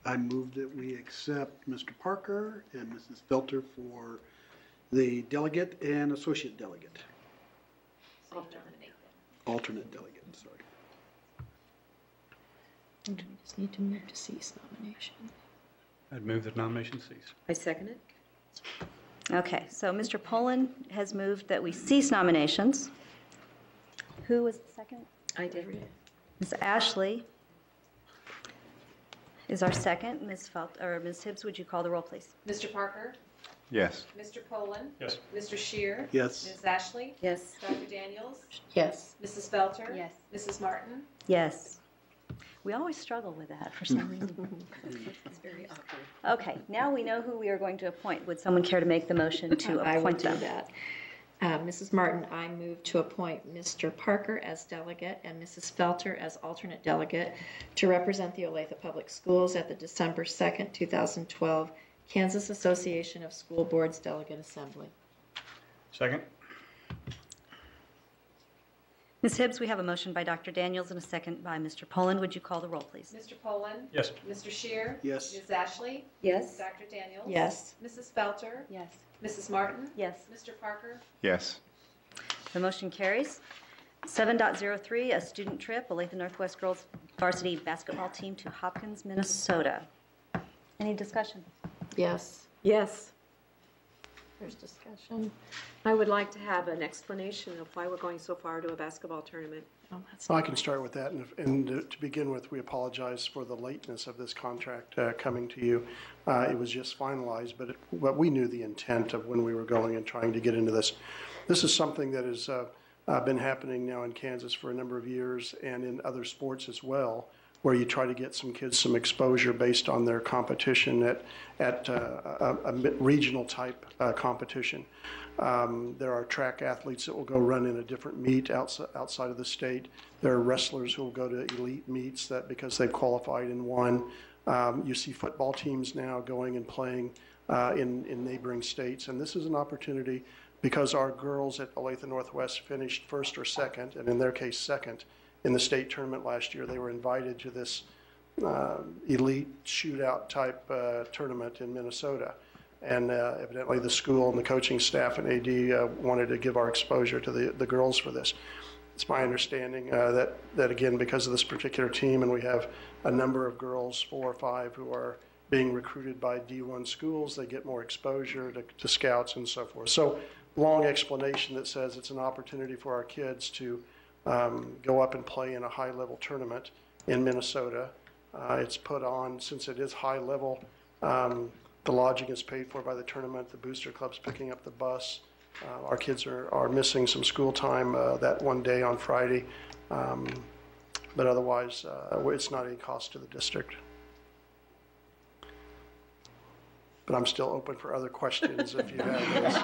I move that we accept Mr. Parker and Mrs. Felter for the delegate and associate delegate. Alternate delegate, sorry. We just need to move to cease nomination. I'd move that nomination cease. I second it. Okay, so Mr. Poland has moved that we cease nominations. Who was the second? I did. Ms. Ashley is our second. Ms. Hibbs, would you call the roll, please? Mr. Parker? Yes. Mr. Poland? Yes. Mr. Shear? Yes. Ms. Ashley? Yes. Dr. Daniels? Yes. Mrs. Felter? Yes. Mrs. Martin? Yes. We always struggle with that for some reason. It's very awkward. Okay, now we know who we are going to appoint. Would someone care to make the motion to I will appoint do them? that. Mrs. Martin, I move to appoint Mr. Parker as delegate and Mrs. Felter as alternate delegate to represent the Olathe Public Schools at the December 2nd, 2012 Kansas Association of School Boards Delegate Assembly. Second? Ms. Hibbs, we have a motion by Dr. Daniels and a second by Mr. Poland. Would you call the roll, please? Mr. Poland? Yes. Mr. Shear? Yes. Ms. Ashley? Yes. Dr. Daniels? Yes. Mrs. Felter? Yes. Mrs. Martin? Yes. Mr. Parker? Yes. The motion carries. 7.03, a student trip, Olathe Northwest Girls Varsity Basketball Team to Hopkins, Minnesota. Any discussion? Yes. Yes. There's discussion. I would like to have an explanation of why we're going so far to a basketball tournament. Oh, that's So I can start with that, and to begin with, we apologize for the lateness of this contract coming to you. It was just finalized, but we knew the intent of when we were going and trying to get into this. This is something that has been happening now in Kansas for a number of years and in other sports as well, where you try to get some kids some exposure based on their competition at a regional type competition. There are track athletes that will go run in a different meet outside of the state. There are wrestlers who will go to elite meets that because they've qualified and won. You see football teams now going and playing in neighboring states, and this is an opportunity because our girls at Olathe Northwest finished first or second, and in their case second, in the state tournament last year. They were invited to this elite shootout type tournament in Minnesota. And evidently the school and the coaching staff and AD wanted to give our exposure to the girls for this. It's my understanding that again, because of this particular team, and we have a number of girls, 4 or 5, who are being recruited by D1 schools, they get more exposure to scouts and so forth. So long explanation that says it's an opportunity for our kids to go up and play in a high-level tournament in Minnesota. It's put on, since it is high level, the lodging is paid for by the tournament, the booster club's picking up the bus. Our kids are missing some school time that one day on Friday, but otherwise it's not any cost to the district. But I'm still open for other questions if you have those.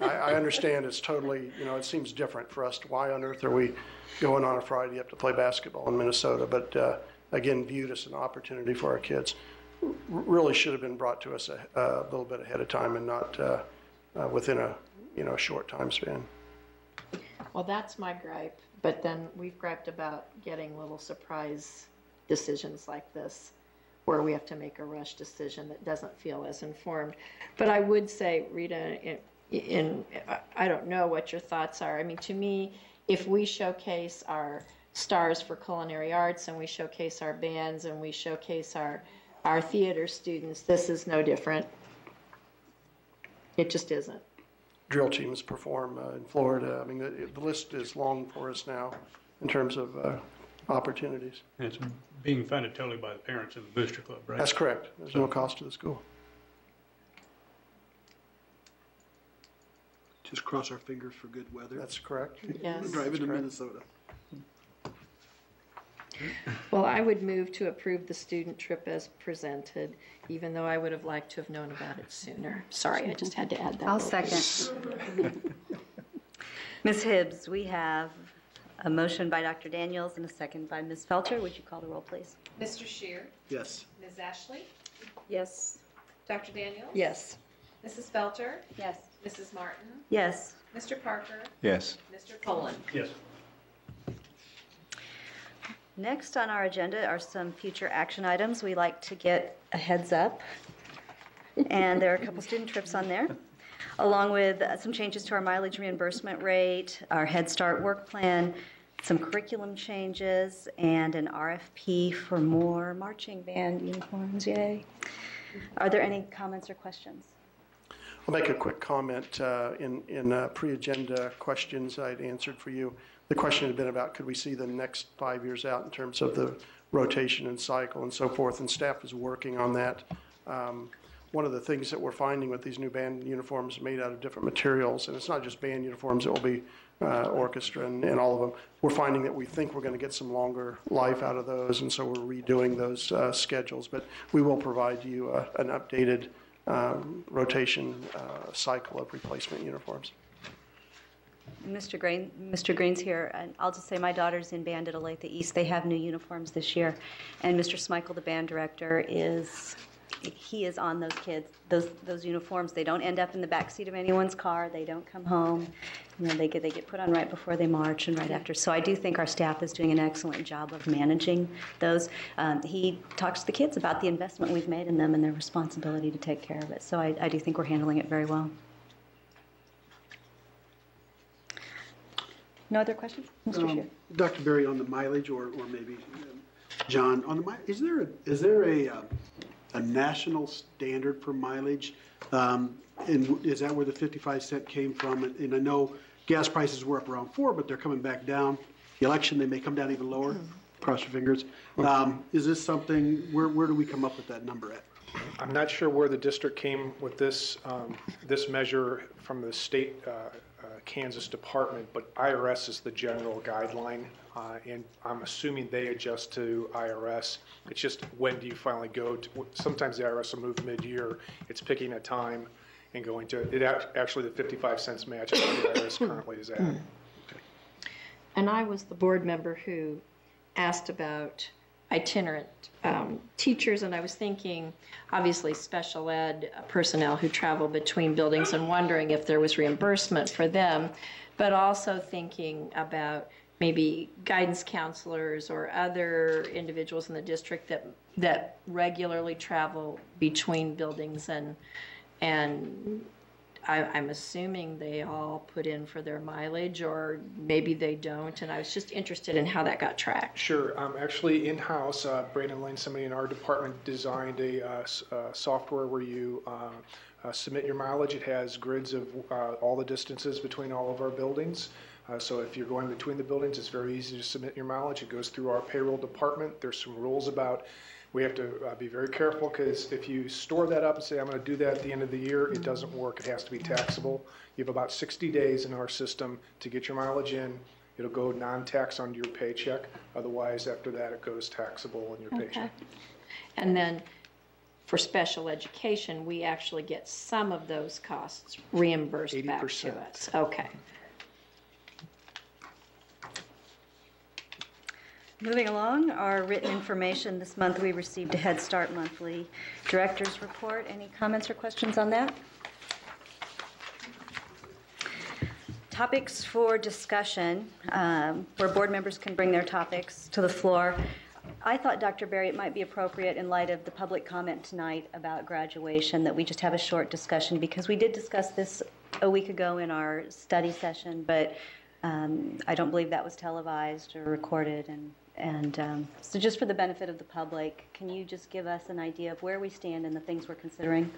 I understand it's totally, it seems different for us. Why on earth are we going on a Friday up to play basketball in Minnesota? But again, viewed as an opportunity for our kids. Really should have been brought to us a little bit ahead of time and not within a short time span. Well, that's my gripe, but then we've griped about getting little surprise decisions like this. where we have to make a rush decision that doesn't feel as informed. But I would say, Rita, I don't know what your thoughts are. I mean, to me, if we showcase our stars for culinary arts and we showcase our bands and we showcase our theater students, this is no different. It just isn't. Drill teams perform in Florida. I mean, the list is long for us now in terms of opportunities. And it's being funded totally by the parents of the booster club, right? That's correct. There's no cost to the school. Just cross our fingers for good weather. That's correct. Yes. Driving to Minnesota. Well, I would move to approve the student trip as presented, even though I would have liked to have known about it sooner. Sorry, I just had to add that. I'll second. Ms. Hibbs, we have a motion by Dr. Daniels and a second by Ms. Felter. Would you call the roll, please? Mr. Shear? Yes. Ms. Ashley? Yes. Dr. Daniels? Yes. Mrs. Felter? Yes. Mrs. Martin? Yes. Mr. Parker? Yes. Mr. Poland? Yes. Next on our agenda are some future action items. We like to get a heads up. And there are a couple student trips on there, along with some changes to our mileage reimbursement rate, our Head Start work plan, some curriculum changes, and an RFP for more marching band uniforms. Yay. Are there any comments or questions? I'll make a quick comment. In pre-agenda questions I'd answered for you, the question had been about could we see the next 5 years out in terms of the rotation and cycle and so forth, and staff is working on that. One of the things that we're finding with these new band uniforms made out of different materials, and it's not just band uniforms, it will be orchestra and all of them, we're finding that we think we're going to get some longer life out of those, and so we're redoing those schedules. But we will provide you an updated rotation cycle of replacement uniforms. Mr. Green's here, and I'll just say my daughter's in band at Olathe East. They have new uniforms this year, and Mr. Smeichel, the band director, is on those kids, those uniforms. They don't end up in the backseat of anyone's car. They don't come home. You know, they get put on right before they march and right after. So I do think our staff is doing an excellent job of managing those. He talks to the kids about the investment we've made in them and their responsibility to take care of it. So I do think we're handling it very well. No other questions? Mr. Shear. Dr. Berry, on the mileage, or maybe John, on the mileage, is there a national standard for mileage? And is that where the 55-cent came from? And I know gas prices were up around 4, but they're coming back down. The election, they may come down even lower. Cross your fingers. Is this something, where do we come up with that number at? I'm not sure where the district came with this measure from the state Kansas department, but IRS is the general guideline, and I'm assuming they adjust to IRS. It's just when do you finally go to, sometimes the IRS will move mid-year. It's picking a time and going to it. Actually, the 55 cents match is what the IRS currently is at. And I was the board member who asked about itinerant teachers, and I was thinking, obviously, special ed personnel who travel between buildings and wondering if there was reimbursement for them, but also thinking about maybe guidance counselors or other individuals in the district that regularly travel between buildings, and I'm assuming they all put in for their mileage, or maybe they don't, and I was just interested in how that got tracked. Sure. Actually, in-house, Brandon Lane, somebody in our department, designed a software where you submit your mileage. It has grids of all the distances between all of our buildings. So if you're going between the buildings, it's very easy to submit your mileage. It goes through our payroll department. There's some rules about we have to be very careful, because if you store that up and say, I'm going to do that at the end of the year, it doesn't work. It has to be taxable. You have about 60 days in our system to get your mileage in. It'll go non-tax onto your paycheck. Otherwise, after that, it goes taxable on your paycheck. And then for special education, we actually get some of those costs reimbursed 80%. back to us. Okay. Moving along, our written information. This month we received a Head Start monthly director's report. Any comments or questions on that? Topics for discussion, where board members can bring their topics to the floor. I thought, Dr. Berry, it might be appropriate in light of the public comment tonight about graduation that we just have a short discussion, because we did discuss this a week ago in our study session, but I don't believe that was televised or recorded. So just for the benefit of the public, can you just give us an idea of where we stand and the things we're considering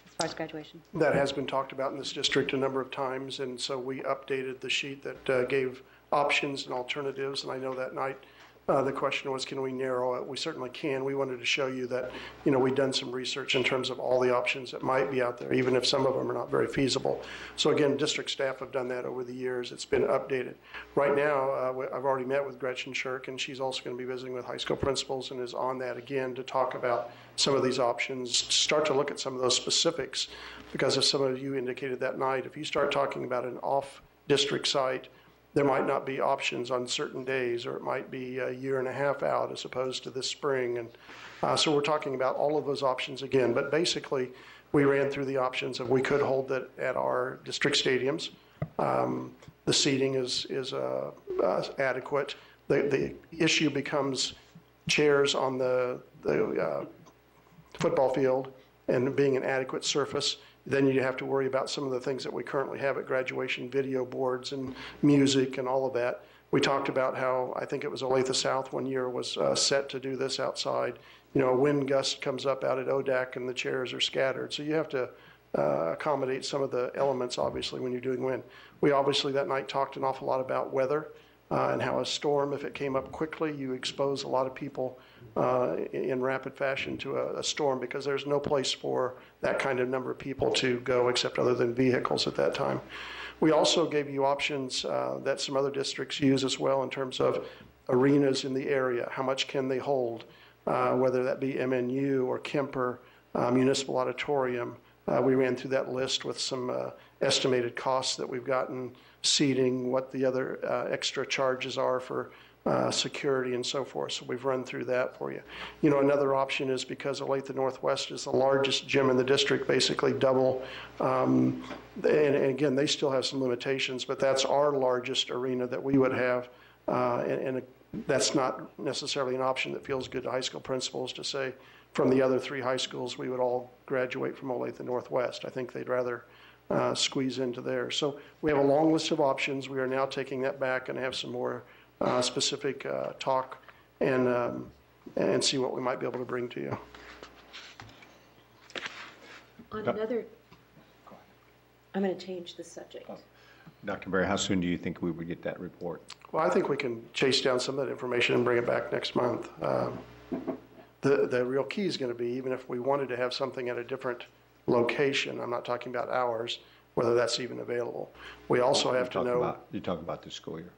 as far as graduation? That has been talked about in this district a number of times, and so we updated the sheet that gave options and alternatives, and I know that night the question was, can we narrow it? We certainly can. We wanted to show you that, we've done some research in terms of all the options that might be out there, even if some of them are not very feasible. So again, district staff have done that over the years. It's been updated. Right now, I've already met with Gretchen Shirk, and she's also going to be visiting with high school principals and is on that again to talk about some of these options, start to look at some of those specifics, because as some of you indicated that night, if you start talking about an off-district site, there might not be options on certain days, or it might be a year and a half out as opposed to this spring. And so we're talking about all of those options again. But basically, we ran through the options of we could hold it at our district stadiums. The seating is adequate. The issue becomes chairs on the football field and being an adequate surface. Then you have to worry about some of the things that we currently have at graduation, video boards and music and all of that. We talked about how, I think it was Olathe South one year was set to do this outside. A wind gust comes up out at ODAC and the chairs are scattered. So you have to accommodate some of the elements, obviously, when you're doing wind. We obviously that night talked an awful lot about weather and how a storm, if it came up quickly, you expose a lot of people in rapid fashion to a storm, because there's no place for that kind of number of people to go except other than vehicles at that time. We also gave you options that some other districts use as well in terms of arenas in the area. How much can they hold, whether that be MNU or Kemper, Municipal Auditorium. We ran through that list with some estimated costs that we've gotten, seating, what the other extra charges are for security and so forth. So we've run through that for you. Another option is, because Olathe Northwest is the largest gym in the district, basically double. And again, they still have some limitations, but that's our largest arena that we would have. And that's not necessarily an option that feels good to high school principals to say, from the other 3 high schools, we would all graduate from Olathe Northwest. I think they'd rather squeeze into there. So we have a long list of options. We are now taking that back and have some more specific talk and see what we might be able to bring to you. On another, I'm going to change the subject. Dr. Berry, how soon do you think we would get that report? Well, I think we can chase down some of that information and bring it back next month. The real key is going to be, even if we wanted to have something at a different location, I'm not talking about hours, whether that's even available. We also have to know. You're talking about this school year?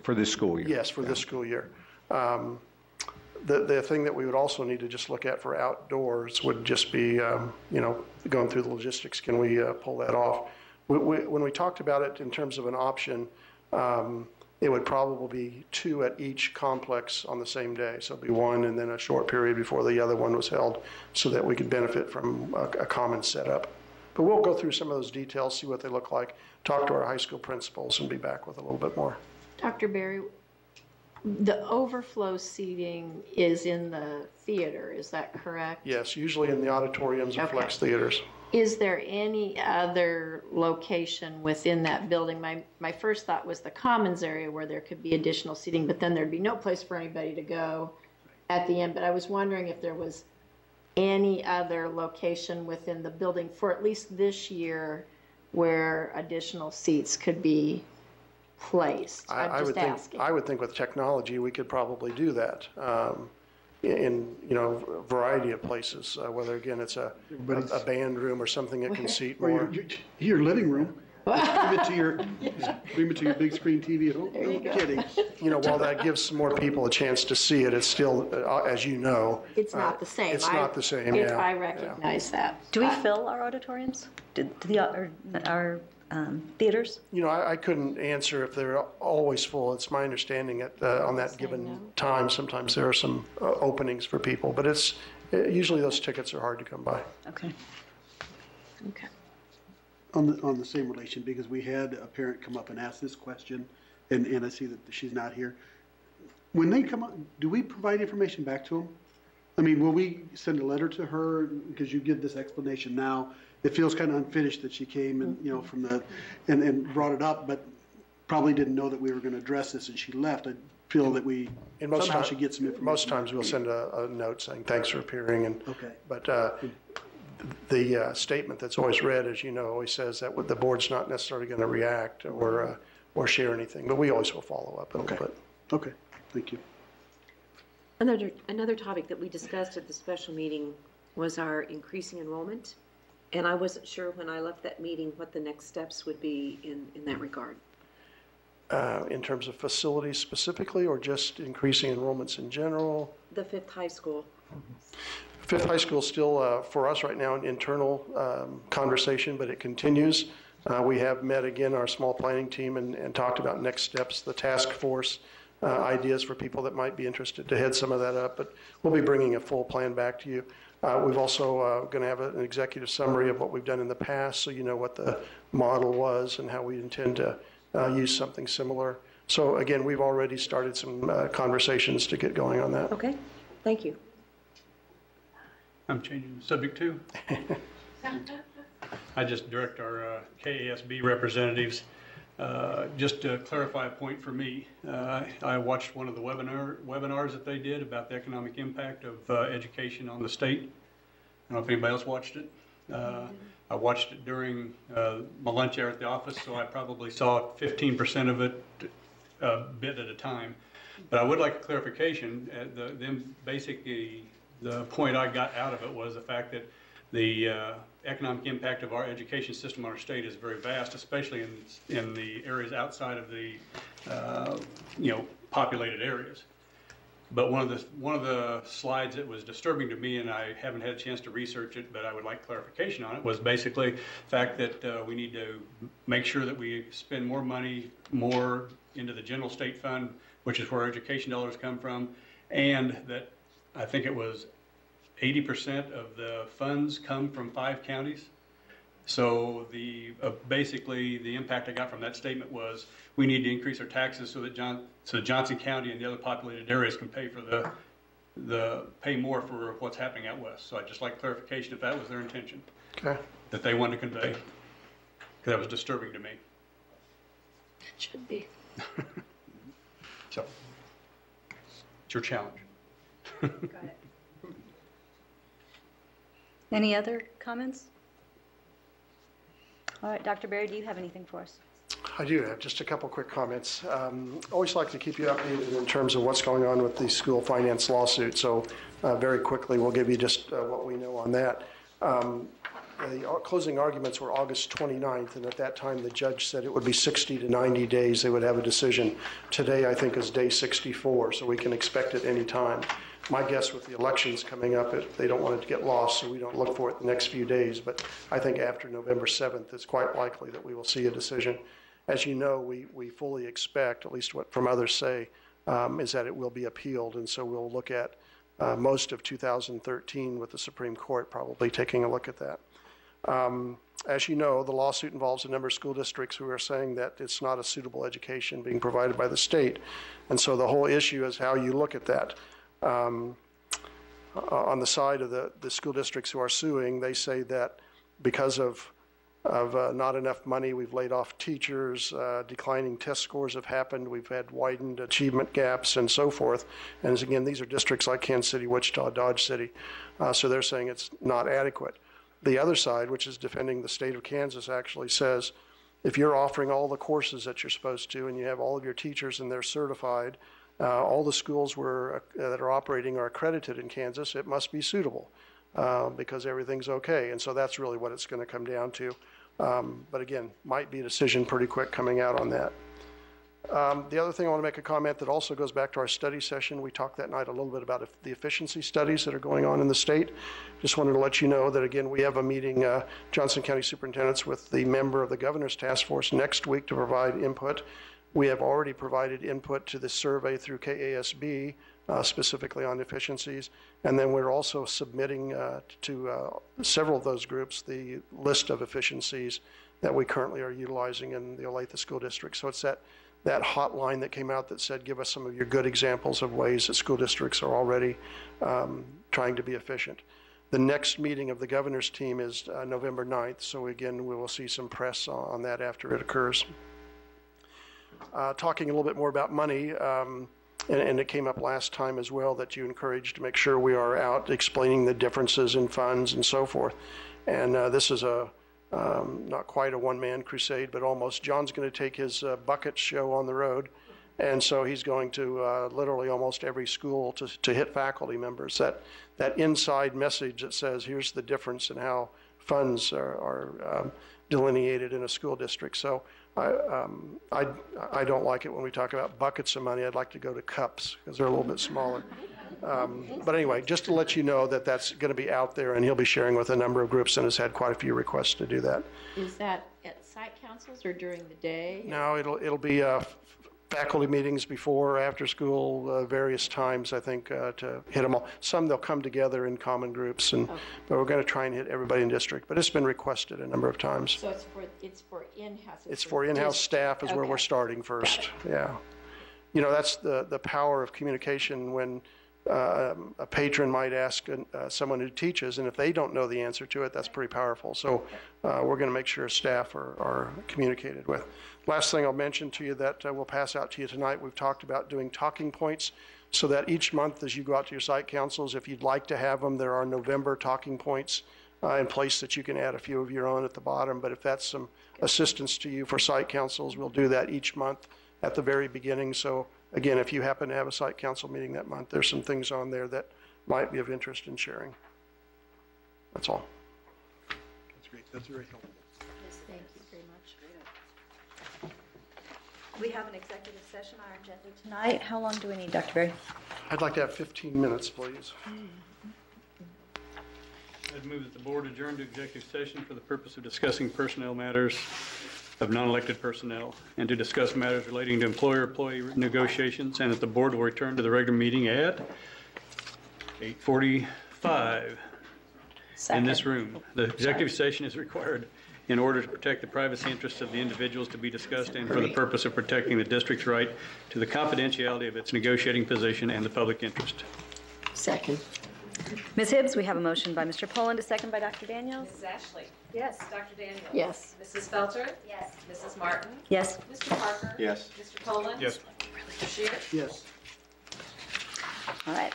For this school year? Yes, for this school year. The thing that we would also need to just look at for outdoors would just be, going through the logistics. Can we pull that off? When we talked about it in terms of an option, it would probably be 2 at each complex on the same day. So it'd be 1 and then a short period before the other one was held, so that we could benefit from a common setup. But we'll go through some of those details, see what they look like, talk to our high school principals, and be back with a little bit more. Dr. Berry, the overflow seating is in the theater, is that correct? Yes, usually in the auditoriums or flex theaters. Is there any other location within that building? My first thought was the commons area where there could be additional seating, but then there'd be no place for anybody to go at the end. But I was wondering if there was any other location within the building for at least this year where additional seats could be placed. I would think with technology we could probably do that in a variety of places. Whether again it's a band room or something that can seat more. Your living room. Beam it to your big screen TV at home. There you go. Kidding. While that gives more people a chance to see it, it's still, as you know, it's not the same. It's not the same. I recognize that. Do we fill our auditoriums? Our theaters? I couldn't answer if they're always full. It's my understanding that on that given time, sometimes there are some openings for people, but it's usually those tickets are hard to come by. Okay. Okay. On the same relation, because we had a parent come up and ask this question, and I see that she's not here. when they come up, do we provide information back to them? I mean, will we send a letter to her, because you give this explanation now? It feels kind of unfinished that she came and, you know, from the, and brought it up, but probably didn't know that we were going to address this and she left. I feel that we somehow should get some information. Most times we'll send a note saying, thanks for appearing. And, okay. But the statement that's always read, as you know, always says that the board's not necessarily going to react or share anything, but we always will follow up a little bit. Okay, thank you. Another topic that we discussed at the special meeting was our increasing enrollment. And I wasn't sure when I left that meeting what the next steps would be in that regard. In terms of facilities specifically, or just increasing enrollments in general? The fifth high school. Fifth high school is still, for us right now, an internal conversation, but it continues. We have met again, our small planning team, and talked about next steps, the task force, ideas for people that might be interested to head some of that up, but we'll be bringing a full plan back to you. We've also going to have an executive summary of what we've done in the past, so you know what the model was and how we intend to use something similar. So again, we've already started some conversations to get going on that. Okay, thank you. I'm changing the subject too. I just direct our KASB representatives. Just to clarify a point for me, I watched one of the webinars that they did about the economic impact of education on the state. I don't know if anybody else watched it. I watched it during my lunch hour at the office, so I probably saw 15% of it a bit at a time. But I would like a clarification. Basically, the point I got out of it was the fact that the economic impact of our education system on our state is very vast, especially in the areas outside of the populated areas. But one of the slides that was disturbing to me, and I haven't had a chance to research it, but I would like clarification on it, was basically the fact that we need to make sure that we spend more money more into the general state fund, which is where our education dollars come from, and that I think it was 80% of the funds come from 5 counties. So basically the impact I got from that statement was we need to increase our taxes so that Johnson County and the other populated areas can pay for pay more for what's happening out west. So I'd just like clarification if that was their intention. Okay. That they wanted to convey. Because that was disturbing to me. It should be. So it's your challenge. Got it. Any other comments? All right, Dr. Berry, do you have anything for us? I do have just a couple quick comments. Always like to keep you updated in terms of what's going on with the school finance lawsuit. So very quickly, we'll give you just what we know on that. The closing arguments were August 29th, and at that time the judge said it would be 60 to 90 days they would have a decision. Today, I think, is day 64, so we can expect it any time. My guess with the elections coming up, they don't want it to get lost, so we don't look for it the next few days. But I think after November 7th, it's quite likely that we will see a decision. As you know, we fully expect, at least what from others say, is that it will be appealed. And so we'll look at most of 2013 with the Supreme Court probably taking a look at that. As you know, the lawsuit involves a number of school districts who are saying that it's not a suitable education being provided by the state. And so the whole issue is how you look at that. On the side of the school districts who are suing, they say that because of not enough money, we've laid off teachers, declining test scores have happened, we've had widened achievement gaps and so forth. And again, these are districts like Kansas City, Wichita, Dodge City. So they're saying it's not adequate. The other side, which is defending the state of Kansas, actually says if you're offering all the courses that you're supposed to and you have all of your teachers and they're certified, all the schools that are operating are accredited in Kansas, it must be suitable because everything's okay. And so that's really what it's going to come down to. But again, might be a decision pretty quick coming out on that. The other thing I want to make a comment that also goes back to our study session. We talked that night a little bit about the efficiency studies that are going on in the state. Just wanted to let you know that, again, we have a meeting, Johnson County Superintendents, with the member of the Governor's Task Force next week to provide input. We have already provided input to the survey through KASB, specifically on efficiencies. And then we're also submitting to several of those groups the list of efficiencies that we currently are utilizing in the Olathe School District. So it's that hotline that came out that said, give us some of your good examples of ways that school districts are already trying to be efficient. The next meeting of the governor's team is November 9th, so again, we will see some press on that after it occurs. Talking a little bit more about money, and it came up last time as well that you encouraged to make sure we are out explaining the differences in funds and so forth. And this is not quite a one-man crusade, but almost. John's going to take his bucket show on the road, and so he's going to literally almost every school to hit faculty members. That inside message that says, here's the difference in how funds are delineated in a school district. So I don't like it when we talk about buckets of money. I'd like to go to cups because they're a little bit smaller. But anyway, just to let you know that that's going to be out there, and he'll be sharing with a number of groups and has had quite a few requests to do that. Is that at site councils or during the day? No, it'll be faculty meetings before or after school, various times, I think, to hit them all. Some they'll come together in common groups, but we're going to try and hit everybody in district. But it's been requested a number of times. So it's for in-house. It's for in-house staff is where we're starting first. Yeah. You know, that's the power of communication when a patron might ask someone who teaches, and if they don't know the answer to it, that's pretty powerful. So we're going to make sure staff are communicated with. Last thing I'll mention to you that we'll pass out to you tonight, we've talked about doing talking points so that each month as you go out to your site councils, if you'd like to have them, there are November talking points in place that you can add a few of your own at the bottom. But if that's some assistance to you for site councils, we'll do that each month at the very beginning. So again, if you happen to have a site council meeting that month, there's some things on there that might be of interest in sharing. That's all. That's great. That's very helpful. Yes, thank you very much. We have an executive session on our agenda tonight. How long do we need, Dr. Berry? I'd like to have 15 minutes, please. I'd move that the board adjourn to executive session for the purpose of discussing personnel matters of non-elected personnel and to discuss matters relating to employer-employee negotiations, and that the board will return to the regular meeting at 8:45 in this room. The executive session is required in order to protect the privacy interests of the individuals to be discussed and for the purpose of protecting the district's right to the confidentiality of its negotiating position and the public interest. Second. Ms. Hibbs, we have a motion by Mr. Poland, a second by Dr. Daniels. Mrs. Ashley? Yes. Dr. Daniels? Yes. Mrs. Felter? Yes. Mrs. Martin? Yes. Mr. Parker? Yes. Mr. Poland? Yes. Mr. Shear? Yes. All right.